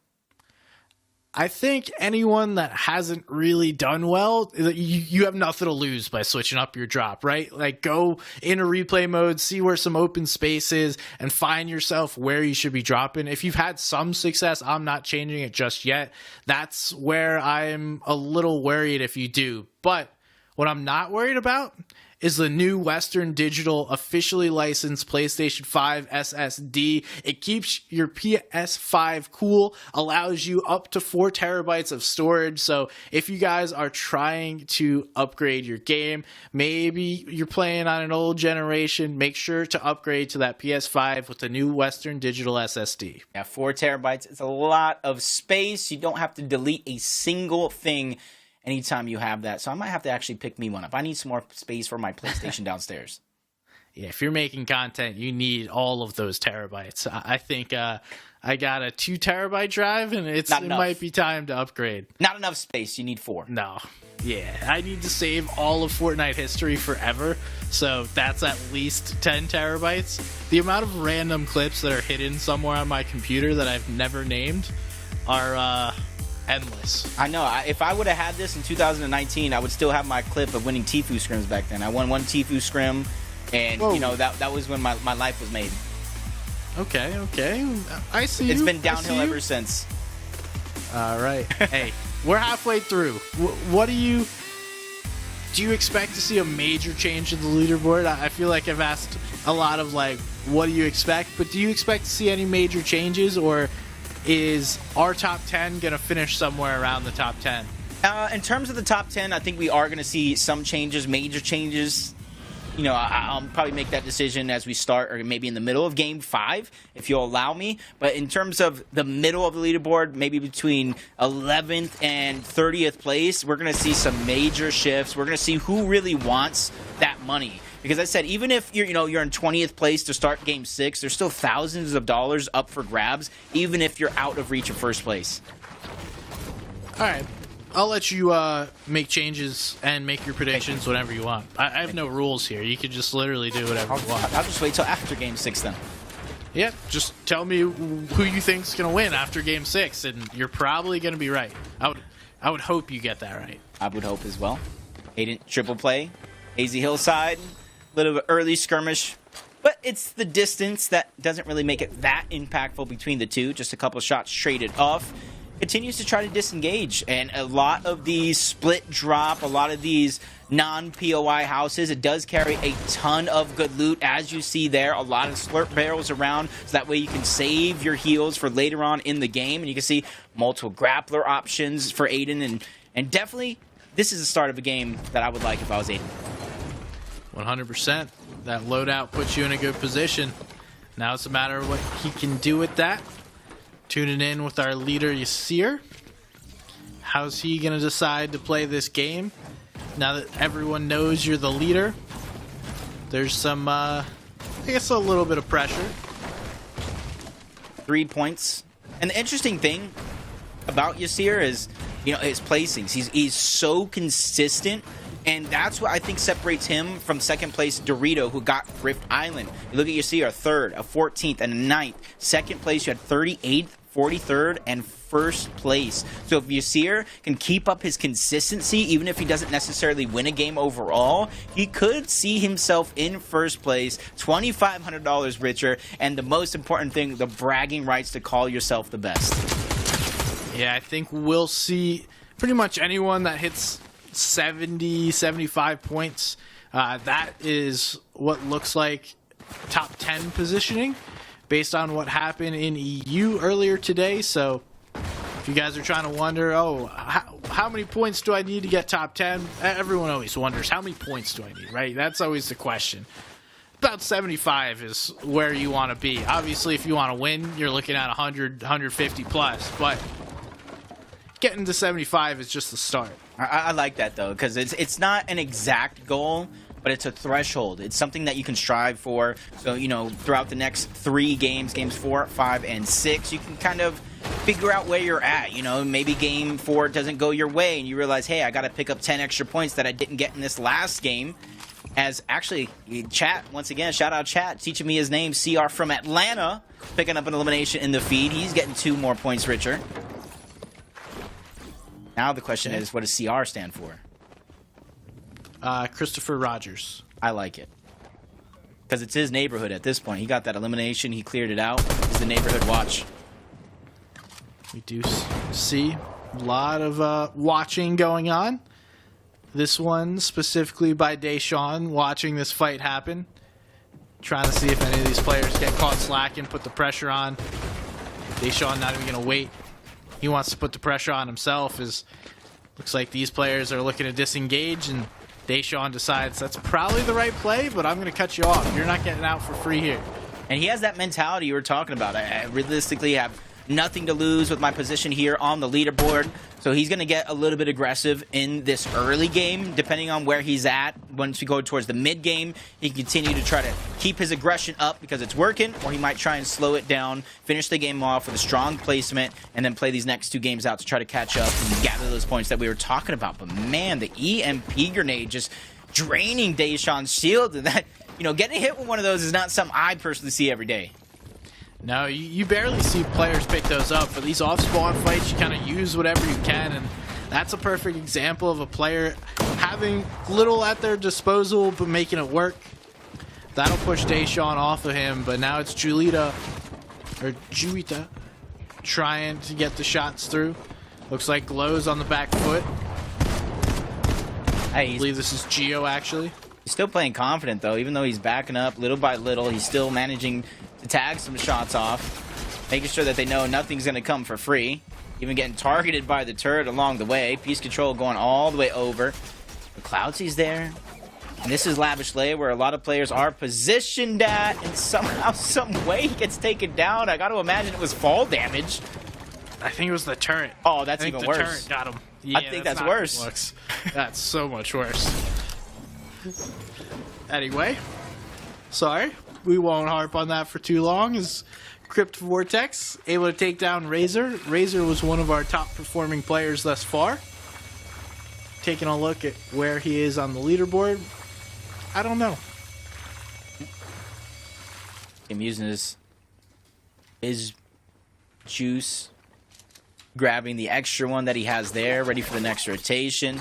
Speaker 1: I think anyone that hasn't really done well, you have nothing to lose by switching up your drop, right? Like, go into replay mode, see where some open space is, and find yourself where you should be dropping. If you've had some success, I'm not changing it just yet. That's where I'm a little worried if you do. But what I'm not worried about is the new Western Digital officially licensed PlayStation 5 SSD. It keeps your PS5 cool, allows you up to 4 terabytes of storage. So if you guys are trying to upgrade your game, maybe you're playing on an old generation, make sure to upgrade to that PS5 with the new Western Digital SSD.
Speaker 2: Yeah, 4 terabytes. It's a lot of space. You don't have to delete a single thing anytime you have that. So I might have to actually pick me one up. I need some more space for my PlayStation downstairs.
Speaker 1: Yeah, if you're making content, you need all of those terabytes. I think I got a 2 terabyte drive, and it might be time to upgrade.
Speaker 2: Not enough space. You need 4.
Speaker 1: No. Yeah, I need to save all of Fortnite history forever, so that's at least 10 terabytes. The amount of random clips that are hidden somewhere on my computer that I've never named are endless.
Speaker 2: I know. If I would have had this in 2019, I would still have my clip of winning Tfue scrims back then. I won 1 Tfue scrim, and that was when my life was made.
Speaker 1: Okay. I see.
Speaker 2: It's been downhill ever since.
Speaker 1: All right. Hey, we're halfway through. What do you expect to see a major change in the leaderboard? I feel like I've asked a lot of what do you expect? But do you expect to see any major changes, or is our top 10 going to finish somewhere around the top 10?
Speaker 2: In terms of the top 10, I think we are going to see some changes, major changes. I'll probably make that decision as we start, or maybe in the middle of Game 5, if you'll allow me. But in terms of the middle of the leaderboard, maybe between 11th and 30th place, we're going to see some major shifts. We're going to see who really wants that money. Because I said, even if you're in 20th place to start Game 6, there's still thousands of dollars up for grabs, even if you're out of reach of first place.
Speaker 1: All right. I'll let you make changes and make your predictions whenever you want. I have no rules here. You can just literally do whatever you want.
Speaker 2: I'll just wait till after Game 6 then.
Speaker 1: Yeah, just tell me who you think's going to win after Game 6, and you're probably going to be right. I would hope you get that right.
Speaker 2: I would hope as well. Aiden, triple play. AZ Hillside. Little bit early skirmish, but it's the distance that doesn't really make it that impactful between the two. Just a couple of shots traded off. Continues to try to disengage, and a lot of these split drop, a lot of these non-POI houses, it does carry a ton of good loot, as you see there. A lot of slurp barrels around, so that way you can save your heals for later on in the game, and you can see multiple grappler options for Aiden, and definitely this is the start of a game that I would like if I was Aiden.
Speaker 1: 100%. That loadout puts you in a good position. Now it's a matter of what he can do with that. Tuning in with our leader, Yasir. How's he going to decide to play this game? Now that everyone knows you're the leader, there's some, I guess, a little bit of pressure.
Speaker 2: 3 points. And the interesting thing about Yasir is, his placings. He's so consistent. And that's what I think separates him from second place Dorito, who got Rift Island. You look at Yasir, a 3rd, a 14th, and a 9th. Second place, you had 38th, 43rd, and 1st place. So if Yasir can keep up his consistency, even if he doesn't necessarily win a game overall, he could see himself in 1st place, $2,500 richer, and the most important thing, the bragging rights to call yourself the best.
Speaker 1: Yeah, I think we'll see pretty much anyone that hits 70, 75 points. That is what looks like top 10 positioning based on what happened in EU earlier today. So If you guys are trying to wonder, oh, how many points do I need to get top 10? Everyone always wonders, how many points do I need, right? That's always the question. About 75 is where you want to be. Obviously, if you want to win, you're looking at 100, 150 plus, but getting to 75 is just the start.
Speaker 2: I like that, though, because it's not an exact goal, but it's a threshold. It's something that you can strive for. So, you know, throughout the next 3 games, games 4, 5, and 6, you can kind of figure out where you're at. You know, maybe game 4 doesn't go your way, and you realize, hey, I got to pick up 10 extra points that I didn't get in this last game. As actually, chat, once again, shout out chat, teaching me his name, CR from Atlanta, picking up an elimination in the feed. He's getting 2 more points richer. Now the question is, what does CR stand for?
Speaker 1: Christopher Rogers.
Speaker 2: I like it. Because it's his neighborhood at this point. He got that elimination. He cleared it out. It's the neighborhood watch.
Speaker 1: We do see a lot of watching going on. This one specifically by Deshawn, watching this fight happen. Trying to see if any of these players get caught slacking, put the pressure on. Deshawn not even going to wait. He wants to put the pressure on himself. Looks like these players are looking to disengage, and Deshawn decides that's probably the right play, but I'm going to cut you off. You're not getting out for free here.
Speaker 2: And he has that mentality you were talking about. I realistically have nothing to lose with my position here on the leaderboard. So he's going to get a little bit aggressive in this early game, depending on where he's at. Once we go towards the mid game, he can continue to try to keep his aggression up because it's working, or he might try and slow it down, finish the game off with a strong placement, and then play these next 2 games out to try to catch up and gather those points that we were talking about. But man, the EMP grenade just draining Deshawn's shield, and that, you know, getting hit with one of those is not something I personally see every day.
Speaker 1: No, you barely see players pick those up. For these off-spawn fights, you kind of use whatever you can, and that's a perfect example of a player having little at their disposal but making it work. That'll push Deshawn off of him, but now it's Juita trying to get the shots through. Looks like Glow's on the back foot.
Speaker 2: Hey,
Speaker 1: I believe this is Geo, actually.
Speaker 2: He's still playing confident, though. Even though he's backing up little by little, he's still managing to tag some shots off, making sure that they know nothing's going to come for free. Even getting targeted by the turret along the way. Piece control going all the way over. The Cloudsy's there. And this is Lavish Layer, where a lot of players are positioned at, and somehow, some way he gets taken down. I got to imagine it was fall damage.
Speaker 1: I think it was the turret.
Speaker 2: Oh, that's even worse.
Speaker 1: The turret got him. Yeah,
Speaker 2: I think that's worse.
Speaker 1: That's so much worse. Anyway, sorry. We won't harp on that for too long. Is Crypt Vortex able to take down Razor? Razor was one of our top performing players thus far. Taking a look at where he is on the leaderboard, I don't know.
Speaker 2: I'm using his juice, grabbing the extra one that he has there, ready for the next rotation.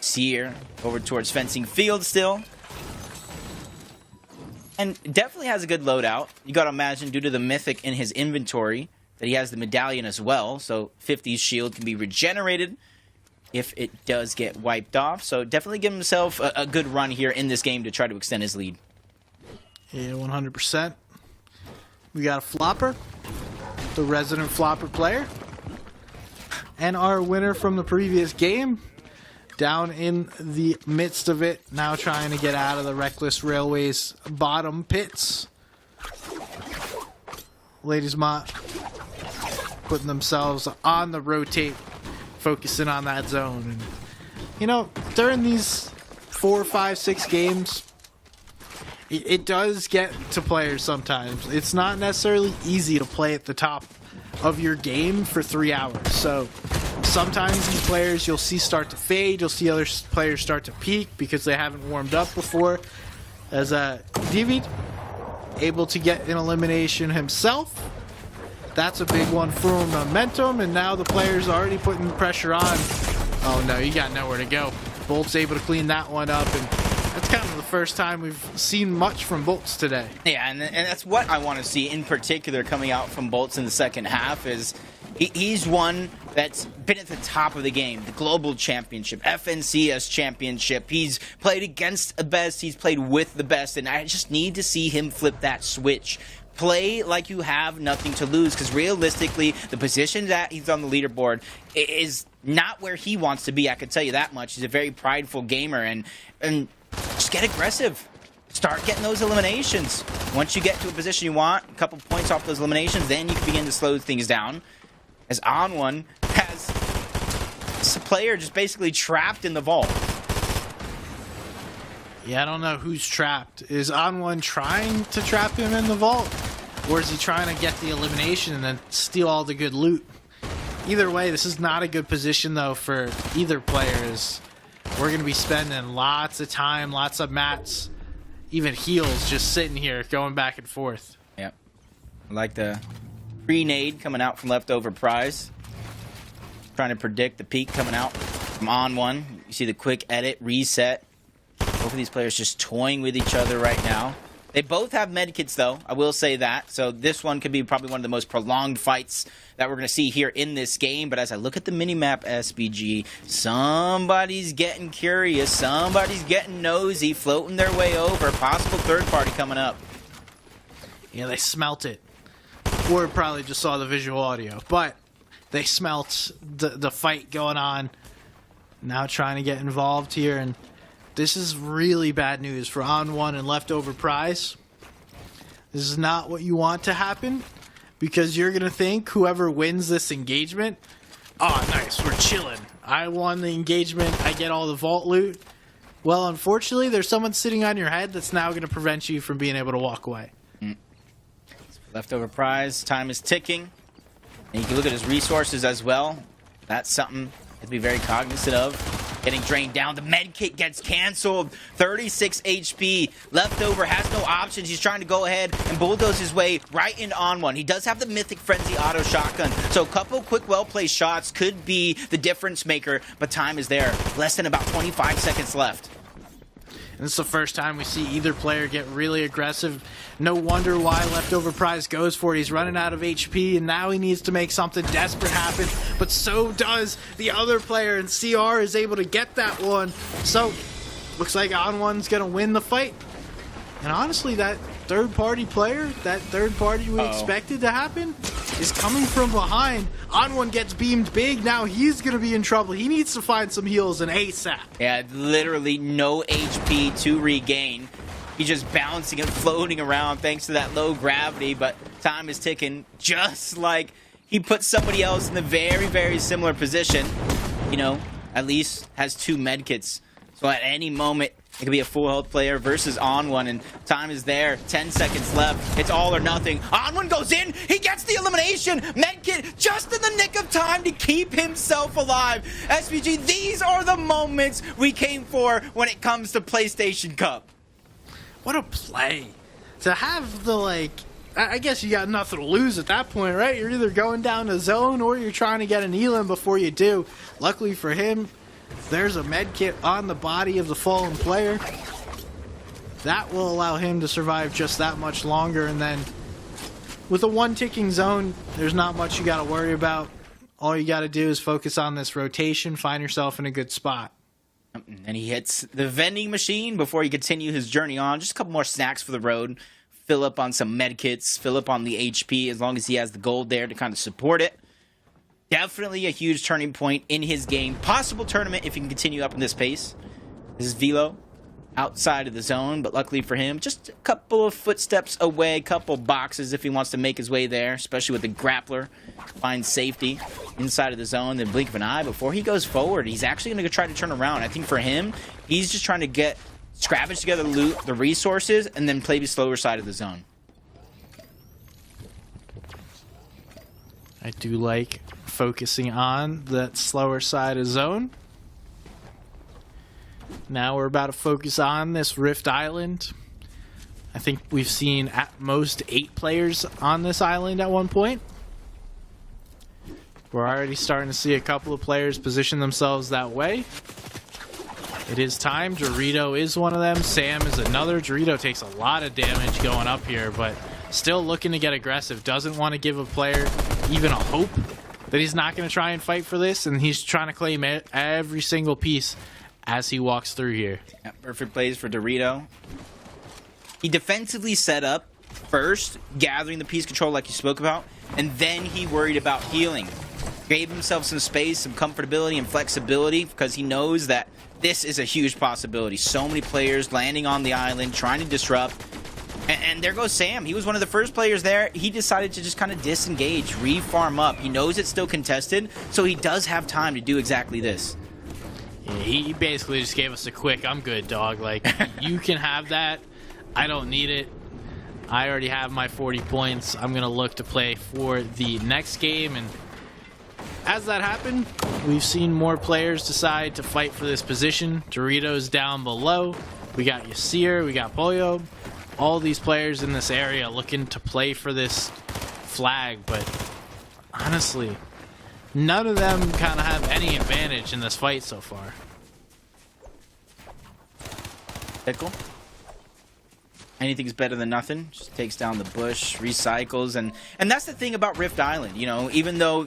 Speaker 2: Seer over towards fencing field still. And definitely has a good loadout. You got to imagine, due to the mythic in his inventory, that he has the medallion as well. So 50's shield can be regenerated if it does get wiped off. So definitely give himself a good run here in this game to try to extend his lead.
Speaker 1: Yeah, 100%. We got a flopper, the resident flopper player. And our winner from the previous game, down in the midst of it, now trying to get out of the Reckless Railways bottom pits. Ladies Mott putting themselves on the rotate, focusing on that zone. And, you know, during these 4, 5, 6 games, it does get to players sometimes. It's not necessarily easy to play at the top of your game for 3 hours. So sometimes these players you'll see start to fade. You'll see other players start to peak because they haven't warmed up before. As David able to get an elimination himself. That's a big one for momentum, and now the player's already putting pressure on. Oh no, you got nowhere to go. Bolt's able to clean that one up, and that's kind of the first time we've seen much from Bolts today.
Speaker 2: Yeah, and that's what I want to see in particular coming out from Bolts in the second half is he's one that's been at the top of the game, the Global Championship, FNCS Championship. He's played against the best, he's played with the best, and I just need to see him flip that switch play like you have nothing to lose, because realistically, the position that he's on the leaderboard is not where he wants to be. I can tell you that much. He's a very prideful gamer, and just get aggressive. Start getting those eliminations. Once you get to a position you want, a couple points off those eliminations, then you can begin to slow things down. As On1 has this player just basically trapped in the vault.
Speaker 1: Yeah, I don't know who's trapped. Is On1 trying to trap him in the vault? Or is he trying to get the elimination and then steal all the good loot? Either way, this is not a good position, though, for either players. We're going to be spending lots of time, lots of mats, even heals just sitting here going back and forth.
Speaker 2: Yep. I like the pre-nade coming out from leftover prize. Trying to predict the peak coming out from On1. You see the quick edit, reset. Both of these players just toying with each other right now. They both have medkits, though. I will say that. So this one could be probably one of the most prolonged fights that we're going to see here in this game. But as I look at the minimap, SBG, somebody's getting curious. Somebody's getting nosy, floating their way over. Possible third party coming up.
Speaker 1: Yeah, they smelt it. Or probably just saw the visual audio. But they smelt the fight going on. Now trying to get involved here, and this is really bad news for On1 and leftover prize. This is not what you want to happen, because you're going to think whoever wins this engagement, oh, nice, we're chilling. I won the engagement, I get all the vault loot. Well, unfortunately, there's someone sitting on your head that's now going to prevent you from being able to walk away.
Speaker 2: Leftover prize, time is ticking. And you can look at his resources as well. That's something to be very cognizant of. Getting drained down. The med kit gets canceled. 36 HP. Leftover has no options. He's trying to go ahead and bulldoze his way right into On1. He does have the Mythic Frenzy auto shotgun. So a couple quick well-placed shots could be the difference maker, but time is there. Less than about 25 seconds left.
Speaker 1: And this is the first time we see either player get really aggressive. No wonder why leftover prize goes for it. He's running out of HP, and now he needs to make something desperate happen. But so does the other player, and CR is able to get that one. So, looks like On1's going to win the fight. And honestly, that third-party player, that third party we expected to happen, is coming from behind. On1 gets beamed big. Now he's going to be in trouble. He needs to find some heals and ASAP.
Speaker 2: Yeah, literally no HP to regain. He's just bouncing and floating around thanks to that low gravity, but time is ticking, just like he put somebody else in the very, very similar position. You know, at least has 2 medkits. So at any moment, it could be a full health player versus On1, and time is there. 10 seconds left. It's all or nothing. On1 goes in. He gets the elimination. Medkit just in the nick of time to keep himself alive. SVG, these are the moments we came for when it comes to PlayStation Cup.
Speaker 1: What a play. To have the, like, I guess you got nothing to lose at that point, right? You're either going down to zone or you're trying to get an elim before you do. Luckily for him, there's a med kit on the body of the fallen player. That will allow him to survive just that much longer, and then with a 1-ticking zone, there's not much you got to worry about. All you got to do is focus on this rotation, find yourself in a good spot.
Speaker 2: And he hits the vending machine before he continue his journey on. Just a couple more snacks for the road. Fill up on some med kits, fill up on the HP, as long as he has the gold there to kind of support it. Definitely a huge turning point in his game. Possible tournament if he can continue up in this pace. This is Velo outside of the zone, but luckily for him, just a couple of footsteps away, a couple boxes if he wants to make his way there, especially with the grappler. Find safety inside of the zone, then blink of an eye before he goes forward. He's actually going to try to turn around. I think for him, he's just trying to scavenge together the loot, the resources, and then play the slower side of the zone.
Speaker 1: I do like focusing on that slower side of zone. Now we're about to focus on this Rift Island. I think we've seen at most 8 players on this island at one point. We're already starting to see a couple of players position themselves that way. It is time. Dorito is one of them. Sam is another. Dorito takes a lot of damage going up here, but still looking to get aggressive. Doesn't want to give a player even a hope that he's not going to try and fight for this, and he's trying to claim every single piece as he walks through here.
Speaker 2: Yeah, perfect plays for Dorito. He defensively set up first, gathering the piece control like you spoke about, and then he worried about healing. Gave himself some space, some comfortability and flexibility because he knows that this is a huge possibility. So many players landing on the island, trying to disrupt. And there goes Sam. He was one of the first players there. He decided to just kind of disengage, re-farm up. He knows it's still contested, so he does have time to do exactly this.
Speaker 1: Yeah, he basically just gave us a quick, I'm good, dog. Like, you can have that. I don't need it. I already have my 40 points. I'm going to look to play for the next game. And as that happened, we've seen more players decide to fight for this position. Doritos down below. We got Yasir. We got Pollo. All these players in this area looking to play for this flag. But honestly, none of them kind of have any advantage in this fight so far.
Speaker 2: Pickle. Anything's better than nothing. Just takes down the bush, recycles, and that's the thing about Rift Island. You know, even though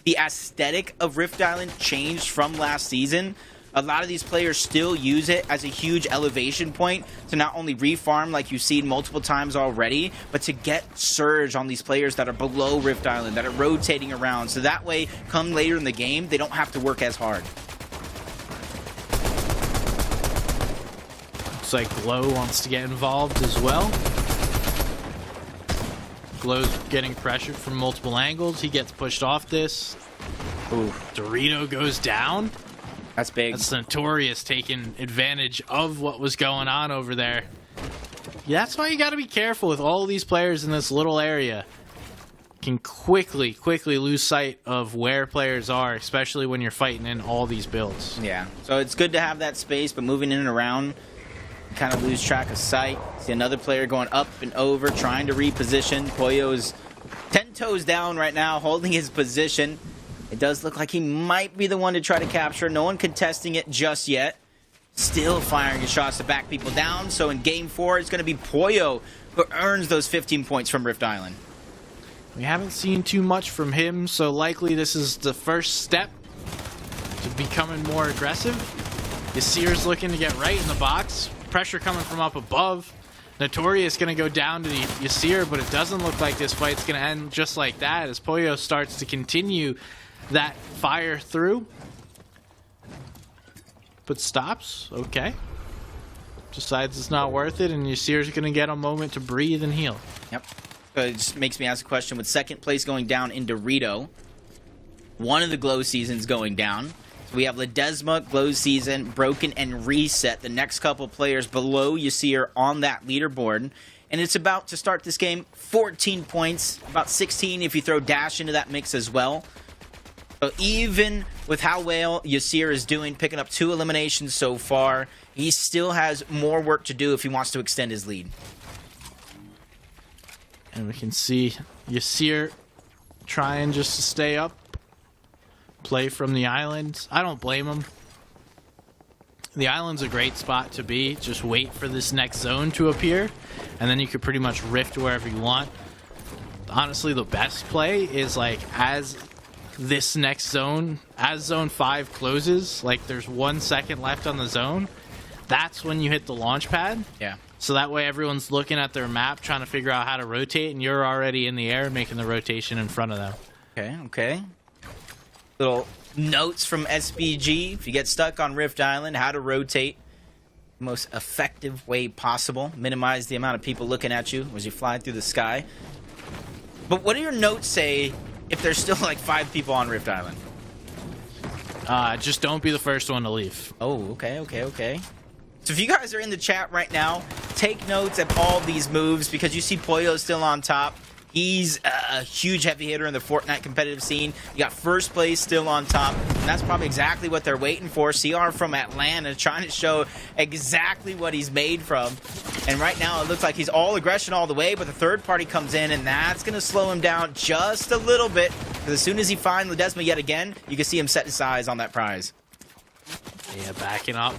Speaker 2: the aesthetic of Rift Island changed from last season, a lot of these players still use it as a huge elevation point to not only refarm like you've seen multiple times already, but to get surge on these players that are below Rift Island, that are rotating around. So that way, come later in the game, they don't have to work as hard.
Speaker 1: Looks like Glow wants to get involved as well. Glow's getting pressured from multiple angles. He gets pushed off this.
Speaker 2: Ooh.
Speaker 1: Dorito goes down.
Speaker 2: That's big.
Speaker 1: That's Notorious taking advantage of what was going on over there. Yeah, that's why you got to be careful with all these players in this little area. Can quickly lose sight of where players are, especially when you're fighting in all these builds.
Speaker 2: Yeah, so it's good to have that space, but moving in and around, you kind of lose track of sight. See another player going up and over, trying to reposition. Pollo's 10 toes down right now, holding his position. It does look like he might be the one to try to capture. No one contesting it just yet. Still firing his shots to back people down. So in game 4, it's going to be Pollo who earns those 15 points from Rift Island.
Speaker 1: We haven't seen too much from him, so likely this is the first step to becoming more aggressive. Yasir's looking to get right in the box. Pressure coming from up above. Notorious going to go down to the Yasir, but it doesn't look like this fight's going to end just like that as Pollo starts to continue that fire through. But stops. Okay. Decides it's not worth it, and Yasir's going to get a moment to breathe and heal.
Speaker 2: Yep. It just makes me ask a question. With second place going down in Dorito, one of the Glow seasons going down. So we have Ledesma, Glow season, Broken, and Reset. The next couple players below Yasir on that leaderboard. And it's about to start this game. 14 points. About 16 if you throw Dash into that mix as well. So even with how well Yasir is doing, picking up 2 eliminations so far, he still has more work to do if he wants to extend his lead.
Speaker 1: And we can see Yasir trying just to stay up. Play from the island. I don't blame him. The island's a great spot to be. Just wait for this next zone to appear. And then you could pretty much rift wherever you want. Honestly, the best play is like as this next zone, as zone 5 closes, like there's 1 second left on the zone. That's when you hit the launch pad.
Speaker 2: Yeah.
Speaker 1: So that way everyone's looking at their map, trying to figure out how to rotate, and you're already in the air making the rotation in front of them.
Speaker 2: Okay. Little notes from SBG. If you get stuck on Rift Island, how to rotate the most effective way possible. Minimize the amount of people looking at you as you fly through the sky. But what do your notes say if there's still like 5 people on Rift Island?
Speaker 1: Just don't be the first one to leave.
Speaker 2: Oh, okay. So if you guys are in the chat right now, take notes of all these moves because you see Pollo still on top. He's a huge heavy hitter in the Fortnite competitive scene. You got first place still on top, and that's probably exactly what they're waiting for. CR from Atlanta trying to show exactly what he's made from. And right now it looks like he's all aggression all the way, but the third party comes in, and that's going to slow him down just a little bit. Because as soon as he finds Ledesma yet again, you can see him set his eyes on that prize.
Speaker 1: Yeah, backing up.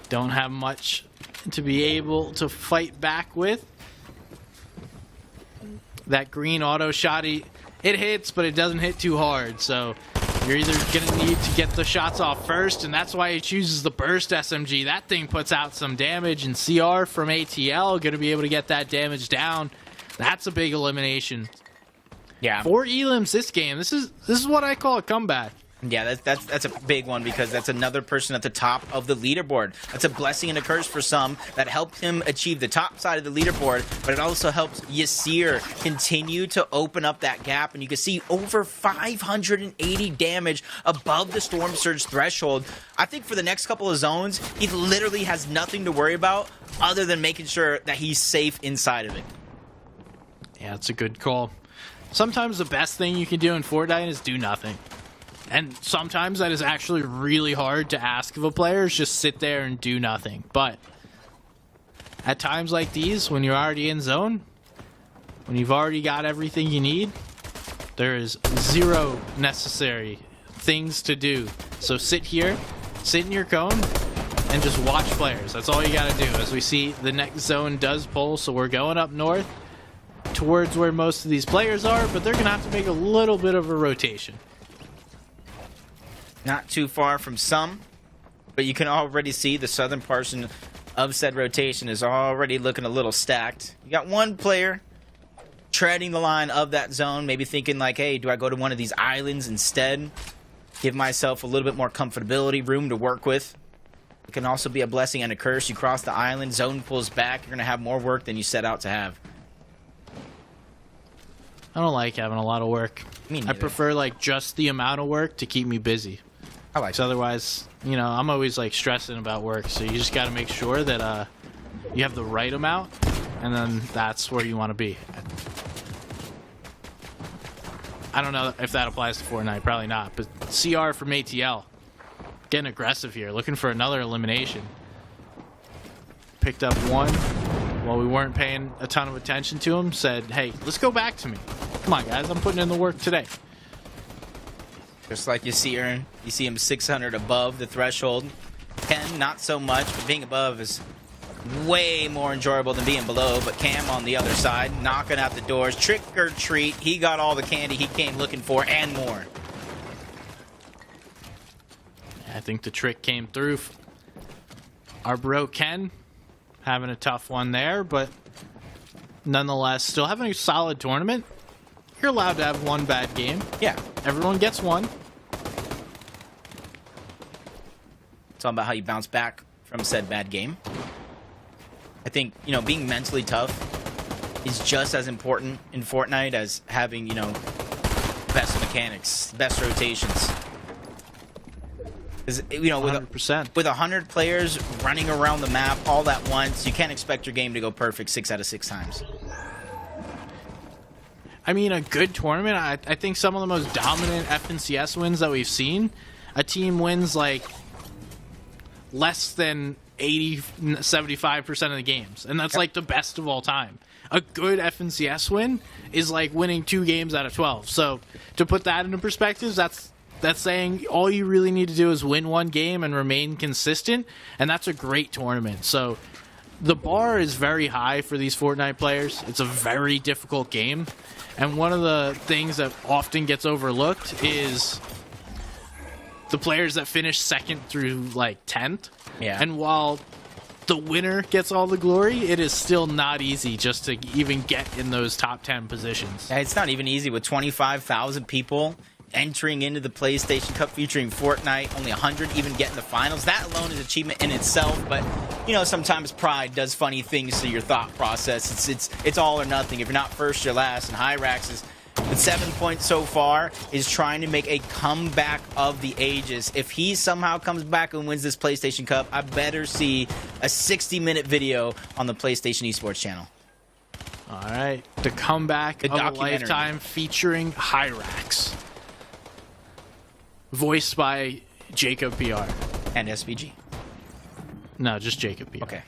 Speaker 1: Don't have much to be able to fight back with. That green auto shot, it hits, but it doesn't hit too hard. So You're either going to need to get the shots off first, and that's why he chooses the burst SMG. That thing puts out some damage, and CR from ATL going to be able to get that damage down. That's a big elimination.
Speaker 2: Yeah.
Speaker 1: 4 elims this game. This is what I call a comeback.
Speaker 2: Yeah, that's a big one because that's another person at the top of the leaderboard. That's a blessing and a curse for some that helped him achieve the top side of the leaderboard, but it also helps Yasir continue to open up that gap, and you can see over 580 damage above the Storm Surge threshold. I think for the next couple of zones, he literally has nothing to worry about other than making sure that he's safe inside of it.
Speaker 1: Yeah, it's a good call. Sometimes the best thing you can do in Fortnite is do nothing. And sometimes that is actually really hard to ask of a player, is just sit there and do nothing. But at times like these, when you're already in zone, when you've already got everything you need, there is zero necessary things to do. So sit here, sit in your cone, and just watch players. That's all you got to do. As we see, the next zone does pull, so we're going up north towards where most of these players are, but they're going to have to make a little bit of a rotation.
Speaker 2: Not too far from some, but you can already see the southern portion of said rotation is already looking a little stacked. You got one player treading the line of that zone, maybe thinking like, hey, do I go to one of these islands instead? Give myself a little bit more comfortability, room to work with. It can also be a blessing and a curse. You cross the island, zone pulls back, you're going to have more work than you set out to have.
Speaker 1: I don't like having a lot of work. I prefer like just the amount of work to keep me busy.
Speaker 2: I like
Speaker 1: So otherwise, you know, I'm always like stressing about work. So you just got to make sure that you have the right amount, and then that's where you want to be. I don't know if that applies to Fortnite. Probably not. But CR from ATL. Getting aggressive here. Looking for another elimination. Picked up one while we weren't paying a ton of attention to him. Said, hey, let's go back to me. Come on, guys. I'm putting in the work today.
Speaker 2: Just like you see him 600 above the threshold. Ken, not so much, but being above is way more enjoyable than being below. But Cam on the other side, knocking out the doors. Trick or treat. He got all the candy he came looking for and more.
Speaker 1: I think the trick came through. Our bro Ken having a tough one there, but nonetheless, still having a solid tournament. You're allowed to have one bad game.
Speaker 2: Yeah.
Speaker 1: Everyone gets one.
Speaker 2: It's all about how you bounce back from said bad game. I think, you know, being mentally tough is just as important in Fortnite as having, you know, best mechanics, best rotations. Because, you know, with
Speaker 1: 100%.
Speaker 2: with 100 players running around the map all at once, you can't expect your game to go perfect 6 out of 6 times.
Speaker 1: I mean, a good tournament, I think some of the most dominant FNCS wins that we've seen, a team wins like less than 75% of the games. And that's like the best of all time. A good FNCS win is like winning 2 games out of 12. So to put that into perspective, that's saying all you really need to do is win one game and remain consistent. And that's a great tournament. So the bar is very high for these Fortnite players. It's a very difficult game. And one of the things that often gets overlooked is the players that finish second through like 10th.
Speaker 2: Yeah.
Speaker 1: And while the winner gets all the glory, it is still not easy just to even get in those top 10 positions.
Speaker 2: It's not even easy with 25,000 people entering into the PlayStation Cup featuring Fortnite. Only 100 even get in the finals. That alone is achievement in itself, but you know, sometimes pride does funny things to your thought process. It's all or nothing. If you're not first, you're last. And Hyrax is with 7 points so far, is trying to make a comeback of the ages. If he somehow comes back and wins this PlayStation Cup, I better see a 60-minute video on the PlayStation Esports channel.
Speaker 1: All right, the comeback of a
Speaker 2: documentary.
Speaker 1: lifetime featuring Hyrax, voiced by Jacob PR.
Speaker 2: And SVG.
Speaker 1: No, just Jacob PR.
Speaker 2: Okay.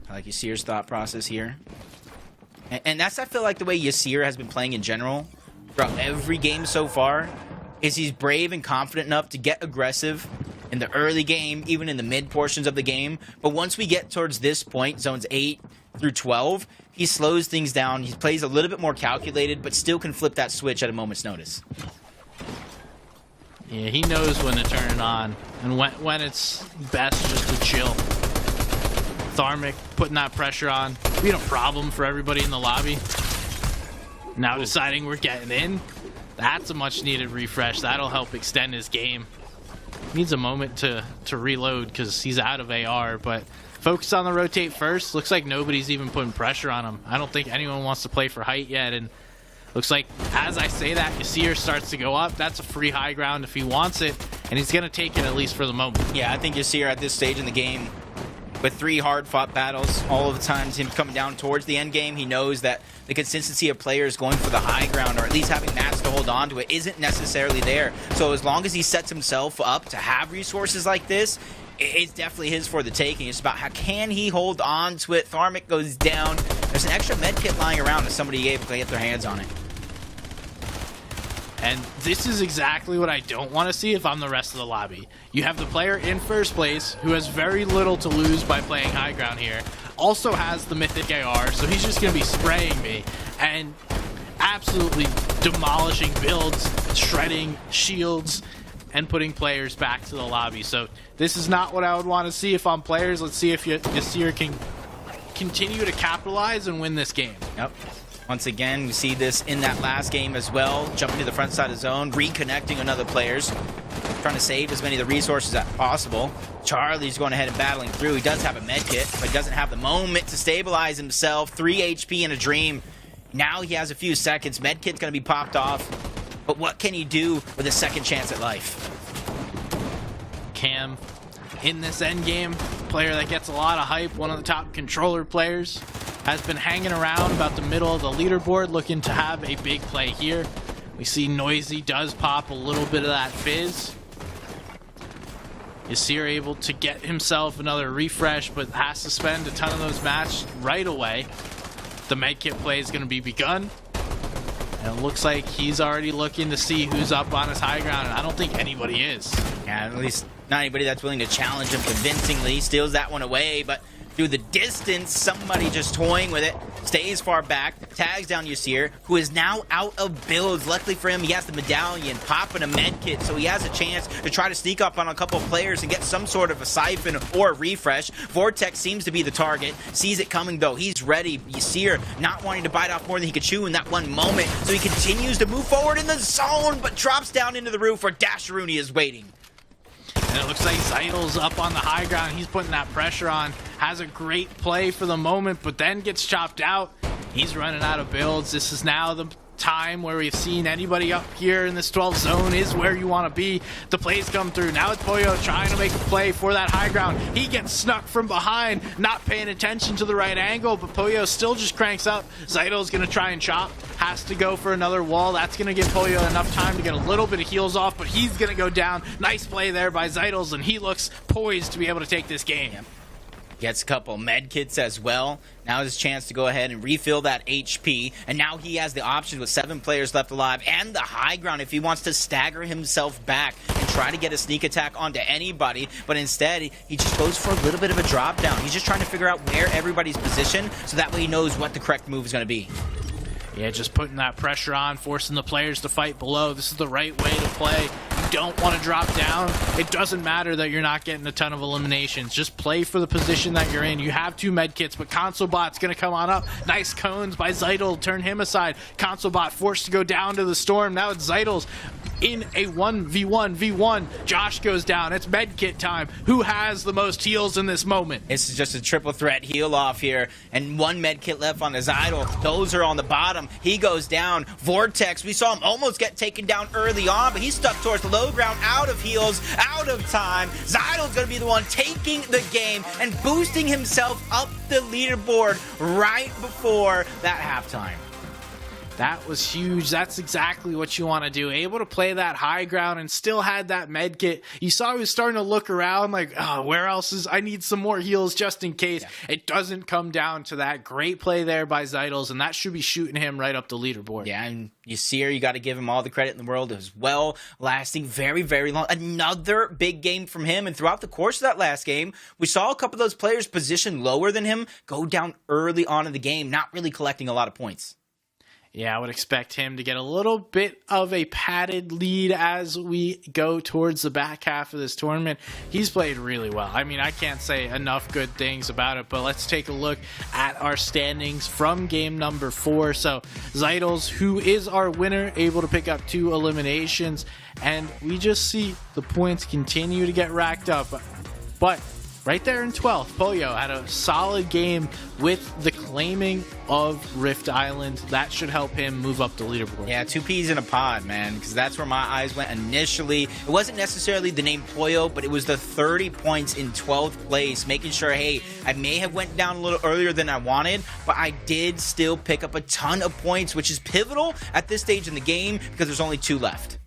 Speaker 2: I like Yasir's thought process here. And that's, I feel like, the way Yasir has been playing in general throughout every game so far, is he's brave and confident enough to get aggressive in the early game, even in the mid portions of the game. But once we get towards this point, zones 8 through 12, he slows things down. He plays a little bit more calculated, but still can flip that switch at a moment's notice.
Speaker 1: Yeah, he knows when to turn it on and when it's best just to chill. Tharmic putting that pressure on. Being a problem for everybody in the lobby. Now deciding we're getting in. That's a much needed refresh. That'll help extend his game. Needs a moment to reload because he's out of AR, but focus on the rotate first. Looks like nobody's even putting pressure on him. I don't think anyone wants to play for height yet, and looks like as I say that, Yasir starts to go up. That's a free high ground if he wants it, and he's going to take it at least for the moment.
Speaker 2: Yeah, I think Yasir at this stage in the game, with 3 hard-fought battles, all of the times him coming down towards the end game, he knows that the consistency of players going for the high ground, or at least having mats to hold on to it, isn't necessarily there. So as long as he sets himself up to have resources like this, it's definitely his for the taking. It's about how can he hold on to it. Tharmic goes down. There's an extra med kit lying around if somebody able to get their hands on it.
Speaker 1: And this is exactly what I don't want to see if I'm the rest of the lobby. You have the player in first place who has very little to lose by playing high ground here. Also has the mythic AR, so he's just going to be spraying me and absolutely demolishing builds, shredding shields, and putting players back to the lobby. So this is not what I would want to see if I'm players. Let's see if Yasir can continue to capitalize and win this game.
Speaker 2: Yep. Once again, we see this in that last game as well. Jumping to the front side of the zone, reconnecting on other players, trying to save as many of the resources as possible. Charlie's going ahead and battling through. He does have a med kit, but he doesn't have the moment to stabilize himself. 3 HP in a dream. Now he has a few seconds. Med kit's going to be popped off. But what can he do with a second chance at life?
Speaker 1: Cam, in this end game, player that gets a lot of hype, one of the top controller players, has been hanging around about the middle of the leaderboard looking to have a big play here. We see Noisy does pop a little bit of that fizz. Yasir able to get himself another refresh, but has to spend a ton of those mats right away. The medkit play is going to be begun. And it looks like he's already looking to see who's up on his high ground, and I don't think anybody is.
Speaker 2: Yeah, at least not anybody that's willing to challenge him convincingly. Steals that one away, but through the distance, somebody just toying with it, stays far back, tags down Yasir, who is now out of builds. Luckily for him, he has the medallion, popping a med kit, so he has a chance to try to sneak up on a couple of players and get some sort of a siphon or a refresh. Vortex seems to be the target, sees it coming though, he's ready. Yasir not wanting to bite off more than he could chew in that one moment, so he continues to move forward in the zone, but drops down into the roof where Dasharuni is waiting.
Speaker 1: And it looks like Zeidel's up on the high ground. He's putting that pressure on. Has a great play for the moment, but then gets chopped out. He's running out of builds. This is now the time where we've seen anybody up here in this 12 zone is where you want to be. The plays come through. Now it's Pollo trying to make a play for that high ground. He gets snuck from behind, not paying attention to the right angle, but Pollo still just cranks up. Zeidel's going to try and chop. Has to go for another wall. That's going to give Pollo enough time to get a little bit of heals off, but he's going to go down. Nice play there by Zeidels, and he looks poised to be able to take this game.
Speaker 2: Gets a couple med kits as well. Now his chance to go ahead and refill that HP. And now he has the option with 7 players left alive and the high ground if he wants to stagger himself back and try to get a sneak attack onto anybody. But instead, he just goes for a little bit of a drop down. He's just trying to figure out where everybody's positioned so that way he knows what the correct move is going to be.
Speaker 1: Yeah, just putting that pressure on, forcing the players to fight below. This is the right way to play. You don't want to drop down. It doesn't matter that you're not getting a ton of eliminations. Just play for the position that you're in. You have 2 med kits, but ConsoleBot's going to come on up. Nice cones by Zeidel. Turn him aside. ConsoleBot forced to go down to the storm. Now it's Zeidel's in a 1v1v1. Josh goes down. It's med kit time. Who has the most heals in this moment?
Speaker 2: This is just a triple threat heal off here, and 1 med kit left on his idol. Those are on the bottom. He goes down. Vortex, we saw him almost get taken down early on, but he's stuck towards the low ground, out of heals, out of time. Zeidel's going to be the one taking the game and boosting himself up the leaderboard right before that halftime.
Speaker 1: That was huge. That's exactly what you want to do. Able to play that high ground and still had that med kit. You saw he was starting to look around like, oh, where else is, I need some more heals just in case. Yeah. It doesn't come down to that. Great play there by Zeidels, and that should be shooting him right up the leaderboard.
Speaker 2: Yeah, and Yasir, you got to give him all the credit in the world. It was well lasting, very, very long. Another big game from him, and throughout the course of that last game, we saw a couple of those players positioned lower than him go down early on in the game, not really collecting a lot of points.
Speaker 1: Yeah, I would expect him to get a little bit of a padded lead as we go towards the back half of this tournament. He's played really well. I mean, I can't say enough good things about it, but let's take a look at our standings from game number 4. So Zeitels, who is our winner, able to pick up 2 eliminations, and we just see the points continue to get racked up. But right there in 12th, Pollo had a solid game with the claiming of Rift Island. That should help him move up the leaderboard.
Speaker 2: Yeah, 2 peas in a pod, man, because that's where my eyes went initially. It wasn't necessarily the name Pollo, but it was the 30 points in 12th place, making sure, hey, I may have went down a little earlier than I wanted, but I did still pick up a ton of points, which is pivotal at this stage in the game because there's only 2 left.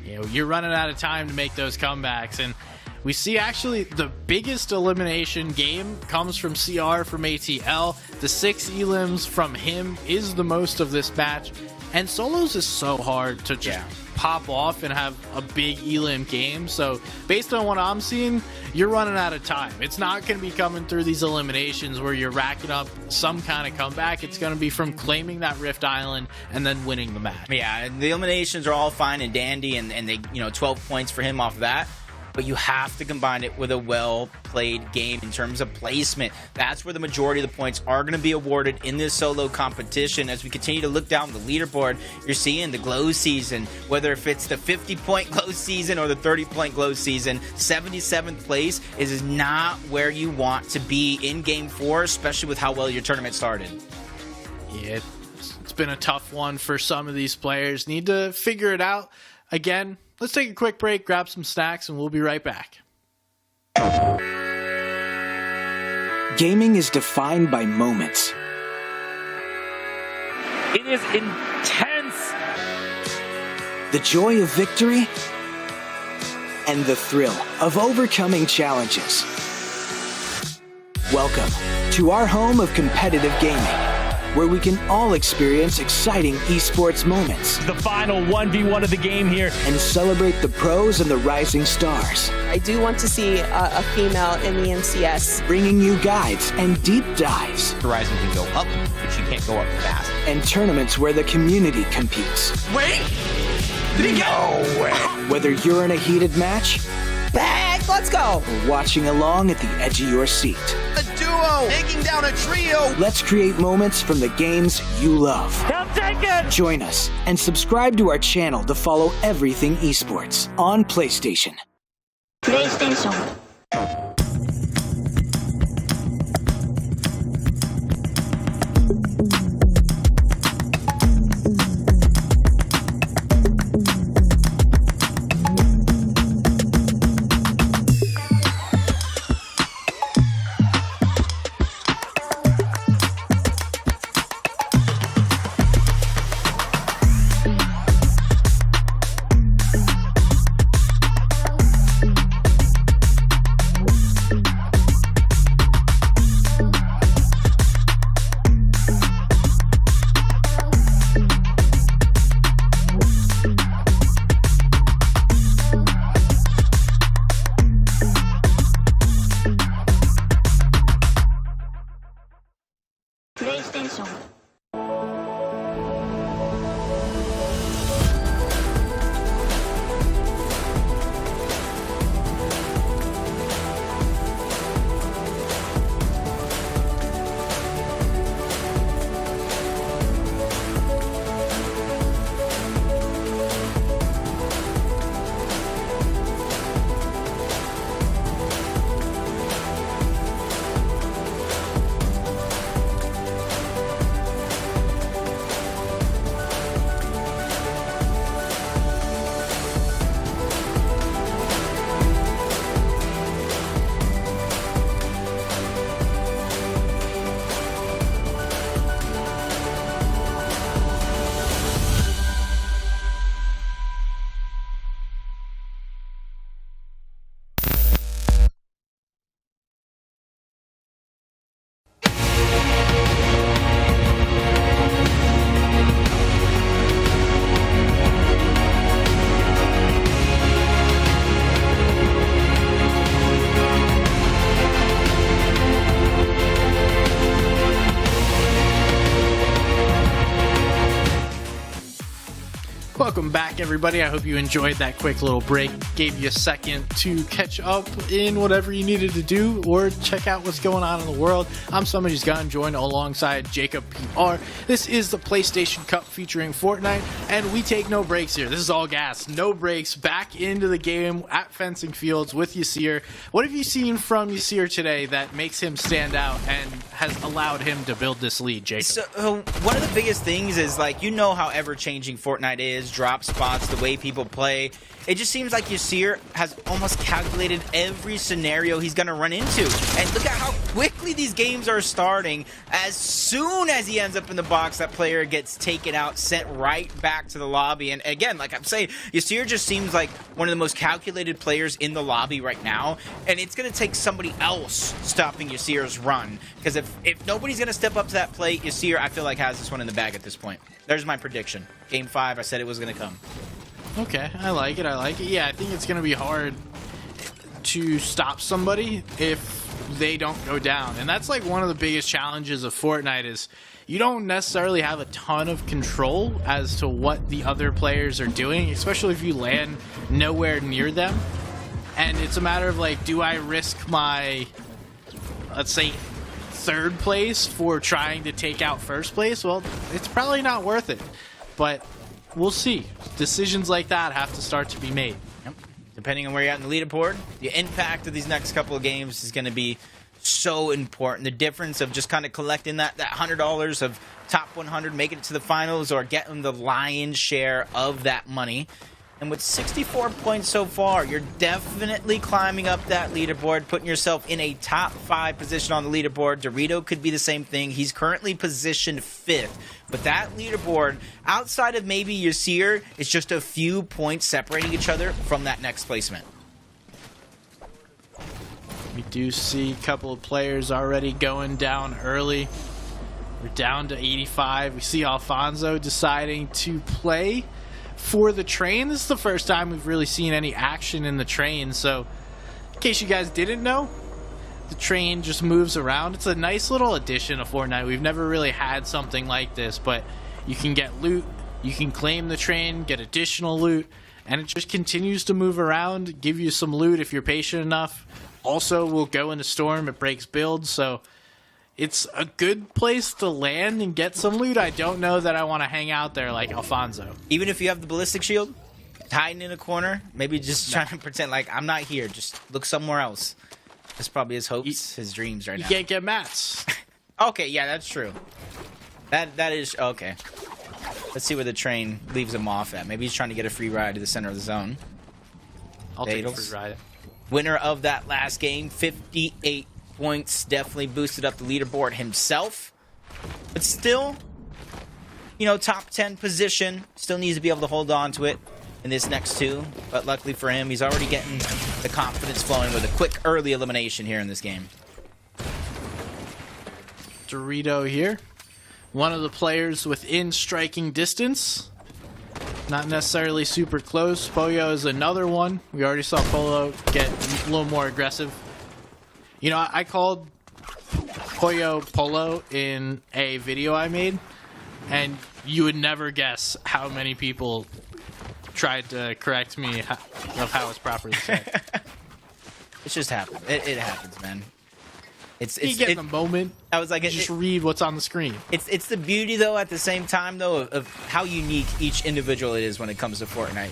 Speaker 1: Yeah, you're running out of time to make those comebacks, and we see actually the biggest elimination game comes from CR from ATL. The 6 elims from him is the most of this match. And solos is so hard to just pop off and have a big elim game. So based on what I'm seeing, you're running out of time. It's not going to be coming through these eliminations where you're racking up some kind of comeback. It's going to be from claiming that Rift Island and then winning the match.
Speaker 2: Yeah, and the eliminations are all fine and dandy, and they, 12 points for him off of that. But you have to combine it with a well-played game in terms of placement. That's where the majority of the points are going to be awarded in this solo competition. As we continue to look down the leaderboard, you're seeing the glow season, whether if it's the 50-point glow season or the 30-point glow season, 77th place is not where you want to be in Game 4, especially with how well your tournament started.
Speaker 1: Yeah, it's been a tough one for some of these players. Need to figure it out. Again, let's take a quick break, grab some snacks, and we'll be right back.
Speaker 3: Gaming is defined by moments.
Speaker 4: It is intense.
Speaker 3: The joy of victory and the thrill of overcoming challenges. Welcome to our home of competitive gaming, where we can all experience exciting esports moments
Speaker 4: The final 1v1 of the game here.
Speaker 3: and celebrate the pros and the rising stars,
Speaker 5: I do want to see a female in the NCS.
Speaker 3: bringing you guides and deep dives
Speaker 2: Horizon can go up, but you can't go up fast.
Speaker 3: and tournaments where the community competes.
Speaker 2: Wait! Did he go?
Speaker 3: Whether you're in a heated match
Speaker 5: Back, let's go.
Speaker 3: or watching along at the edge of your seat,
Speaker 7: A duo taking down a trio.
Speaker 3: let's create moments from the games you love.
Speaker 4: He'll take it.
Speaker 3: Join us and subscribe to our channel to follow everything esports on PlayStation.
Speaker 6: PlayStation.
Speaker 1: Welcome back, everybody. I hope you enjoyed that quick little break. Gave you a second to catch up in whatever you needed to do or check out what's going on in the world. I'm Somebody's Gun, joined alongside Jacob PR. This is the PlayStation Cup featuring Fortnite, and we take no breaks here. This is all gas, no breaks. Back into the game at Fencing Fields with Yasir. What have you seen from Yasir today that makes him stand out and has allowed him to build this lead, Jacob?
Speaker 2: So one of the biggest things is, like, you know how ever-changing Fortnite is, drop spots, the way people play. It just seems like Yasir has almost calculated every scenario he's going to run into. And look at how quickly these games are starting. As soon as he ends up in the box, that player gets taken out, sent right back to the lobby. And again, like I'm saying, Yasir just seems like one of the most calculated players in the lobby right now. And it's going to take somebody else stopping Yasir's run. Because if nobody's going to step up to that plate, Yasir, I feel like, has this one in the bag at this point. There's my prediction. Game 5, I said it was going to come.
Speaker 1: Okay, I like it. Yeah, I think it's going to be hard to stop somebody if they don't go down. And that's like one of the biggest challenges of Fortnite is you don't necessarily have a ton of control as to what the other players are doing, especially if you land nowhere near them. And it's a matter of, like, do I risk my, let's say, third place for trying to take out first place? Well, it's probably not worth it. But we'll see. Decisions like that have to start to be made.
Speaker 2: Yep. Depending on where you're at in the leaderboard, the impact of these next couple of games is going to be so important. The difference of just kind of collecting that $100 of top 100, making it to the finals, or getting the lion's share of that money. And with 64 points so far, you're definitely climbing up that leaderboard, putting yourself in a top 5 position on the leaderboard. Dorito could be the same thing. He's currently positioned 5th. But that leaderboard, outside of maybe Yasir, is just a few points separating each other from that next placement.
Speaker 1: We do see a couple of players already going down early. We're down to 85. We see Alfonso deciding to play for the train. This is the first time we've really seen any action in the train. So, in case you guys didn't know, the train just moves around. It's a nice little addition to Fortnite. We've never really had something like this, but you can get loot, you can claim the train, get additional loot, and it just continues to move around, give you some loot if you're patient enough. Also, will go into storm, it breaks builds, so it's a good place to land and get some loot. I don't know that I want to hang out there like Alfonso.
Speaker 2: Even if you have the ballistic shield, hiding in a corner, maybe just trying to pretend like I'm not here, just look somewhere else. That's probably his hopes, his dreams right now.
Speaker 1: You can't get mats.
Speaker 2: Okay, yeah, that's true. That is okay. Let's see where the train leaves him off at. Maybe he's trying to get a free ride to the center of the zone.
Speaker 1: I'll take a free ride.
Speaker 2: Winner of that last game, 58 points, definitely boosted up the leaderboard himself. But still, you know, top 10 position. Still needs to be able to hold on to it in this next 2. But luckily for him, he's already getting the confidence flowing with a quick early elimination here in this game.
Speaker 1: Dorito here. One of the players within striking distance. Not necessarily super close. Pollo is another one. We already saw Polo get a little more aggressive. You know, I called Pollo Polo in a video I made, and you would never guess how many people tried to correct me of how it's properly said.
Speaker 2: It's just happened. It happens, man.
Speaker 1: You get in the moment.
Speaker 2: I was like,
Speaker 1: just read what's on the screen.
Speaker 2: It's the beauty, though, at the same time, though, of how unique each individual it is when it comes to Fortnite.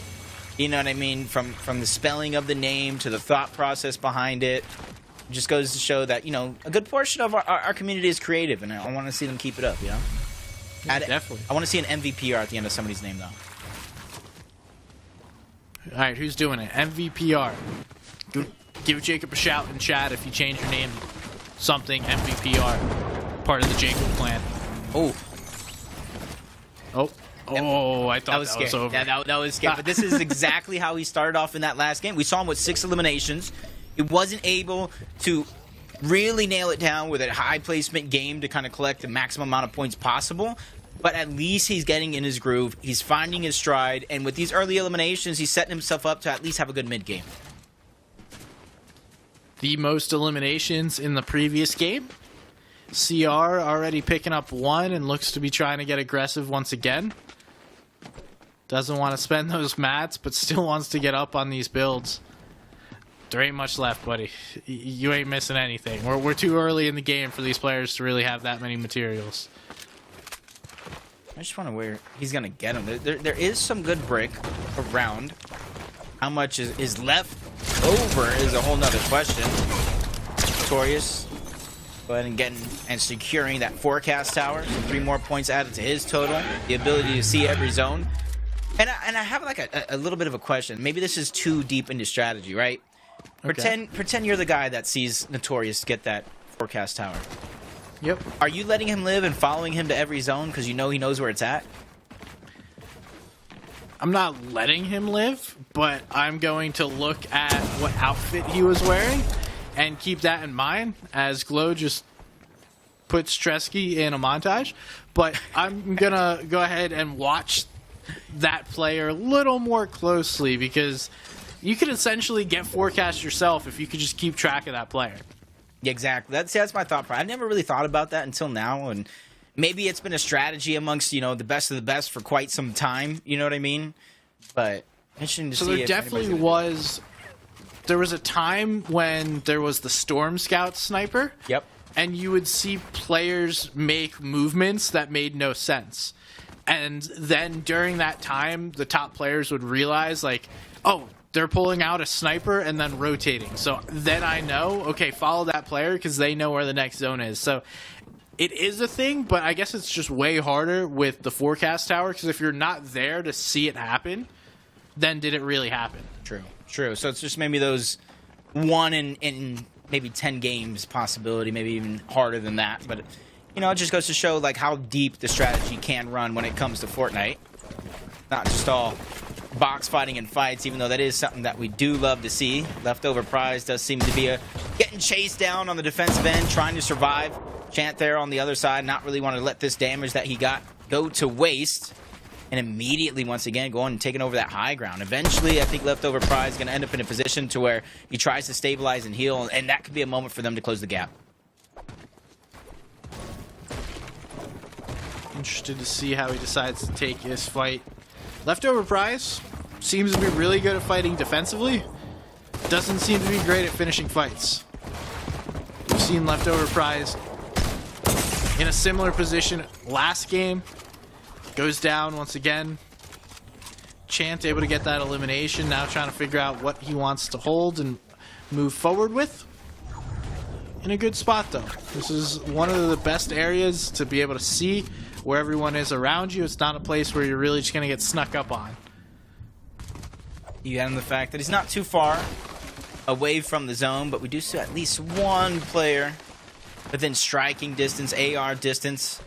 Speaker 2: You know what I mean? From the spelling of the name to the thought process behind it. It just goes to show that, you know, a good portion of our community is creative, and I want to see them keep it up, you know?
Speaker 1: Yeah, definitely.
Speaker 2: I want to see an MVPR at the end of somebody's name, though.
Speaker 1: All right, who's doing it? MVPR. Give Jacob a shout in chat if you change your name to something MVPR. Part of the Jacob clan.
Speaker 2: Oh,
Speaker 1: I thought that was over.
Speaker 2: Yeah, that was scary. But this is exactly how he started off in that last game. We saw him with 6 eliminations. He wasn't able to really nail it down with a high placement game to kind of collect the maximum amount of points possible. But at least he's getting in his groove. He's finding his stride. And with these early eliminations, he's setting himself up to at least have a good mid-game.
Speaker 1: The most eliminations in the previous game. CR already picking up 1 and looks to be trying to get aggressive once again. Doesn't want to spend those mats, but still wants to get up on these builds. There ain't much left, buddy. You ain't missing anything. We're too early in the game for these players to really have that many materials.
Speaker 2: I just wonder where he's going to get him. There is some good brick around. How much is left over is a whole nother question. Notorious. Go ahead and getting and securing that forecast tower. So 3 more points added to his total. The ability to see every zone. And I have like a little bit of a question. Maybe this is too deep into strategy, right?
Speaker 1: Okay.
Speaker 2: Pretend you're the guy that sees Notorious get that forecast tower.
Speaker 1: Yep.
Speaker 2: Are you letting him live and following him to every zone because you know he knows where it's at?
Speaker 1: I'm not letting him live, but I'm going to look at what outfit he was wearing and keep that in mind as Glow just puts Tresky in a montage. But I'm going to go ahead and watch that player a little more closely because you could essentially get forecast yourself if you could just keep track of that player.
Speaker 2: Yeah, exactly. That's my thought. I've never really thought about that until now, and maybe it's been a strategy amongst, you know, the best of the best for quite some time. You know what I mean? But interesting to see.
Speaker 1: So there definitely was. There was a time when there was the Storm Scout sniper.
Speaker 2: Yep.
Speaker 1: And you would see players make movements that made no sense. And then during that time, the top players would realize, like, oh, they're pulling out a sniper and then rotating. So then I know, okay, follow that player because they know where the next zone is. So it is a thing, but I guess it's just way harder with the forecast tower because if you're not there to see it happen, then did it really happen?
Speaker 2: True. So it's just maybe those 1 in maybe 10 games possibility, maybe even harder than that. But, you know, it just goes to show, like, how deep the strategy can run when it comes to Fortnite. Not just all box fighting and fights, even though that is something that we do love to see. Leftover Prize does seem to be getting chased down on the defensive end, trying to survive. Chant there on the other side, not really want to let this damage that he got go to waste. And immediately, once again, going and taking over that high ground. Eventually, I think Leftover Prize is going to end up in a position to where he tries to stabilize and heal, and that could be a moment for them to close the gap.
Speaker 1: Interested to see how he decides to take his fight. Leftover Prize seems to be really good at fighting defensively. Doesn't seem to be great at finishing fights. We've seen Leftover Prize in a similar position last game. Goes down once again. Chant able to get that elimination. Now trying to figure out what he wants to hold and move forward with. In a good spot though. This is one of the best areas to be able to see where everyone is around you. It's not a place where you're really just going to get snuck up on.
Speaker 2: You add in the fact that he's not too far away from the zone, but we do see at least one player within striking distance, AR distance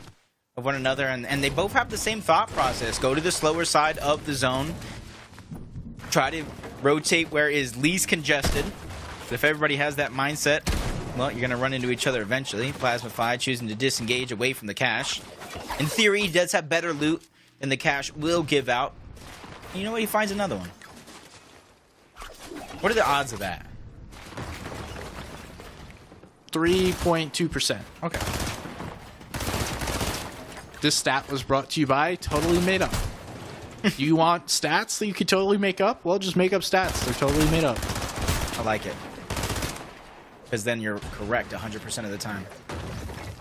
Speaker 2: of one another, and they both have the same thought process. Go to the slower side of the zone. Try to rotate where it is least congested. So if everybody has that mindset, well, you're going to run into each other eventually. Plasmafy choosing to disengage away from the cache. In theory, he does have better loot than the cache will give out. You know what? He finds another one. What are the odds of that?
Speaker 1: 3.2%.
Speaker 2: Okay.
Speaker 1: This stat was brought to you by Totally Made Up. You want stats that you could totally make up? Well, just make up stats. They're totally made up.
Speaker 2: I like it. Because then you're correct 100% of the time.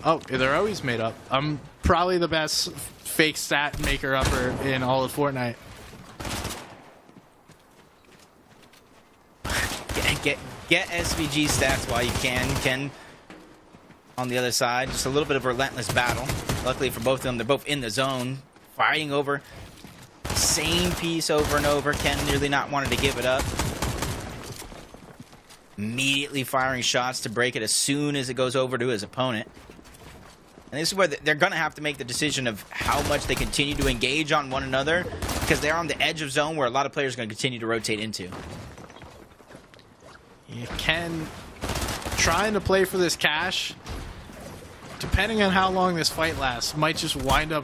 Speaker 1: Oh, they're always made up. I'm probably the best fake stat maker-upper in all of Fortnite.
Speaker 2: Get SVG stats while you can. On the other side, just a little bit of a relentless battle. Luckily for both of them, they're both in the zone, fighting over the same piece over and over. Ken nearly not wanting to give it up. Immediately firing shots to break it as soon as it goes over to his opponent. And this is where they're going to have to make the decision of how much they continue to engage on one another, because they're on the edge of zone where a lot of players are going to continue to rotate into.
Speaker 1: You can trying to play for this cash, depending on how long this fight lasts, might just wind up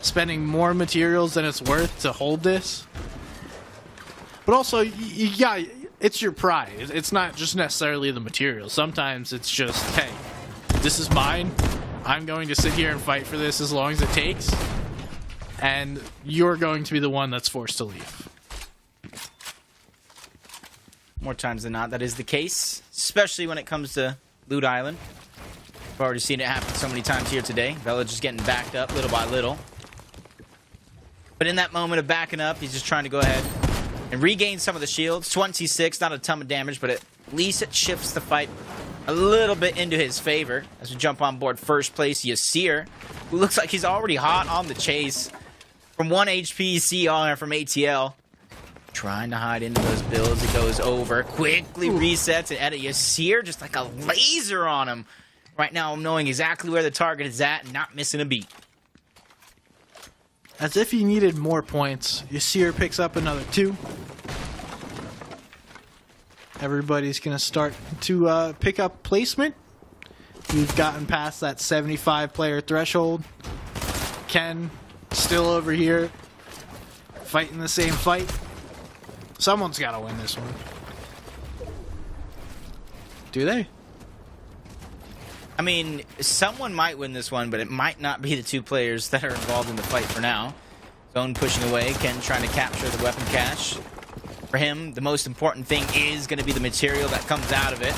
Speaker 1: spending more materials than it's worth to hold this. But also, yeah, it's your pride. It's not just necessarily the material. Sometimes it's just, hey, this is mine. I'm going to sit here and fight for this as long as it takes. and you're going to be the one that's forced to leave.
Speaker 2: More times than not, that is the case, especially when it comes to Loot Island. I've already seen it happen so many times here today. Vela just getting backed up little by little. But in that moment of backing up, he's just trying to go ahead and regain some of the shields. 26, not a ton of damage, but at least it shifts the fight a little bit into his favor. As we jump on board first place, Yasir, who looks like he's already hot on the chase. From 1 HP, see on from ATL. Trying to hide into those builds. It goes over. Quickly resets and edit. Yasir just like a laser on him. Right now I'm knowing exactly where the target is at and not missing a beat.
Speaker 1: As if he needed more points, Yasir picks up another 2. Everybody's going to start to pick up placement. We've gotten past that 75 player threshold. Ken still over here fighting the same fight. Someone's got to win this one. Do they?
Speaker 2: I mean, someone might win this one, but it might not be the 2 players that are involved in the fight for now. Zone pushing away, Ken trying to capture the weapon cache. For him, the most important thing is going to be the material that comes out of it.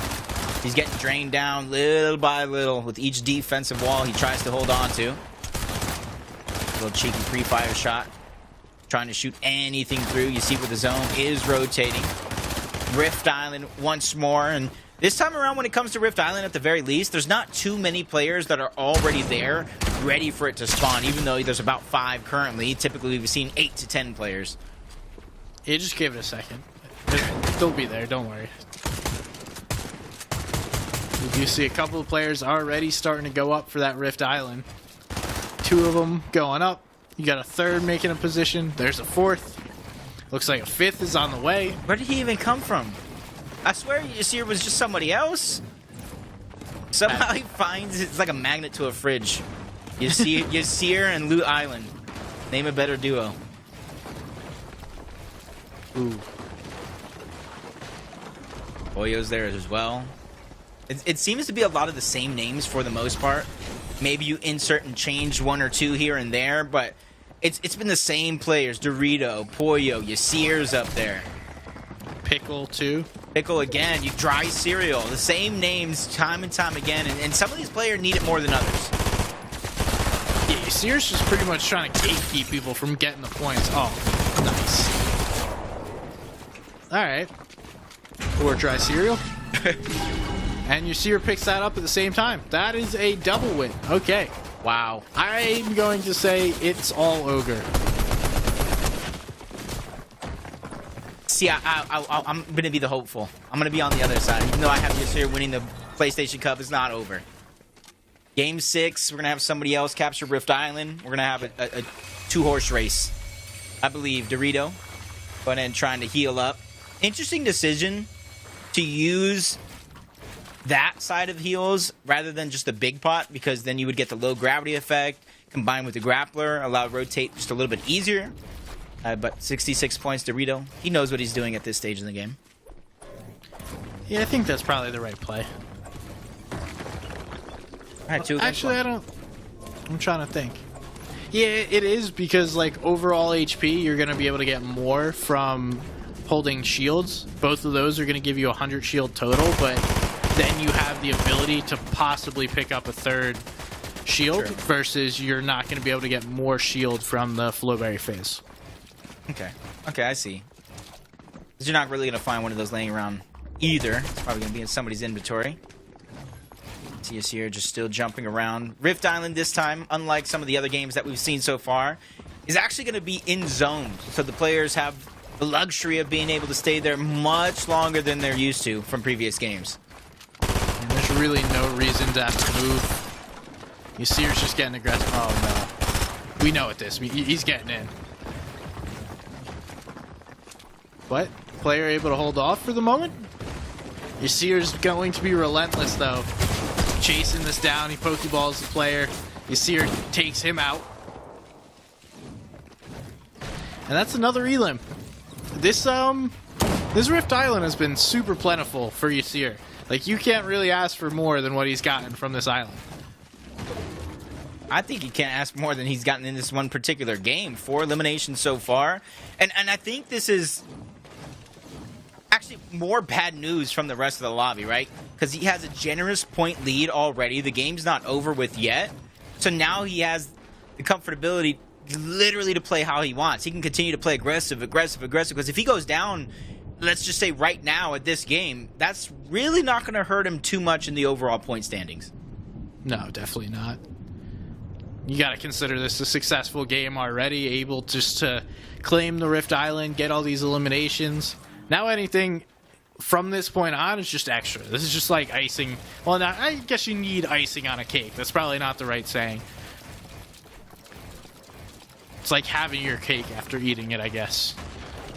Speaker 2: He's getting drained down little by little with each defensive wall he tries to hold on to. A little cheeky pre-fire shot. Trying to shoot anything through. You see where the zone is rotating. Rift Island once more, and this time around when it comes to Rift Island, at the very least, there's not too many players that are already there, ready for it to spawn, even though there's about 5 currently. Typically, we've seen 8 to 10 players.
Speaker 1: Yeah, just give it a second. They'll be there, don't worry. We do see a couple of players already starting to go up for that Rift Island. 2 of them going up. You got a 3rd making a position. There's a 4th. Looks like a 5th is on the way.
Speaker 2: Where did he even come from? I swear Yasir was just somebody else. Somehow he finds it's like a magnet to a fridge. Yasir and Loot Island. Name a better duo.
Speaker 1: Ooh.
Speaker 2: Oyo's there as well. It seems to be a lot of the same names for the most part. Maybe you insert and change 1 or 2 here and there, but it's been the same players. Dorito, Pollo, Yasir's up there.
Speaker 1: Pickle, too.
Speaker 2: Pickle again, you dry cereal. The same names time and time again, and some of these players need it more than others.
Speaker 1: Yeah, Yasir's just pretty much trying to gatekeep people from getting the points. Oh, nice. Alright. Or dry cereal. And Yasir picks that up at the same time. That is a double win. Okay. Wow. I'm going to say it's all Ogre.
Speaker 2: See, I'm going to be the hopeful. I'm going to be on the other side. Even though I have Yasir winning the PlayStation Cup, it's not over. Game 6, we're going to have somebody else capture Rift Island. We're going to have a 2-horse race. I believe Dorito going in trying to heal up. Interesting decision to use that side of heals rather than just the big pot, because then you would get the low gravity effect combined with the grappler, allow rotate just a little bit easier. But 66 points, Dorito. He knows what he's doing at this stage in the game.
Speaker 1: Yeah, I think that's probably the right play.
Speaker 2: All right, 2
Speaker 1: Actually, I don't... I'm trying to think. Yeah, it is, because, like, overall HP, you're going to be able to get more from holding shields. Both of those are going to give you 100 shield total, but then you have the ability to possibly pick up a 3rd shield, versus you're not going to be able to get more shield from the Flowberry phase.
Speaker 2: Okay. Okay, I see. Because you're not really going to find one of those laying around either. It's probably going to be in somebody's inventory. See us here just still jumping around. Rift Island this time, unlike some of the other games that we've seen so far, is actually going to be in zone. So the players have the luxury of being able to stay there much longer than they're used to from previous games.
Speaker 1: And there's really no reason to have to move. Yasir's just getting aggressive. Oh, no. We know at this. He's getting in. But player able to hold off for the moment. Yasir's going to be relentless, though. Chasing this down. He pokeballs the player. Yasir takes him out. And that's another elim. This Rift Island has been super plentiful for Yasir. Like, you can't really ask for more than what he's gotten from this island.
Speaker 2: I think he can't ask more than he's gotten in this one particular game. 4 eliminations so far. And I think this is actually more bad news from the rest of the lobby, right? Because he has a generous point lead already. The game's not over with yet. So now he has the comfortability literally to play how he wants. He can continue to play aggressive. Because if he goes down, let's just say right now at this game, that's really not going to hurt him too much in the overall point standings.
Speaker 1: No, definitely not. You got to consider this a successful game already, able just to claim the Rift Island, get all these eliminations. Now anything from this point on is just extra. This is just like icing. Well, now, I guess you need icing on a cake. That's probably not the right saying. It's like having your cake after eating it, I guess.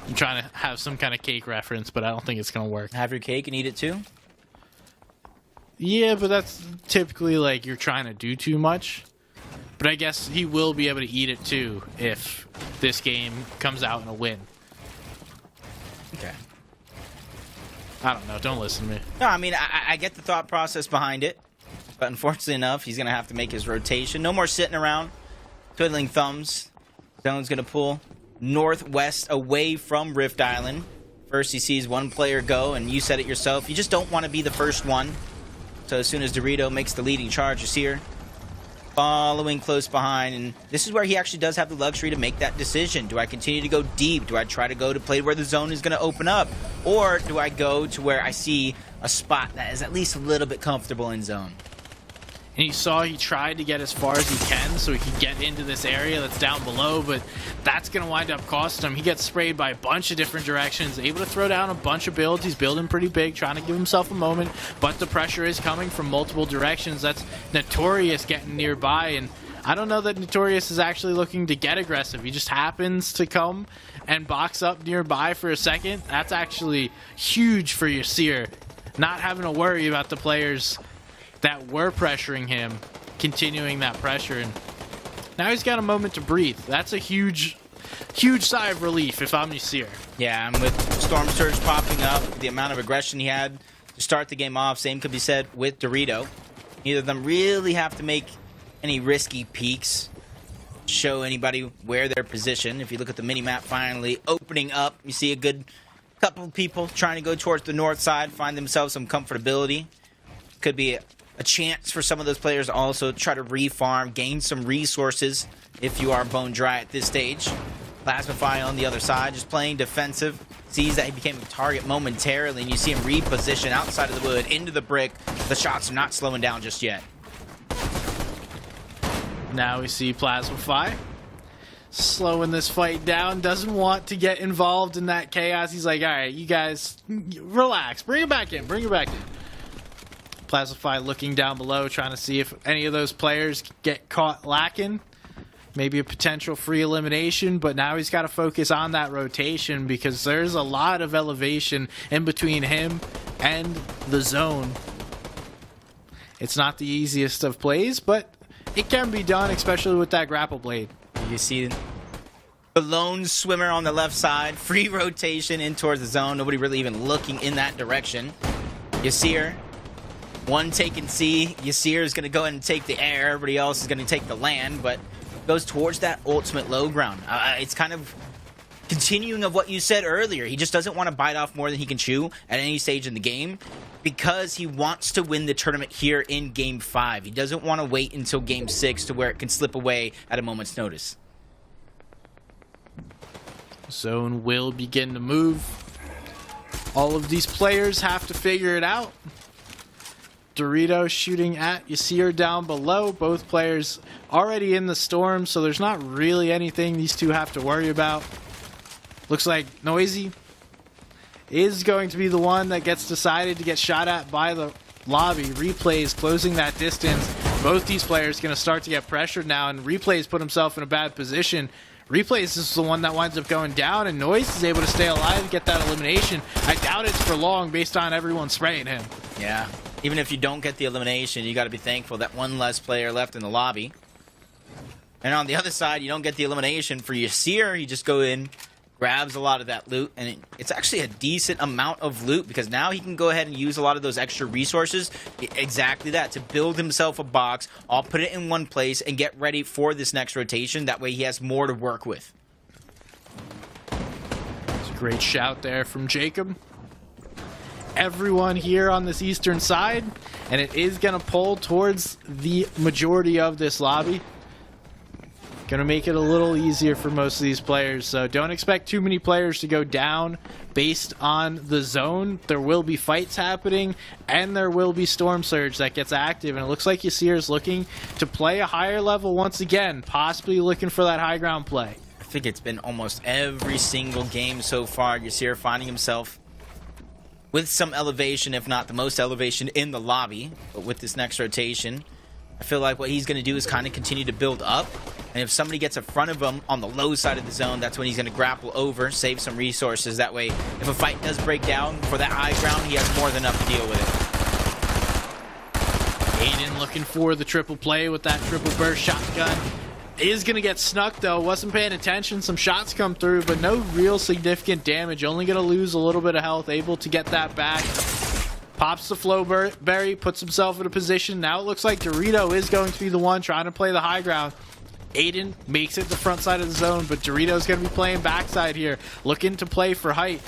Speaker 1: I'm trying to have some kind of cake reference, but I don't think it's going to work.
Speaker 2: Have your cake and eat it too?
Speaker 1: Yeah, but that's typically like you're trying to do too much. But I guess he will be able to eat it too if this game comes out in a win.
Speaker 2: Okay.
Speaker 1: I don't know. Don't listen to me.
Speaker 2: No, I mean, I get the thought process behind it. But unfortunately enough, he's going to have to make his rotation. No more sitting around, twiddling thumbs. Zone's going to pull northwest away from Rift Island. First he sees one player go, and you said it yourself. You just don't want to be the first one. So as soon as Dorito makes the leading charge, you see her following close behind, and this is where he actually does have the luxury to make that decision. Do I continue to go deep? Do I try to go to play where the zone is going to open up? Or do I go to where I see a spot that is at least a little bit comfortable in zone?
Speaker 1: And you saw he tried to get as far as he can so he could get into this area that's down below, but that's going to wind up costing him. He gets sprayed by a bunch of different directions, able to throw down a bunch of builds. He's building pretty big, trying to give himself a moment, but the pressure is coming from multiple directions. That's Notorious getting nearby, and I don't know that Notorious is actually looking to get aggressive. He just happens to come and box up nearby for a second. That's actually huge for Yasir, not having to worry about the players that were pressuring him, continuing that pressure, and now he's got a moment to breathe. That's a huge sigh of relief if I'm Yasir.
Speaker 2: Yeah, and with Storm Surge popping up, the amount of aggression he had to start the game off, same could be said with Dorito. Neither of them really have to make any risky peeks, show anybody where they're positioned. If you look at the mini-map finally opening up, you see a good couple of people trying to go towards the north side, find themselves some comfortability. Could be a chance for some of those players to also try to refarm, gain some resources if you are bone dry at this stage. Plasmafy on the other side, just playing defensive. Sees that he became a target momentarily, and you see him reposition outside of the wood into the brick. The shots are not slowing down just yet.
Speaker 1: Now we see Plasmafy slowing this fight down, doesn't want to get involved in that chaos. He's like, all right, you guys, relax. Bring it back in. Plasmafy looking down below, trying to see if any of those players get caught lacking. Maybe a potential free elimination, but now he's got to focus on that rotation because there's a lot of elevation in between him and the zone. It's not the easiest of plays, but it can be done, especially with that grapple blade.
Speaker 2: You see the lone swimmer on the left side, free rotation in towards the zone. Nobody really even looking in that direction. Yasir, one taking C. Yasir is going to go ahead and take the air. Everybody else is going to take the land, but goes towards that ultimate low ground. It's kind of continuing of what you said earlier. He just doesn't want to bite off more than he can chew at any stage in the game because he wants to win the tournament here in Game 5. He doesn't want to wait until Game 6 to where it can slip away at a moment's notice.
Speaker 1: Zone will begin to move. All of these players have to figure it out. Dorito shooting at Yasir down below. Both players already in the storm, so there's not really anything these two have to worry about. Looks like Noisy is going to be the one that gets decided to get shot at by the lobby. Replays closing that distance. Both these players going to start to get pressured now, and Replays put himself in a bad position. Replays is the one that winds up going down, and Noise is able to stay alive and get that elimination. I doubt it's for long based on everyone spraying him.
Speaker 2: Yeah. Even if you don't get the elimination, you got to be thankful that one less player left in the lobby. And on the other side, you don't get the elimination for Yasir. You just go in, grabs a lot of that loot, and it's actually a decent amount of loot because now he can go ahead and use a lot of those extra resources, exactly that, to build himself a box. I'll put it in one place and get ready for this next rotation. That way he has more to work with.
Speaker 1: It's a great shout there from Jacob. Everyone here on this eastern side, and it is going to pull towards the majority of this lobby. Going to make it a little easier for most of these players, so don't expect too many players to go down based on the zone. There will be fights happening, and there will be Storm Surge that gets active, and it looks like Yasir is looking to play a higher level once again, possibly looking for that high ground play.
Speaker 2: I think it's been almost every single game so far. Yasir finding himself with some elevation, if not the most elevation in the lobby, but with this next rotation, I feel like what he's going to do is kind of continue to build up. And if somebody gets in front of him on the low side of the zone, that's when he's going to grapple over, save some resources. That way, if a fight does break down for that high ground, he has more than enough to deal with it.
Speaker 1: Aiden looking for the triple play with that triple burst shotgun. Is going to get snuck, though. Wasn't paying attention. Some shots come through, but no real significant damage. Only going to lose a little bit of health. Able to get that back. Pops the Flowberry, puts himself in a position. Now it looks like Dorito is going to be the one trying to play the high ground. Aiden makes it the front side of the zone, but Dorito's going to be playing backside here, looking to play for height.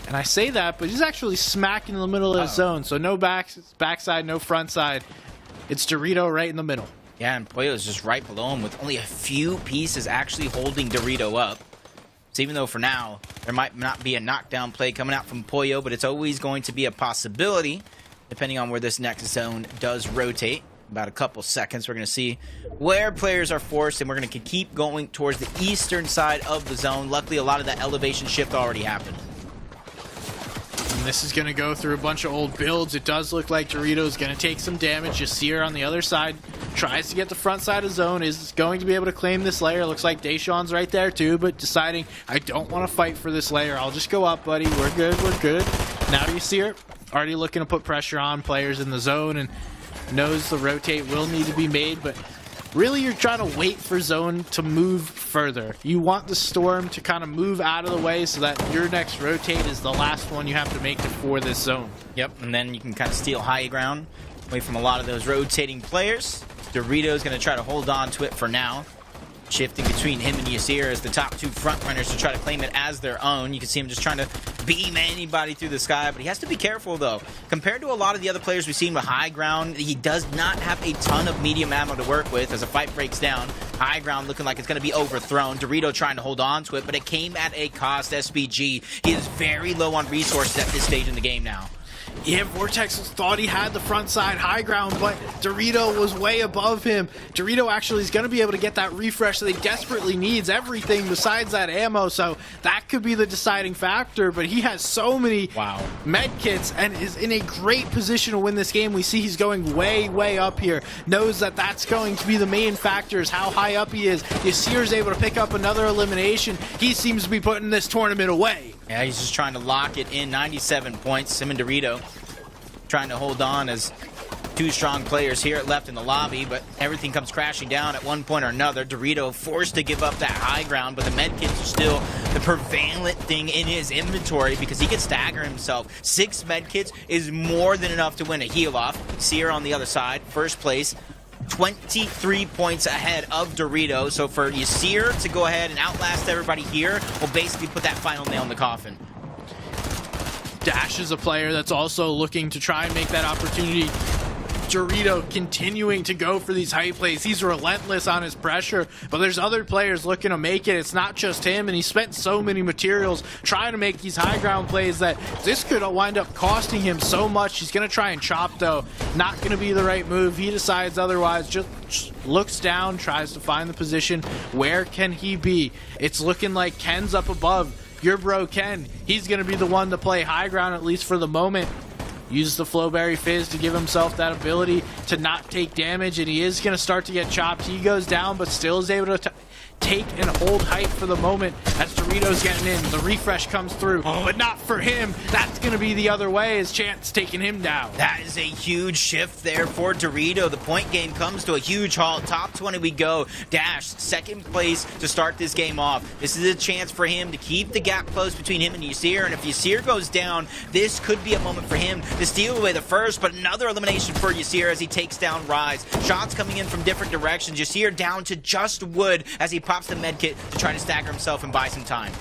Speaker 1: And I say that, but he's actually smack in the middle of the zone, so no backside, no front side. It's Dorito right in the middle.
Speaker 2: Yeah, and Pollo's just right below him with only a few pieces actually holding Dorito up. So even though for now, there might not be a knockdown play coming out from Pollo, but it's always going to be a possibility, depending on where this next zone does rotate. About a couple seconds, we're going to see where players are forced, and we're going to keep going towards the eastern side of the zone. Luckily, a lot of that elevation shift already happened.
Speaker 1: And this is going to go through a bunch of old builds. It does look like Dorito's going to take some damage. Yasir on the other side tries to get the front side of zone, is going to be able to claim this layer. Looks like Deshawn's right there too, but deciding, I don't want to fight for this layer. I'll just go up, buddy. We're good, we're good. Now Yasir already looking to put pressure on players in the zone and knows the rotate will need to be made, but really you're trying to wait for zone to move further. You want the storm to kind of move out of the way so that your next rotate is the last one you have to make for this zone.
Speaker 2: Yep, and then you can kind of steal high ground away from a lot of those rotating players. Dorito's going to try to hold on to it for now. Shifting between him and Yasir as the top two front runners to try to claim it as their own. You can see him just trying to beam anybody through the sky, but he has to be careful though. Compared to a lot of the other players we've seen with high ground, he does not have a ton of medium ammo to work with as a fight breaks down. High ground looking like it's going to be overthrown. Dorito trying to hold on to it, but it came at a cost. SBG, he is very low on resources at this stage in the game now.
Speaker 1: Yeah, Vortex thought he had the front side high ground, but Dorito was way above him. Dorito actually is going to be able to get that refresh that he desperately needs, everything besides that ammo, so that could be the deciding factor, but he has so many med kits and is in a great position to win this game. We see he's going way, way up here. Knows that that's going to be the main factor is how high up he is. Yasir is able to pick up another elimination. He seems to be putting this tournament away.
Speaker 2: Yeah, he's just trying to lock it in. 97 points. Him and Dorito trying to hold on as two strong players here left in the lobby, but everything comes crashing down at one point or another. Dorito forced to give up that high ground, but the medkits are still the prevalent thing in his inventory because he can stagger himself. 6 medkits is more than enough to win a heal off. Seer on the other side, first place. 23 points ahead of Dorito. So for Yasir to go ahead and outlast everybody here will basically put that final nail in the coffin.
Speaker 1: Dash is a player that's also looking to try and make that opportunity. Dorito continuing to go for these high plays. He's relentless on his pressure, but there's other players looking to make it. It's not just him, and he spent so many materials trying to make these high ground plays that this could wind up costing him so much. He's going to try and chop, though. Not going to be the right move. He decides otherwise, just looks down, tries to find the position. Where can he be? It's looking like Ken's up above. Your bro Ken, he's going to be the one to play high ground, at least for the moment. Uses the Flowberry Fizz to give himself that ability to not take damage, and he is going to start to get chopped. He goes down, but still is able to take and hold height for the moment as Dorito's getting in. The refresh comes through, but not for him. That's going to be the other way as Chance taking him down.
Speaker 2: That is a huge shift there for Dorito. The point game comes to a huge halt. Top 20 we go. Dash, second place to start this game off. This is a chance for him to keep the gap close between him and Yasir, and if Yasir goes down, this could be a moment for him to steal away the first, but another elimination for Yasir as he takes down Rise. Shots coming in from different directions. Yasir down to just wood as he pops the medkit to try to stagger himself and buy some time.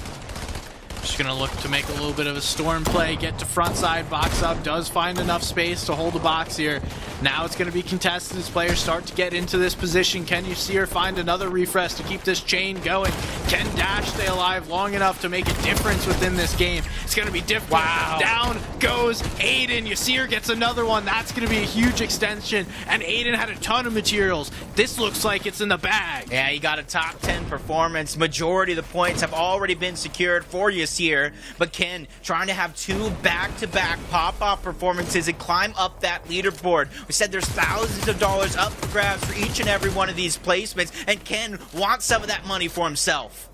Speaker 1: Just going to look to make a little bit of a storm play, get to front side, box up, does find enough space to hold the box here. Now it's going to be contested as players start to get into this position. Can Yasir find another refresh to keep this chain going? Can Dash stay alive long enough to make a difference within this game? It's going to be different.
Speaker 2: Wow.
Speaker 1: Down goes Aiden. Yasir gets another one. That's going to be a huge extension, and Aiden had a ton of materials. This looks like it's in the bag.
Speaker 2: Yeah, he got a top 10 performance. Majority of the points have already been secured for Yasir, but Ken trying to have two back-to-back pop-off performances and climb up that leaderboard. We said there's thousands of dollars up for grabs for each and every one of these placements, and Ken wants some of that money for himself.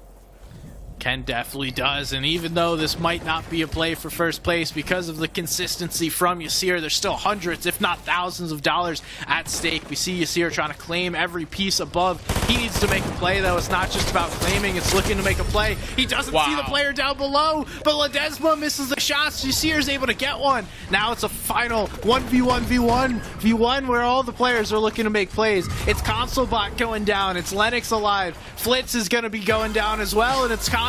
Speaker 1: Ken definitely does, and even though this might not be a play for first place because of the consistency from Yasir, there's still hundreds, if not thousands of dollars at stake. We see Yasir trying to claim every piece above. He needs to make a play, though. It's not just about claiming, it's looking to make a play. He doesn't see the player down below, but Ledesma misses the shots. Yasir is able to get one. Now it's a final 1v1v1 where all the players are looking to make plays. It's ConsoleBot going down. It's Lennox alive. Flitz is going to be going down as well, and it's ConsoleBot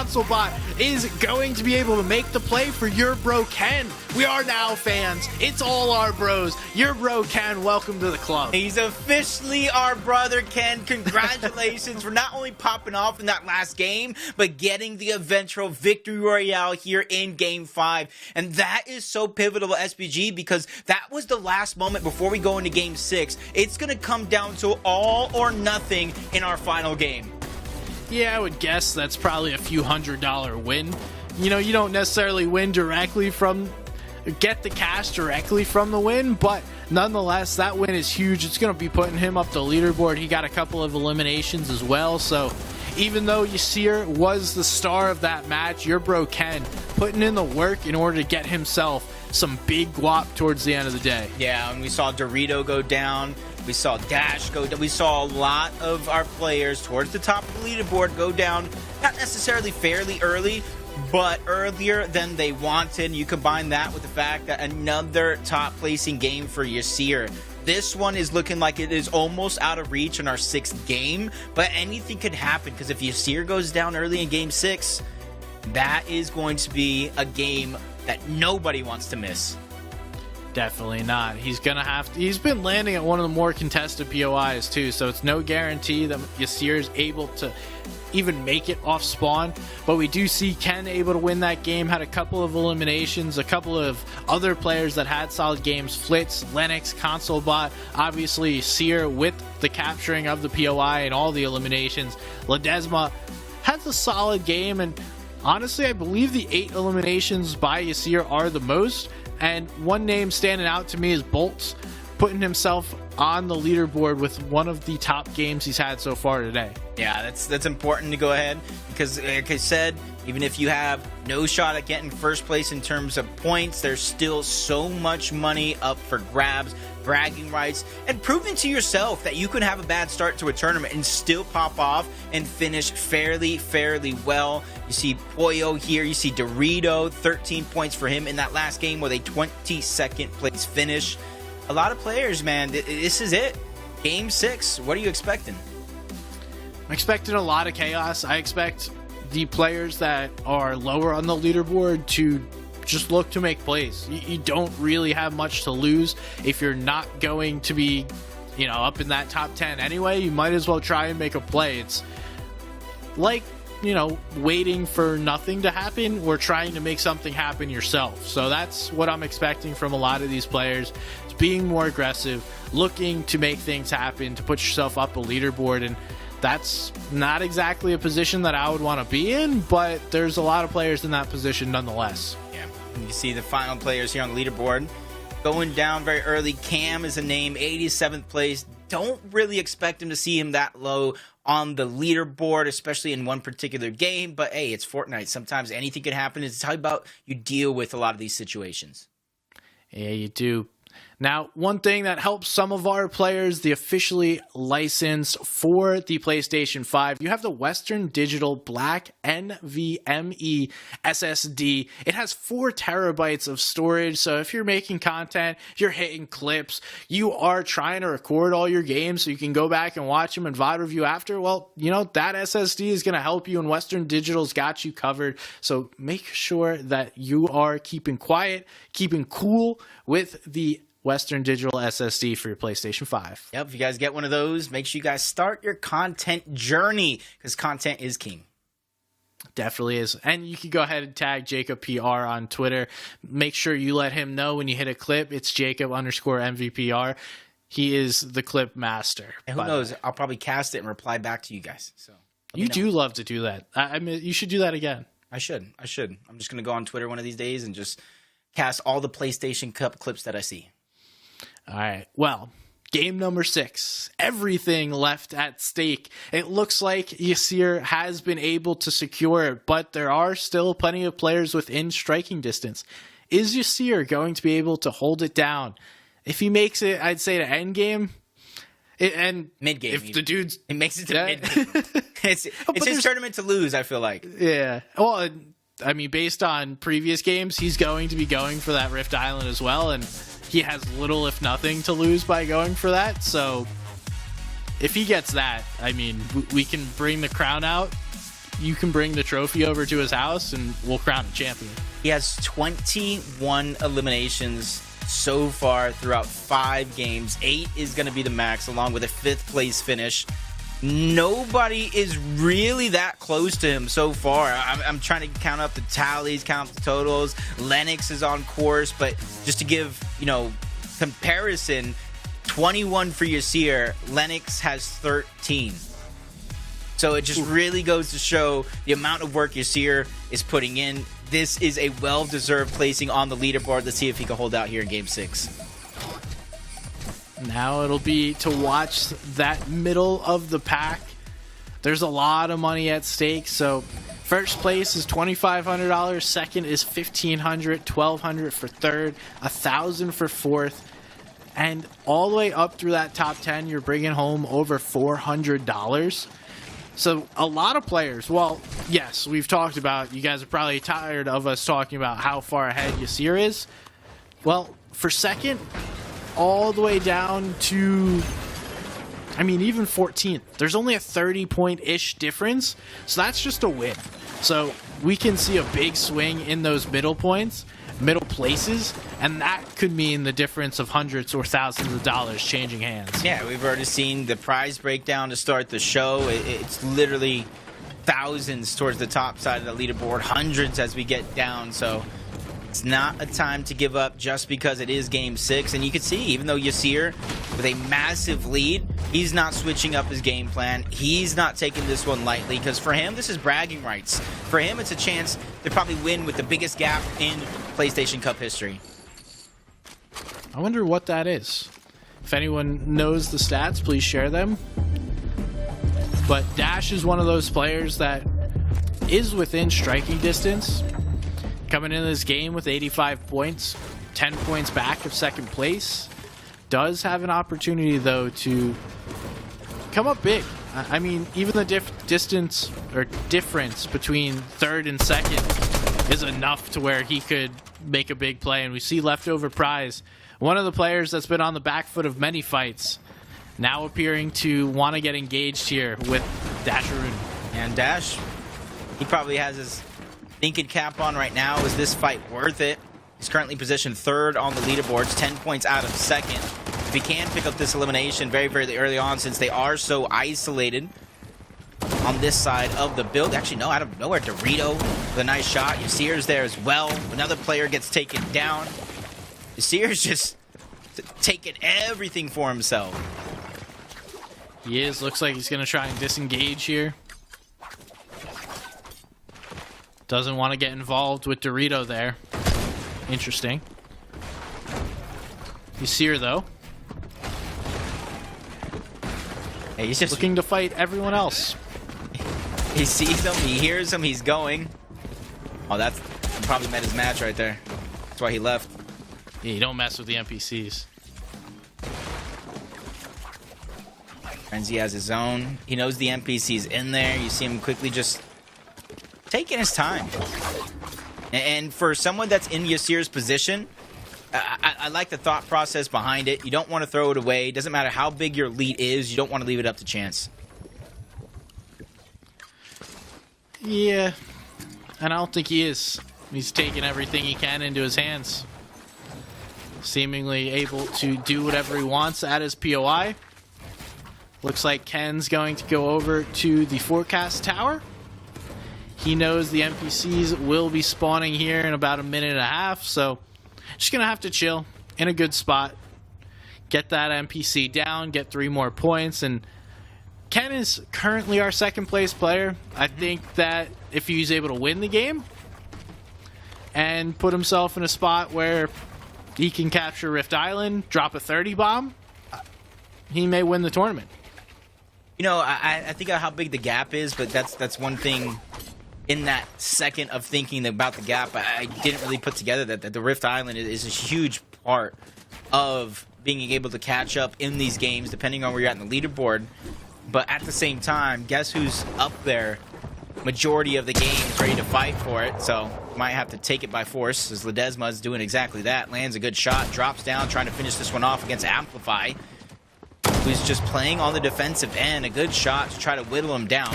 Speaker 1: is going to be able to make the play for your bro Ken. We are now fans. It's all our bros. Your bro Ken, welcome to the club.
Speaker 2: He's officially our brother Ken. Congratulations for not only popping off in that last game, but getting the eventual victory royale here in Game 5. And that is so pivotal to SBG because that was the last moment before we go into Game 6. It's going to come down to all or nothing in our final game.
Speaker 1: Yeah, I would guess that's probably a few $100 win. You know, you don't necessarily win directly from, get the cash directly from the win, but nonetheless, that win is huge. It's going to be putting him up the leaderboard. He got a couple of eliminations as well, so even though Yasir was the star of that match, your bro Ken putting in the work in order to get himself some big guap towards the end of the day.
Speaker 2: Yeah, and we saw Dorito go down. We saw Dash go down. We saw a lot of our players towards the top of the leaderboard go down, not necessarily fairly early, but earlier than they wanted. You combine that with the fact that another top placing game for Yasir. This one is looking like it is almost out of reach in our 6th game, but anything could happen because if Yasir goes down early in Game 6, that is going to be a game that nobody wants to miss.
Speaker 1: Definitely not. He's gonna have to. He's been landing at one of the more contested POIs too, so it's no guarantee that Yasir is able to even make it off spawn. But we do see Ken able to win that game. Had a couple of eliminations, a couple of other players that had solid games. Flitz, Lennox, ConsoleBot, obviously Yasir with the capturing of the POI and all the eliminations. Ledesma has a solid game, and honestly, I believe the 8 eliminations by Yasir are the most. And one name standing out to me is Bolts, putting himself on the leaderboard with one of the top games he's had so far today.
Speaker 2: Yeah, that's important to go ahead because, like I said, even if you have no shot at getting first place in terms of points, there's still so much money up for grabs, bragging rights, and proving to yourself that you can have a bad start to a tournament and still pop off and finish fairly well. You see Pollo here, you see Dorito, 13 points for him in that last game with a 22nd place finish. A lot of players, man, this is it. Game 6, what are you expecting?
Speaker 1: I'm expecting a lot of chaos. I expect the players that are lower on the leaderboard to just look to make plays. You don't really have much to lose if you're not going to be, up in that top 10 anyway. You might as well try and make a play. It's like, waiting for nothing to happen or trying to make something happen yourself. So that's what I'm expecting from a lot of these players. It's being more aggressive, looking to make things happen, to put yourself up a leaderboard, and that's not exactly a position that I would want to be in, but there's a lot of players in that position nonetheless.
Speaker 2: Yeah, you see the final players here on the leaderboard. Going down very early, Cam is a name, 87th place. don't really expect him to see him that low on the leaderboard, especially in one particular game. But hey, it's Fortnite. Sometimes anything can happen. It's how about you deal with a lot of these situations.
Speaker 1: Yeah, you do. Now, one thing that helps some of our players, the officially licensed for the PlayStation 5, you have the Western Digital Black NVMe SSD. It has 4 terabytes of storage, so if you're making content, you're hitting clips, you are trying to record all your games so you can go back and watch them and VOD review after, well, you know, that SSD is going to help you, and Western Digital's got you covered. So make sure that you are keeping quiet, keeping cool with the Western Digital SSD for your PlayStation 5.
Speaker 2: Yep, if you guys get one of those, make sure you guys start your content journey, because content is king.
Speaker 1: Definitely is. And you can go ahead and tag Jacob PR on Twitter. Make sure you let him know when you hit a clip, it's Jacob_MVPR. He is the clip master.
Speaker 2: And who knows, I'll probably cast it and reply back to you guys. So
Speaker 1: you do love to do that. I mean, you should do that again.
Speaker 2: I should. I'm just going to go on Twitter one of these days and just cast all the PlayStation Cup clips that I see.
Speaker 1: All right. Well, game number 6. Everything left at stake. It looks like Yasir has been able to secure it, but there are still plenty of players within striking distance. Is Yasir going to be able to hold it down? If he makes it, I'd say to end game. And
Speaker 2: mid game.
Speaker 1: If the dude's...
Speaker 2: It makes it to mid game. It's his tournament to lose, I feel like.
Speaker 1: Yeah. Well, I mean, based on previous games, he's going to be going for that Rift Island as well, and he has little if nothing to lose by going for that. So if he gets that, I mean, we can bring the crown out. You can bring the trophy over to his house, and we'll crown a champion.
Speaker 2: He has 21 eliminations so far throughout 5 games. 8 is going to be the max, along with a 5th place finish. Nobody is really that close to him so far. I'm trying to count up the tallies, count the totals. Lennox is on course, but just to give, comparison, 21 for Yasir, Lennox has 13. So it just really goes to show the amount of work Yasir is putting in. This is a well-deserved placing on the leaderboard. Let's see if he can hold out here in Game 6.
Speaker 1: Now it'll be to watch that middle of the pack. There's a lot of money at stake. So first place is $2,500. Second is $1,500. $1,200 for third. $1,000 for fourth. And all the way up through that top 10, you're bringing home over $400. So a lot of players, well, yes, we've talked about, you guys are probably tired of us talking about how far ahead Yasir is. Well, for second, all the way down to, I mean, even 14th. There's only a 30-point-ish difference, so that's just a win. So we can see a big swing in those middle points, middle places, and that could mean the difference of hundreds or thousands of dollars changing hands.
Speaker 2: Yeah, we've already seen the prize breakdown to start the show. It's literally thousands towards the top side of the leaderboard, hundreds as we get down, so it's not a time to give up just because it is Game 6. And you can see, even though Yasir with a massive lead, he's not switching up his game plan. He's not taking this one lightly, because for him, this is bragging rights. For him, it's a chance to probably win with the biggest gap in PlayStation Cup history.
Speaker 1: I wonder what that is. If anyone knows the stats, please share them. But Dash is one of those players that is within striking distance. Coming into this game with 85 points, 10 points back of second place. Does have an opportunity, though, to come up big. I mean, even the distance or difference between third and second is enough to where he could make a big play. And we see Leftover Prize, one of the players that's been on the back foot of many fights, now appearing to want to get engaged here with Dasharun.
Speaker 2: And Dash, he probably has his thinking cap on right now. Is this fight worth it? He's currently positioned third on the leaderboards, 10 points out of second. If he can pick up this elimination very, very early on, since they are so isolated on this side of the build. Actually, no, out of nowhere, Dorito with a nice shot. Yasir's there as well. Another player gets taken down. Yasir's just taking everything for himself.
Speaker 1: He is. Looks like he's going to try and disengage here. Doesn't want to get involved with Dorito there. Interesting. Yasir, though.
Speaker 2: Hey, he's just
Speaker 1: looking to fight everyone else.
Speaker 2: He sees him, he hears him, he's going. Oh, that's he probably met his match right there. That's why he left.
Speaker 1: Yeah, you don't mess with the NPCs.
Speaker 2: Frenzy has his own. He knows the NPC's in there. You see him quickly just taking his time. And for someone that's in Yasir's position, I like the thought process behind it. You don't want to throw it away. It doesn't matter how big your lead is. You don't want to leave it up to chance.
Speaker 1: Yeah, and I don't think he is. He's taking everything he can into his hands. Seemingly able to do whatever he wants at his POI. Looks like Ken's going to go over to the forecast tower. He knows the NPCs will be spawning here in about a minute and a half, so just going to have to chill in a good spot. Get that NPC down, get 3 more points, and Ken is currently our second place player. I think that if he's able to win the game and put himself in a spot where he can capture Rift Island, drop a 30 bomb, he may win the tournament.
Speaker 2: You know, I think of how big the gap is, but that's one thing in that second of thinking about the gap. I didn't really put together that the Rift Island is a huge part of being able to catch up in these games, depending on where you're at in the leaderboard. But at the same time, guess who's up there majority of the games ready to fight for it? So might have to take it by force, as Ledesma's doing exactly that. Lands a good shot, drops down, trying to finish this one off against Amplify, who's just playing on the defensive end. A good shot to try to whittle him down.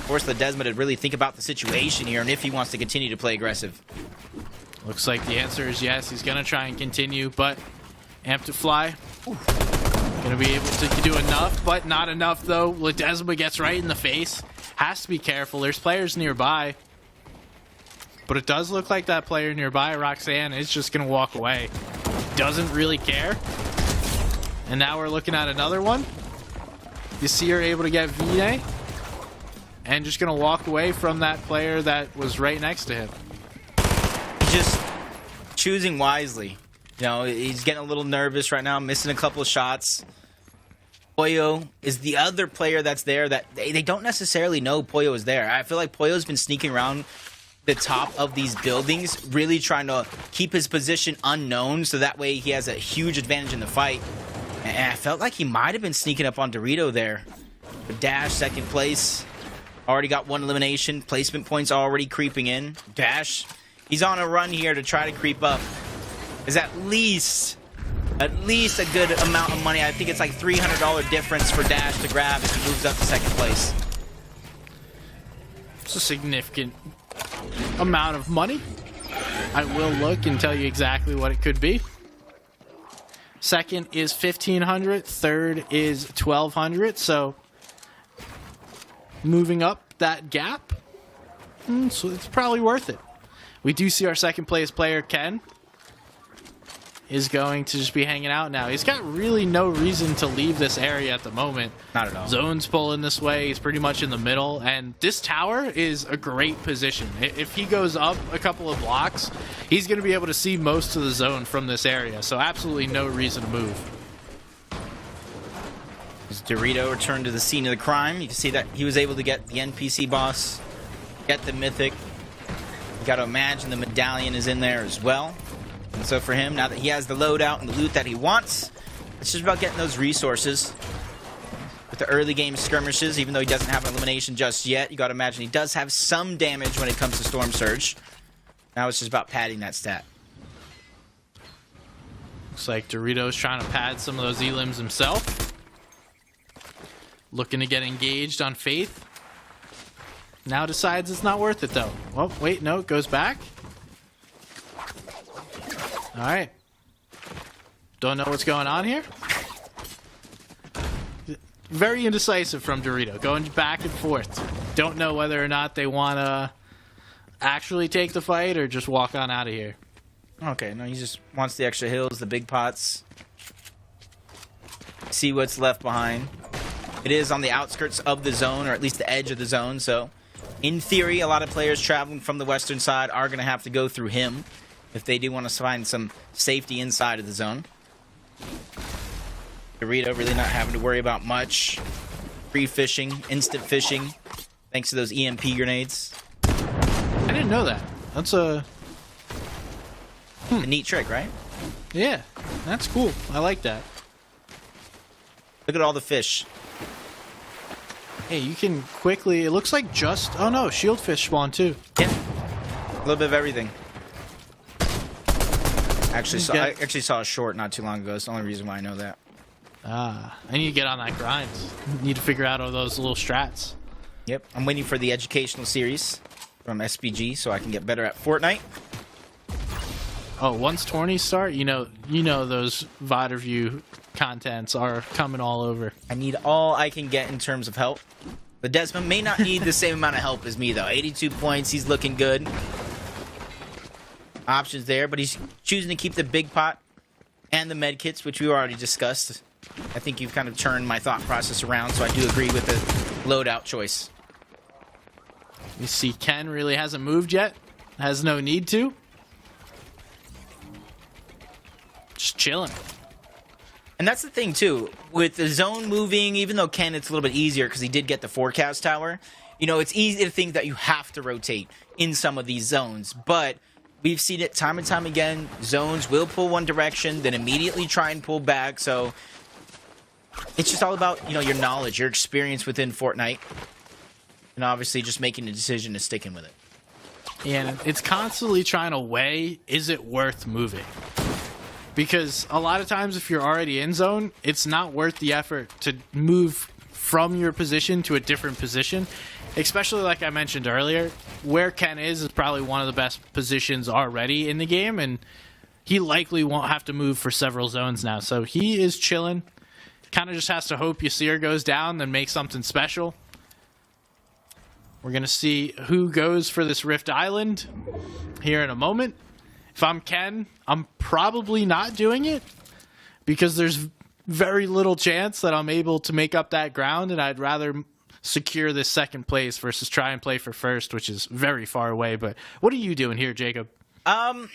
Speaker 2: Force Ledesma to really think about the situation here and if he wants to continue to play aggressive.
Speaker 1: Looks like the answer is yes. He's going to try and continue, but Amplify going to be able to do enough, but not enough, though. Ledesma gets right in the face. Has to be careful. There's players nearby. But it does look like that player nearby, Roxanne, is just going to walk away. Doesn't really care. And now we're looking at another one. You see her able to get Vine. And just going to walk away from that player that was right next to him.
Speaker 2: Just choosing wisely. You know, he's getting a little nervous right now, missing a couple of shots. Pollo is the other player that's there that they don't necessarily know Pollo is there. I feel like Pollo's been sneaking around the top of these buildings, really trying to keep his position unknown so that way he has a huge advantage in the fight. And I felt like he might have been sneaking up on Dorito there. But Dash, second place. Already got 1 elimination. Placement points already creeping in. Dash, he's on a run here to try to creep up. Is at least a good amount of money. I think it's like $300 difference for Dash to grab if he moves up to second place.
Speaker 1: It's a significant amount of money. I will look and tell you exactly what it could be. Second is $1,500. Third is $1,200. So moving up that gap, so it's probably worth it. We do see our second place player, Ken, is going to just be hanging out now. He's got really no reason to leave this area at the moment.
Speaker 2: Not at all.
Speaker 1: Zone's pulling this way. He's pretty much in the middle. And this tower is a great position. If he goes up a couple of blocks, he's going to be able to see most of the zone from this area. So absolutely no reason to move.
Speaker 2: As Dorito returned to the scene of the crime, you can see that he was able to get the NPC boss, get the mythic. You got to imagine the medallion is in there as well. And so for him, now that he has the loadout and the loot that he wants, it's just about getting those resources. With the early game skirmishes, even though he doesn't have an elimination just yet, you got to imagine he does have some damage when it comes to Storm Surge. Now it's just about padding that stat.
Speaker 1: Looks like Dorito's trying to pad some of those elims himself. Looking to get engaged on Faith. Now decides it's not worth it, though. Oh, wait, no, it goes back. All right. Don't know what's going on here. Very indecisive from Dorito, going back and forth. Don't know whether or not they want to actually take the fight or just walk on out of here.
Speaker 2: Okay, no, he just wants the extra hills, the big pots. See what's left behind. It is on the outskirts of the zone, or at least the edge of the zone, so in theory, a lot of players traveling from the western side are going to have to go through him if they do want to find some safety inside of the zone. Dorito really not having to worry about much. Free fishing, instant fishing, thanks to those EMP grenades.
Speaker 1: I didn't know that. That's a
Speaker 2: neat trick, right?
Speaker 1: yeah. That's cool. I like that.
Speaker 2: Look at all the fish.
Speaker 1: Hey, you can quickly. It looks like just. Oh no, shieldfish spawn too.
Speaker 2: Yeah, a little bit of everything. I actually saw a short not too long ago. It's the only reason why I know that.
Speaker 1: I need to get on that grind. Need to figure out all those little strats.
Speaker 2: Yep, I'm waiting for the educational series from SBG so I can get better at Fortnite.
Speaker 1: Oh, once tourneys start, you know those VOD review contents are coming all over.
Speaker 2: I need all I can get in terms of help. But Desmond may not need the same amount of help as me, though. 82 points, he's looking good. Options there, but he's choosing to keep the big pot and the med kits, which we already discussed. I think you've kind of turned my thought process around, so I do agree with the loadout choice.
Speaker 1: You see, Ken really hasn't moved yet. Has no need to. Just chilling.
Speaker 2: And that's the thing, too. With the zone moving, even though Ken, it's a little bit easier because he did get the forecast tower. You know, it's easy to think that you have to rotate in some of these zones. But we've seen it time and time again. Zones will pull one direction, then immediately try and pull back. So it's just all about, you know, your knowledge, your experience within Fortnite. And obviously just making a decision and sticking with it.
Speaker 1: And it's constantly trying to weigh, is it worth moving? Because a lot of times if you're already in zone, it's not worth the effort to move from your position to a different position. Especially like I mentioned earlier, where Ken is probably one of the best positions already in the game, and he likely won't have to move for several zones now. So he is chilling. Kind of just has to hope Yasir goes down, then make something special. We're going to see who goes for this Rift Island here in a moment. If I'm Ken, I'm probably not doing it because there's very little chance that I'm able to make up that ground, and I'd rather secure this second place versus try and play for first, which is very far away. But what are you doing here, Jacob?
Speaker 2: I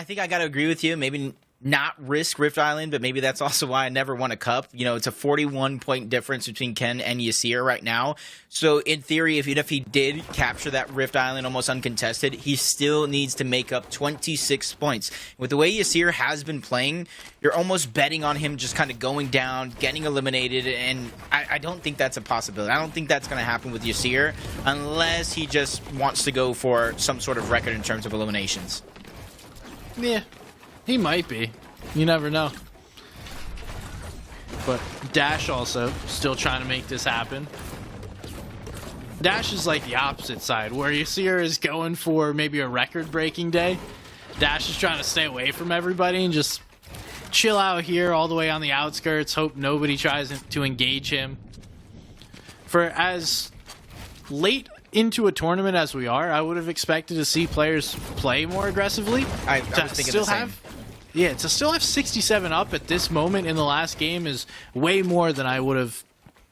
Speaker 2: think I got to agree with you. Maybe not risk Rift Island, but maybe that's also why I never won a cup. You know, it's a 41-point difference between Ken and Yasir right now. So in theory, if he did capture that Rift Island almost uncontested, he still needs to make up 26 points. With the way Yasir has been playing, you're almost betting on him just kind of going down, getting eliminated, and I don't think that's a possibility. I don't think that's going to happen with Yasir unless he just wants to go for some sort of record in terms of eliminations.
Speaker 1: Yeah. He might be. You never know. But Dash also still trying to make this happen. Dash is like the opposite side, where Yasir is going for maybe a record-breaking day. Dash is trying to stay away from everybody and just chill out here all the way on the outskirts, hope nobody tries to engage him. For as late into a tournament as we are, I would have expected to see players play more aggressively.
Speaker 2: I was thinking the same.
Speaker 1: Yeah, to still have 67 up at this moment in the last game is way more than I would have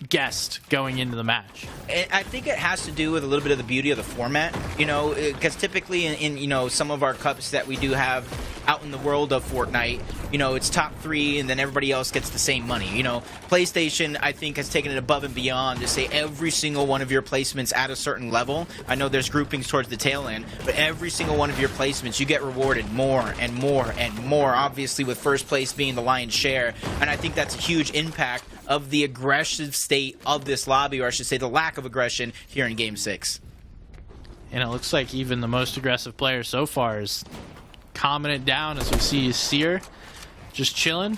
Speaker 1: guessed going into the match.
Speaker 2: I think it has to do with a little bit of the beauty of the format, you know, because typically in you know, some of our cups that we do have out in the world of Fortnite, you know, it's top 3 and then everybody else gets the same money. You know, PlayStation, I think, has taken it above and beyond to say every single one of your placements at a certain level. I know there's groupings towards the tail end, but every single one of your placements, you get rewarded more and more and more, obviously with first place being the lion's share. And I think that's a huge impact of the aggressive state of this lobby, or I should say the lack of aggression here in Game 6.
Speaker 1: And it looks like even the most aggressive player so far is calming it down as we see Seer just chilling.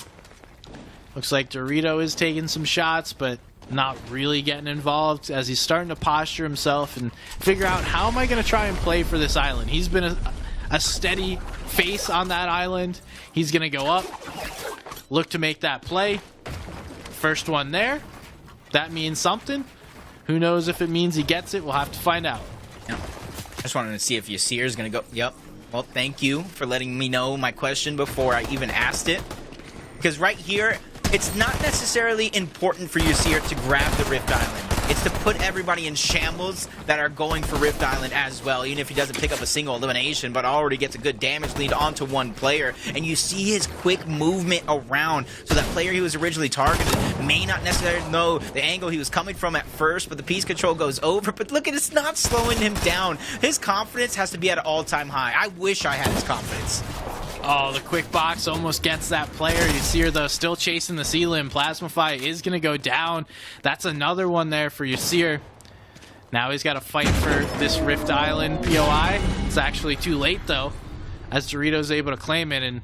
Speaker 1: Looks like Dorito is taking some shots, but not really getting involved as he's starting to posture himself and figure out, how am I going to try and play for this island? He's been a steady face on that island. He's going to go up, look to make that play. First one there. That means something. Who knows if it means he gets it? We'll have to find out.
Speaker 2: Yeah. I just wanted to see if Yasir is going to go. Yep. Well, thank you for letting me know my question before I even asked it. Because right here, it's not necessarily important for Yasir to grab the Rift Island. It's to put everybody in shambles that are going for Rift Island as well, even if he doesn't pick up a single elimination, but already gets a good damage lead onto one player. And you see his quick movement around, so that player he was originally targeted may not necessarily know the angle he was coming from at first, but the piece control goes over. But look at it's not slowing him down. His confidence has to be at an all-time high. I wish I had his confidence.
Speaker 1: Oh, the quick box almost gets that player. You see her, though, still chasing the C-Limb. Plasmafy is going to go down. That's another one there for Yasir. Now he's got to fight for this Rift Island POI. It's actually too late, though, as Dorito's able to claim it. And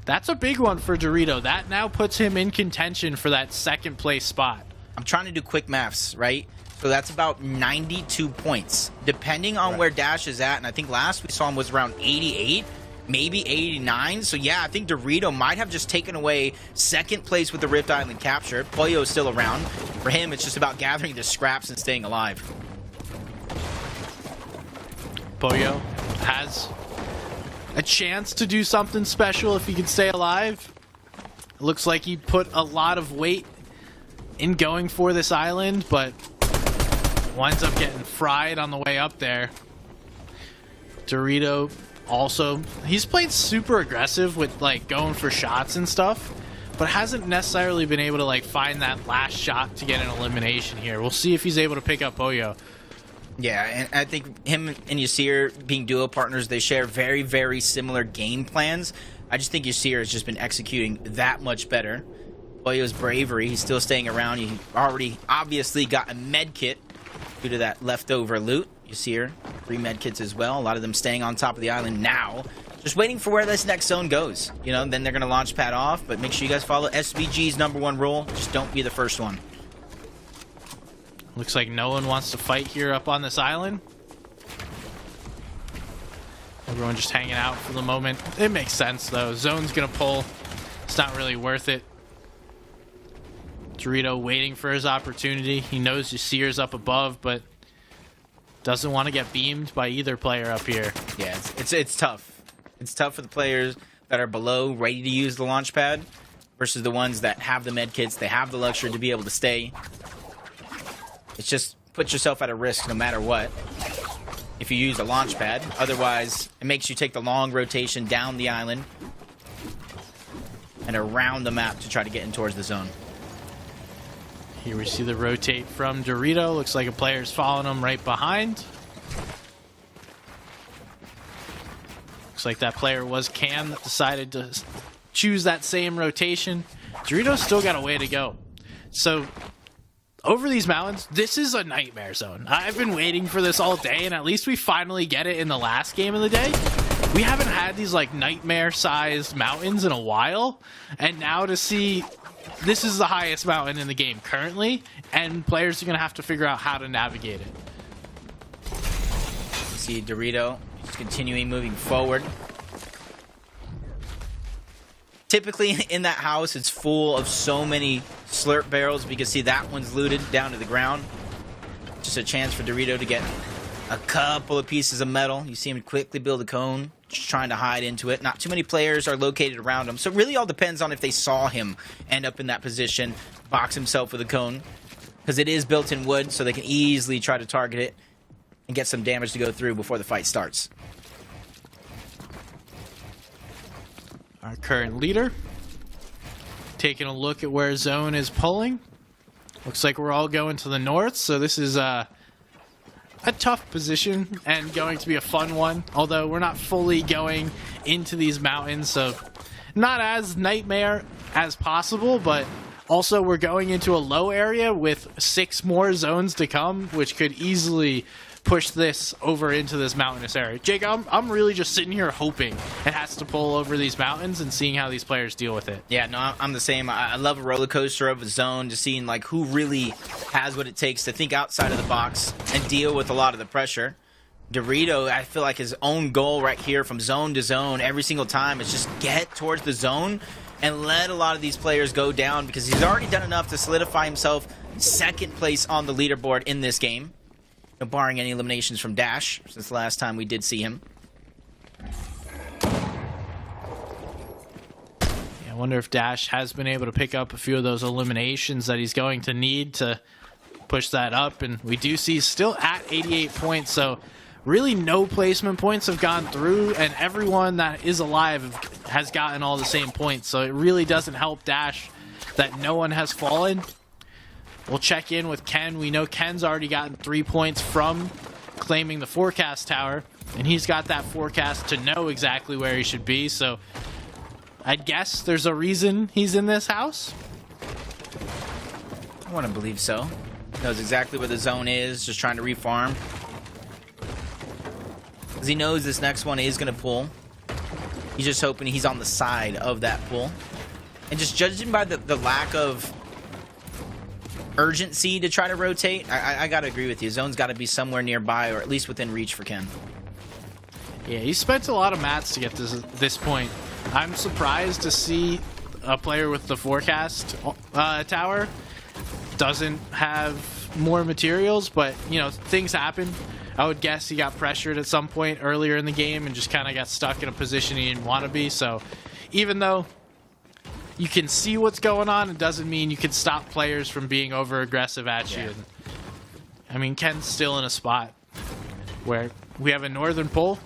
Speaker 1: that's a big one for Dorito. That now puts him in contention for that second place spot.
Speaker 2: I'm trying to do quick maths, right? So that's about 92 points. Depending on where Dash is at, and I think last we saw him was around 88. Maybe 89. So yeah, I think Dorito might have just taken away second place with the Rift Island capture. Pollo is still around. For him, it's just about gathering the scraps and staying alive.
Speaker 1: Pollo has a chance to do something special if he can stay alive. It looks like he put a lot of weight in going for this island, but winds up getting fried on the way up there. Dorito also, he's played super aggressive with like going for shots and stuff, but hasn't necessarily been able to like find that last shot to get an elimination here. We'll see if he's able to pick up Pollo.
Speaker 2: Yeah, and I think him and Yasir being duo partners, they share very, very similar game plans. I just think Yasir has just been executing that much better. Pollo's bravery, he's still staying around. He already obviously got a med kit due to that leftover loot. Yasir, 3 med kits as well. A lot of them staying on top of the island now. Just waiting for where this next zone goes. You know, then they're going to launch pad off. But make sure you guys follow SBG's #1 rule. Just don't be the first one.
Speaker 1: Looks like no one wants to fight here up on this island. Everyone just hanging out for the moment. It makes sense, though. Zone's going to pull. It's not really worth it. Dorito waiting for his opportunity. He knows Yasir's up above, but doesn't want to get beamed by either player up here.
Speaker 2: Yeah, it's tough. It's tough for the players that are below, ready to use the launch pad, versus the ones that have the med kits. They have the luxury to be able to stay. It's just put yourself at a risk no matter what if you use a launch pad. Otherwise, it makes you take the long rotation down the island and around the map to try to get in towards the zone.
Speaker 1: Here we see the rotate from Dorito. Looks like a player's following him right behind. Looks like that player was Cam that decided to choose that same rotation. Dorito's still got a way to go. So, over these mountains, this is a nightmare zone. I've been waiting for this all day, and at least we finally get it in the last game of the day. We haven't had these, like, nightmare-sized mountains in a while, and now to see this is the highest mountain in the game currently, and players are going to have to figure out how to navigate it.
Speaker 2: You see Dorito just continuing moving forward. Typically in that house, it's full of so many slurp barrels. We can see that one's looted down to the ground. Just a chance for Dorito to get a couple of pieces of metal. You see him quickly build a cone, just trying to hide into it. Not too many players are located around him, so it really all depends on if they saw him end up in that position, box himself with a cone, because it is built in wood, so they can easily try to target it and get some damage to go through before the fight starts.
Speaker 1: Our current leader taking a look at where zone is pulling. Looks like we're all going to the north, so this is a tough position and going to be a fun one, although we're not fully going into these mountains, so not as nightmare as possible, but also we're going into a low area with 6 more zones to come, which could easily push this over into this mountainous area. Jake, I'm really just sitting here hoping it has to pull over these mountains and seeing how these players deal with it.
Speaker 2: Yeah, no, I'm the same. I love a roller coaster of a zone, just seeing like who really has what it takes to think outside of the box and deal with a lot of the pressure. Dorito, I feel like his own goal right here from zone to zone every single time is just get towards the zone and let a lot of these players go down, because he's already done enough to solidify himself second place on the leaderboard in this game. Barring any eliminations from Dash since the last time we did see him.
Speaker 1: Yeah, I wonder if Dash has been able to pick up a few of those eliminations that he's going to need to push that up, and we do see still at 88 points, so really no placement points have gone through, and everyone that is alive has gotten all the same points, so it really doesn't help Dash that no one has fallen. We'll check in with Ken. We know Ken's already gotten 3 points from claiming the forecast tower, and he's got that forecast to know exactly where he should be, so I'd guess there's a reason he's in this house.
Speaker 2: I want to believe so. Knows exactly where the zone is, just trying to refarm. Because he knows this next one is going to pull. He's just hoping he's on the side of that pull. And just judging by the lack of urgency to try to rotate, I got to agree with you. Zone's got to be somewhere nearby, or at least within reach for Ken.
Speaker 1: Yeah, he spent a lot of mats to get to this point. I'm surprised to see a player with the forecast tower doesn't have more materials, but you know, things happen. I would guess he got pressured at some point earlier in the game and just kind of got stuck in a position he didn't want to be. So even though you can see what's going on, it doesn't mean you can stop players from being over aggressive at you. I mean, Ken's still in a spot where we have a northern pull.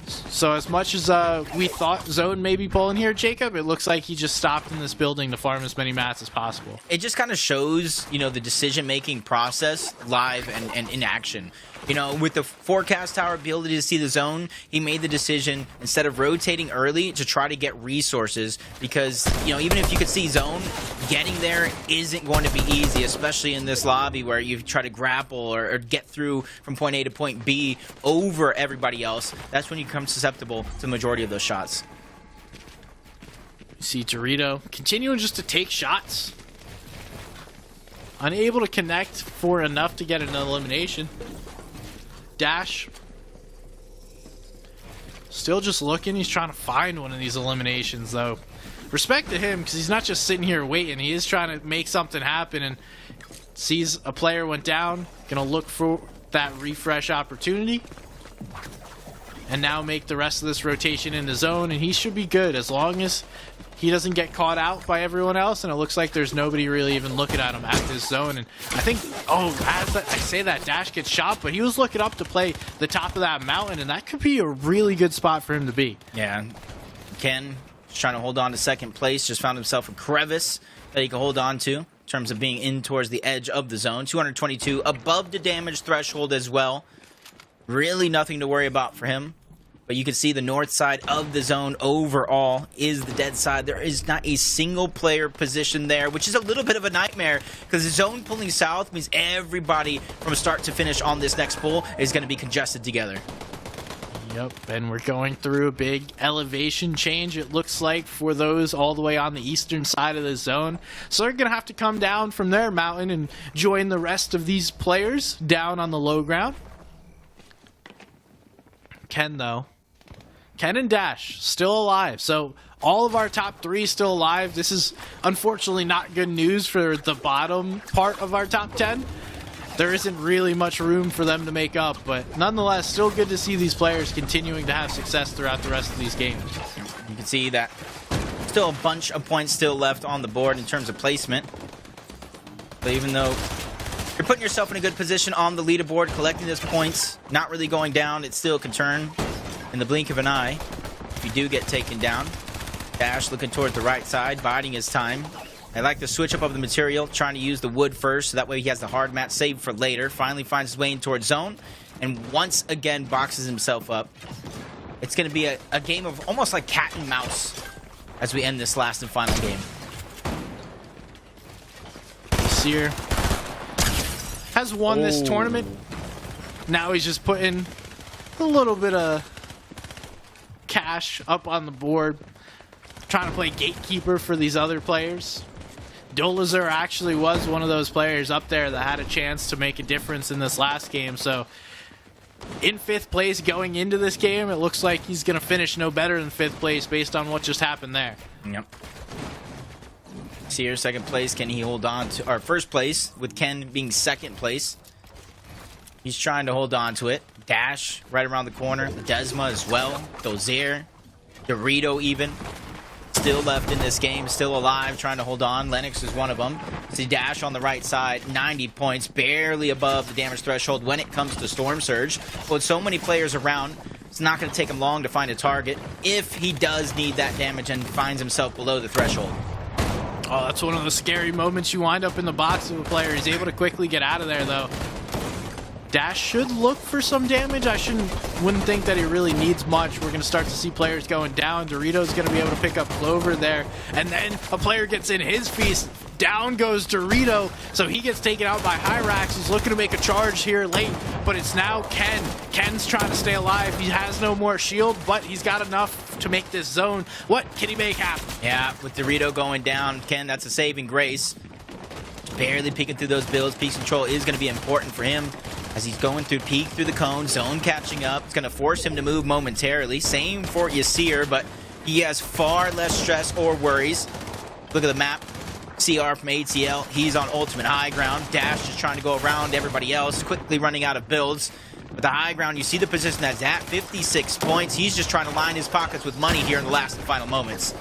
Speaker 1: So as much as we thought Zone may be pulling here, Jacob, it looks like he just stopped in this building to farm as many mats as possible.
Speaker 2: It just kind of shows, you know, the decision-making process live and in action. You know, with the forecast tower ability to see the zone, he made the decision, instead of rotating early, to try to get resources, because, you know, even if you could see zone, getting there isn't going to be easy, especially in this lobby where you try to grapple or get through from point A to point B over everybody else. That's when you become susceptible to the majority of those shots.
Speaker 1: You see Dorito continuing just to take shots. Unable to connect for enough to get an elimination. Dash still just looking. He's trying to find one of these eliminations, though. Respect to him, because he's not just sitting here waiting. He is trying to make something happen, and sees a player went down. Gonna look for that refresh opportunity, and now make the rest of this rotation in the zone, and he should be good as long as he doesn't get caught out by everyone else, and it looks like there's nobody really even looking at him at this zone. And I think, as I say that, Dash gets shot, but he was looking up to play the top of that mountain, and that could be a really good spot for him to be.
Speaker 2: Yeah. Ken, just trying to hold on to second place, just found himself a crevice that he can hold on to in terms of being in towards the edge of the zone. 222, above the damage threshold as well. Really nothing to worry about for him. But you can see the north side of the zone overall is the dead side. There is not a single player position there, which is a little bit of a nightmare, because the zone pulling south means everybody from start to finish on this next pull is going to be congested together.
Speaker 1: Yep, and we're going through a big elevation change, it looks like, for those all the way on the eastern side of the zone. So they're going to have to come down from their mountain and join the rest of these players down on the low ground. Ken, though. Ken and Dash still alive. So all of our top three still alive. This is unfortunately not good news for the bottom part of our top 10. There isn't really much room for them to make up, but nonetheless, still good to see these players continuing to have success throughout the rest of these games.
Speaker 2: You can see that still a bunch of points still left on the board in terms of placement. But even though you're putting yourself in a good position on the leaderboard, collecting those points, not really going down, it still can turn in the blink of an eye if you do get taken down. Dash looking towards the right side, biding his time. I like the switch up of the material, trying to use the wood first, so that way he has the hard mat saved for later. Finally finds his way in towards zone, and once again boxes himself up. It's going to be a game of almost like cat and mouse as we end this last and final game.
Speaker 1: Seer has won this tournament. Now he's just putting a little bit of cash up on the board, trying to play gatekeeper for these other players. Dolazur actually was one of those players up there that had a chance to make a difference in this last game. So in 5th place going into this game, it looks like he's going to finish no better than 5th place based on what just happened there.
Speaker 2: Yep. Seer, 2nd place. Can he hold on to our 1st place, with Ken being 2nd place? He's trying to hold on to it. Dash right around the corner. Desma as well. Dozier. Dorito even. still left in this game, still alive, trying to hold on. Lennox is one of them. See Dash on the right side, 90 points, barely above the damage threshold when it comes to Storm Surge. With so many players around, it's not going to take him long to find a target if he does need that damage and finds himself below the threshold.
Speaker 1: Oh, that's one of the scary moments. You wind up in the box of a player. He's able to quickly get out of there, though. Dash should look for some damage. Wouldn't think that he really needs much. We're going to start to see players going down. Dorito's going to be able to pick up Clover there. And then a player gets in his feast. Down goes Dorito. So he gets taken out by Hyrax. He's looking to make a charge here late. But it's now Ken. Ken's trying to stay alive. He has no more shield, but he's got enough to make this zone. What can he make happen?
Speaker 2: Yeah, with Dorito going down, Ken, that's a saving grace. Barely peeking through those builds. Peak control is going to be important for him as he's going through peak through the cone. Zone catching up. It's going to force him to move momentarily. Same for Yasir, but he has far less stress or worries. Look at the map. CR from ATL. He's on ultimate high ground. Dash is trying to go around everybody else, quickly running out of builds. But the high ground, you see the position that's at, 56 points. He's just trying to line his pockets with money here in the last and final moments.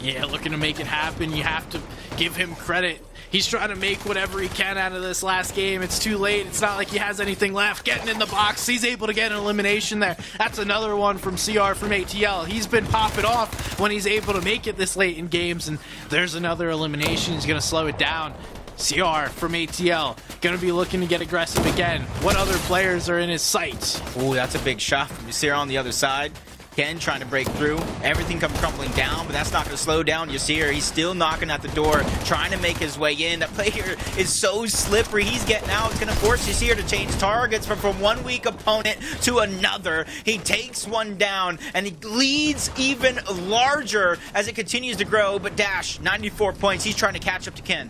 Speaker 1: Yeah, looking to make it happen. You have to give him credit. He's trying to make whatever he can out of this last game. It's too late. It's not like he has anything left. Getting in the box. He's able to get an elimination there. That's another one from CR from ATL. He's been popping off when he's able to make it this late in games. And there's another elimination. He's going to slow it down. CR from ATL. Going to be looking to get aggressive again. What other players are in his sights?
Speaker 2: Ooh, that's a big shot from Yasir on the other side. Ken trying to break through. Everything comes crumbling down, but that's not going to slow down Yasir. He's still knocking at the door, trying to make his way in. That player is so slippery. He's getting out. It's going to force Yasir to change targets from one weak opponent to another. He takes one down, and he leads even larger as it continues to grow. But Dash, 94 points. He's trying to catch up to Ken.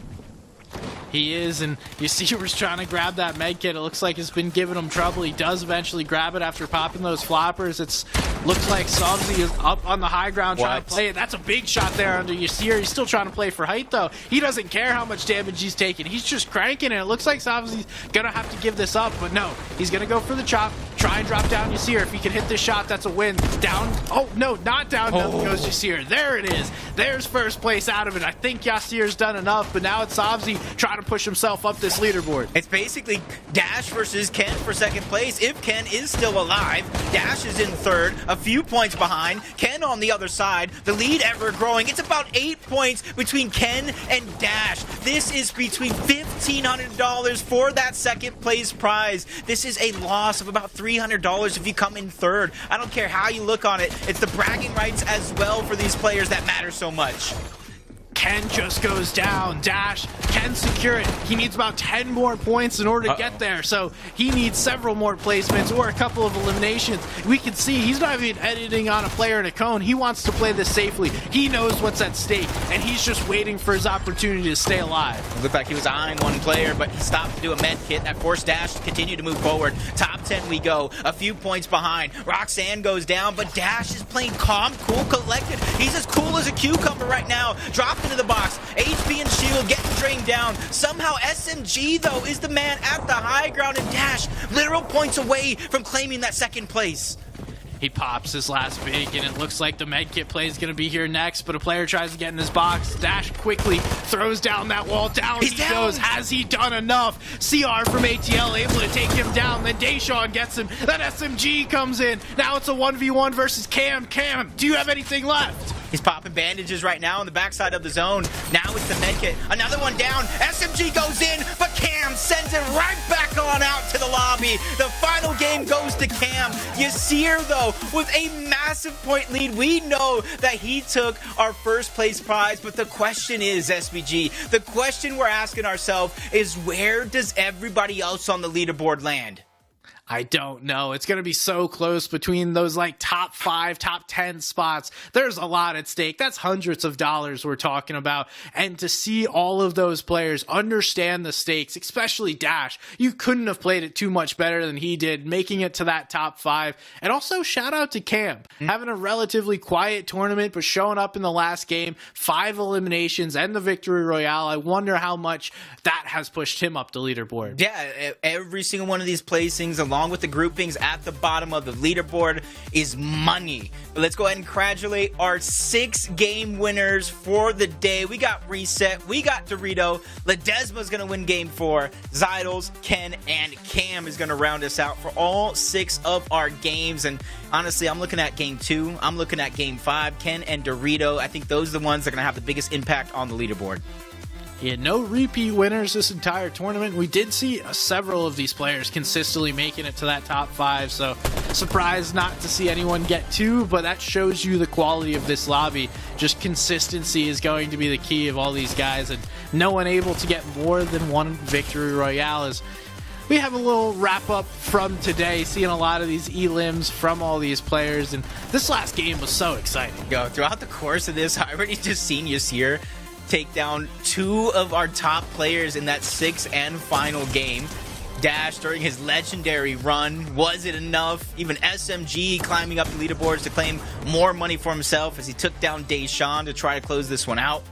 Speaker 1: He is, and Yasir's trying to grab that med kit. It looks like it's been giving him trouble. He does eventually grab it after popping those floppers. Looks like Sobzy is up on the high ground trying to play it. That's a big shot there under Yasir. He's still trying to play for height, though. He doesn't care how much damage he's taking. He's just cranking, and it looks like Sobzy's going to have to give this up, but no. He's going to go for the chop, try and drop down Yasir. If he can hit this shot, that's a win. Down. Oh, no, not down. Nothing goes Yasir. There it is. There's first place out of it. I think Yasir's done enough, but now it's Sobzy trying to push himself up this leaderboard.
Speaker 2: It's basically Dash versus Ken for second place. If Ken is still alive, Dash is in third, a few points behind. Ken on the other side, the lead ever growing. It's about 8 points between Ken and Dash. This is between $1,500 for that second place prize. This is a loss of about $300 if you come in third. I don't care how you look on it. It's the bragging rights as well for these players that matter so much.
Speaker 1: Ken just goes down. Dash can secure it. He needs about 10 more points in order to get there. So he needs several more placements or a couple of eliminations. We can see he's not even editing on a player in a cone. He wants to play this safely. He knows what's at stake, and he's just waiting for his opportunity to stay alive.
Speaker 2: It looked like he was eyeing one player, but he stopped to do a med kit. That forced Dash to continue to move forward. Top 10 we go. A few points behind. Roxanne goes down, but Dash is playing calm, cool, collected. He's as cool as a cucumber right now. Dropped into the box. HP and shield getting drained down. Somehow SMG, though, is the man at the high ground, and Dash literal points away from claiming that second place.
Speaker 1: He pops his last big, and it looks like the medkit play is going to be here next, but a player tries to get in his box. Dash quickly throws down that wall. Down he goes. Has he done enough? CR from ATL able to take him down. Then Deshawn gets him. That SMG comes in. Now it's a 1v1 versus Cam. Cam, do you have anything left?
Speaker 2: He's popping bandages right now on the backside of the zone. Now it's the medkit. Another one down. SMG goes in, but Cam sends it right back on out to the lobby. The final game goes to Cam. Yasir, though, with a massive point lead. We know that he took our first place prize, but the question is, SBG, the question we're asking ourselves is, where does everybody else on the leaderboard land?
Speaker 1: I don't know. It's going to be so close between those like top 5, top 10 spots. There's a lot at stake. That's hundreds of dollars we're talking about. And to see all of those players understand the stakes, especially Dash, you couldn't have played it too much better than he did, making it to that top 5. And also shout out to Cam, having a relatively quiet tournament, but showing up in the last game, 5 eliminations and the victory royale. I wonder how much that has pushed him up the leaderboard.
Speaker 2: Yeah, every single one of these placings, along along with the groupings at the bottom of the leaderboard, is money. But let's go ahead and congratulate our 6 game winners for the day. We got Reset, we got Dorito, Ledesma's going to win game 4, Zidles, Ken, and Cam is going to round us out for all 6 of our games. And honestly, I'm looking at game 2, I'm looking at game 5, Ken and Dorito. I think those are the ones that are going to have the biggest impact on the leaderboard.
Speaker 1: Yeah, no repeat winners this entire tournament. We did see several of these players consistently making it to that top 5, so surprised not to see anyone get 2, but that shows you the quality of this lobby. Just consistency is going to be the key of all these guys, and no one able to get more than 1 victory royale. As we have a little wrap up from today, seeing a lot of these elims from all these players, and this last game was so exciting.
Speaker 2: Yo, throughout the course of this, I already just seen Yasir take down 2 of our top players in that 6th and final game. Dash during his legendary run, was it enough? Even SMG climbing up the leaderboards to claim more money for himself as he took down Deshaun to try to close this one out.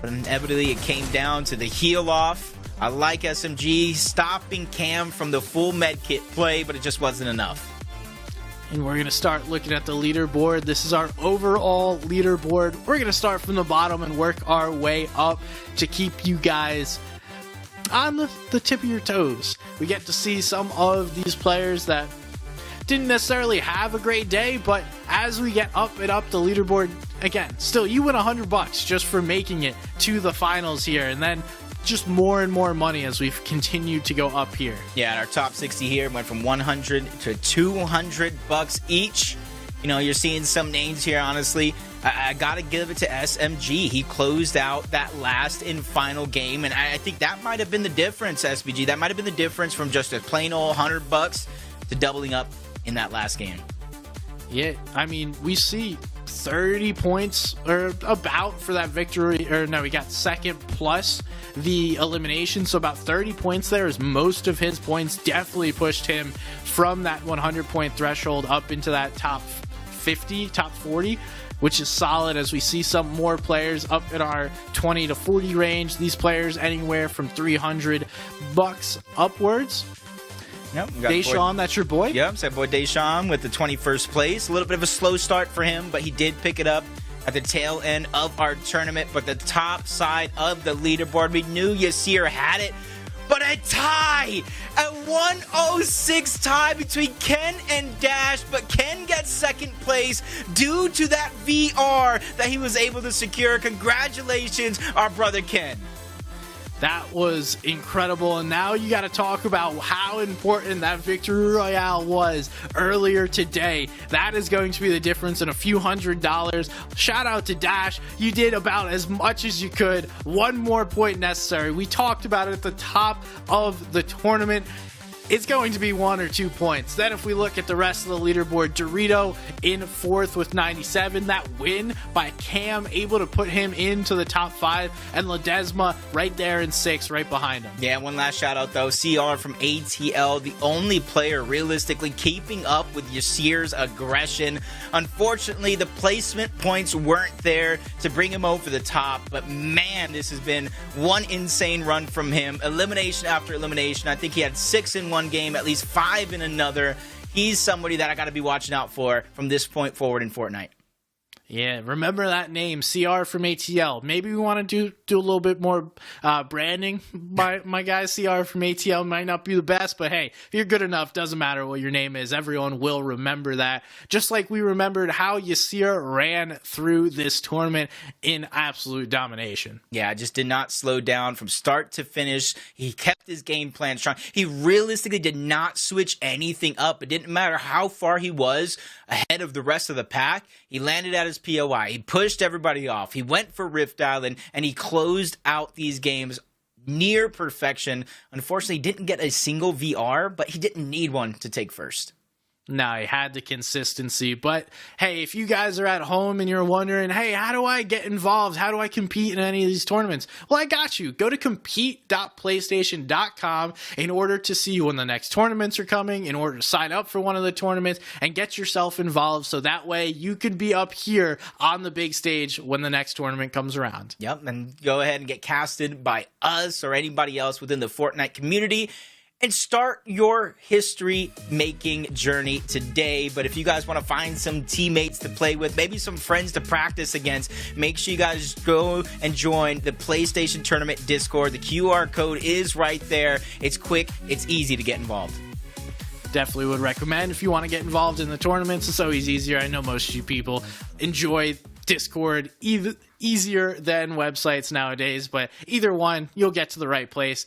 Speaker 2: But inevitably it came down to the heal off. I like SMG stopping Cam from the full medkit play, but it just wasn't enough.
Speaker 1: And we're going to start looking at the leaderboard. This is our overall leaderboard. We're going to start from the bottom and work our way up to keep you guys on the tip of your toes. We get to see some of these players that didn't necessarily have a great day, but as we get up and up the leaderboard, again, still, you win $100 just for making it to the finals here. And then just more and more money as we've continued to go up here.
Speaker 2: Yeah, and our top 60 here went from 100 to 200 bucks each. You know, you're seeing some names here, honestly. I gotta give it to SMG. He closed out that last and final game, and I think that might have been the difference, SBG. That might have been the difference from just a plain old $100 to doubling up in that last game.
Speaker 1: Yeah, I mean, we see 30 points or about for that victory, or no, we got second plus the elimination, so about 30 points there is most of his points. Definitely pushed him from that 100 point threshold up into that top 50, top 40, which is solid as we see some more players up in our 20 to 40 range. These players anywhere from $300 upwards.
Speaker 2: Yep,
Speaker 1: Deshaun, that's your boy?
Speaker 2: Yep, so boy Deshaun with the 21st place. A little bit of a slow start for him, but he did pick it up at the tail end of our tournament. But the top side of the leaderboard, we knew Yasir had it, but a tie! A 106 tie between Ken and Dash, but Ken gets second place due to that VR that he was able to secure. Congratulations, our brother Ken.
Speaker 1: That was incredible, and now you got to talk about how important that victory royale was earlier today. That is going to be the difference in a few $100s. Shout out to Dash. You did about as much as you could. One more point necessary. We talked about it at the top of the tournament. It's going to be 1 or 2 points. Then if we look at the rest of the leaderboard, Dorito in 4th with 97. That win by Cam able to put him into the top 5, and Ledesma right there in 6th, right behind him.
Speaker 2: Yeah, one last shout out though, CR from ATL, the only player realistically keeping up with Yasir's aggression. Unfortunately, the placement points weren't there to bring him over the top, but man, this has been one insane run from him. Elimination after elimination. I think he had 6 in one game, at least 5 in another. He's somebody that I got to be watching out for from this point forward in Fortnite.
Speaker 1: Yeah, remember that name, CR from ATL. Maybe we want to do a little bit more branding. My guy, CR from ATL, might not be the best, but hey, if you're good enough, doesn't matter what your name is. Everyone will remember that. Just like we remembered how Yasir ran through this tournament in absolute domination.
Speaker 2: Yeah, just did not slow down from start to finish. He kept his game plan strong. He realistically did not switch anything up. It didn't matter how far he was ahead of the rest of the pack. He landed at his POI. He pushed everybody off. He went for Rift Island, and he closed out these games near perfection. Unfortunately, he didn't get a single VR, but he didn't need one to take first.
Speaker 1: No, he had the consistency. But hey, if you guys are at home and you're wondering, hey, how do I get involved? How do I compete in any of these tournaments? Well, I got you. Go to compete.playstation.com in order to see when the next tournaments are coming, in order to sign up for one of the tournaments and get yourself involved, so that way you could be up here on the big stage when the next tournament comes around.
Speaker 2: Yep, and go ahead and get casted by us or anybody else within the Fortnite community. and start your history-making journey today. But if you guys want to find some teammates to play with, maybe some friends to practice against, make sure you guys go and join the PlayStation Tournament Discord. The QR code is right there. It's quick, it's easy to get involved.
Speaker 1: Definitely would recommend if you want to get involved in the tournaments. It's always easier. I know most of you people enjoy Discord easier than websites nowadays, but either one, you'll get to the right place.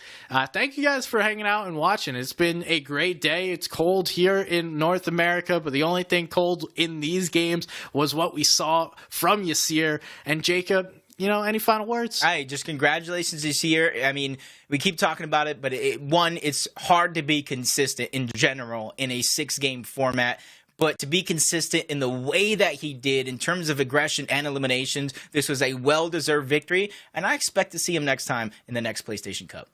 Speaker 1: Thank you guys for hanging out and watching. It's been a great day. It's cold here in North America, but the only thing cold in these games was what we saw from Yasir. And Jacob, you know, any final words?
Speaker 2: Hey, just congratulations this year. I mean, we keep talking about it, but it's hard to be consistent in general in a 6-game format. But to be consistent in the way that he did in terms of aggression and eliminations, this was a well-deserved victory, and I expect to see him next time in the next PlayStation Cup.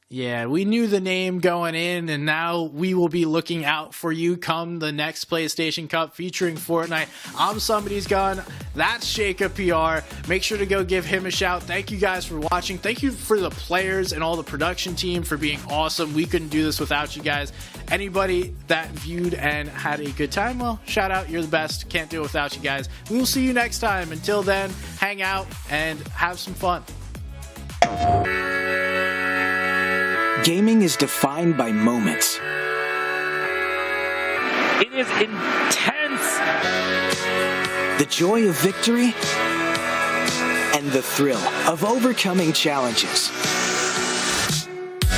Speaker 1: Yeah, we knew the name going in, and now we will be looking out for you come the next PlayStation Cup featuring Fortnite. I'm Somebody's Gun. That's Jacob PR. Make sure to go give him a shout. Thank you guys for watching. Thank you for the players and all the production team for being awesome. We couldn't do this without you guys. Anybody that viewed and had a good time, well, shout out. You're the best. Can't do it without you guys. We will see you next time. Until then, hang out and have some fun.
Speaker 3: Gaming is defined by moments.
Speaker 4: It is intense.
Speaker 3: The joy of victory and the thrill of overcoming challenges.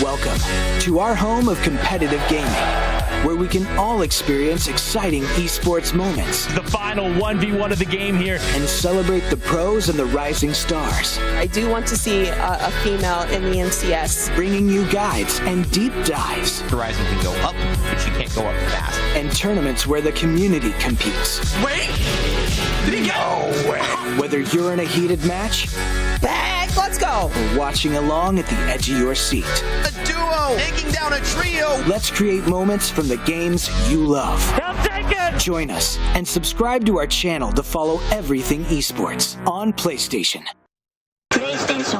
Speaker 3: Welcome to our home of competitive gaming, where we can all experience exciting esports moments.
Speaker 4: The final 1v1 of the game here.
Speaker 3: And celebrate the pros and the rising stars.
Speaker 5: I do want to see a female in the NCS.
Speaker 3: Bringing you guides and deep dives.
Speaker 2: Horizon can go up, but she can't go up fast.
Speaker 3: And tournaments where the community competes.
Speaker 7: Wait! Did he get? No way!
Speaker 3: Whether you're in a heated match,
Speaker 5: Back, let's go.
Speaker 3: or watching along at the edge of your seat.
Speaker 7: A duo taking down a trio.
Speaker 3: Let's create moments from the games you love.
Speaker 4: They'll take it.
Speaker 3: Join us and subscribe to our channel to follow everything esports on PlayStation.
Speaker 6: PlayStation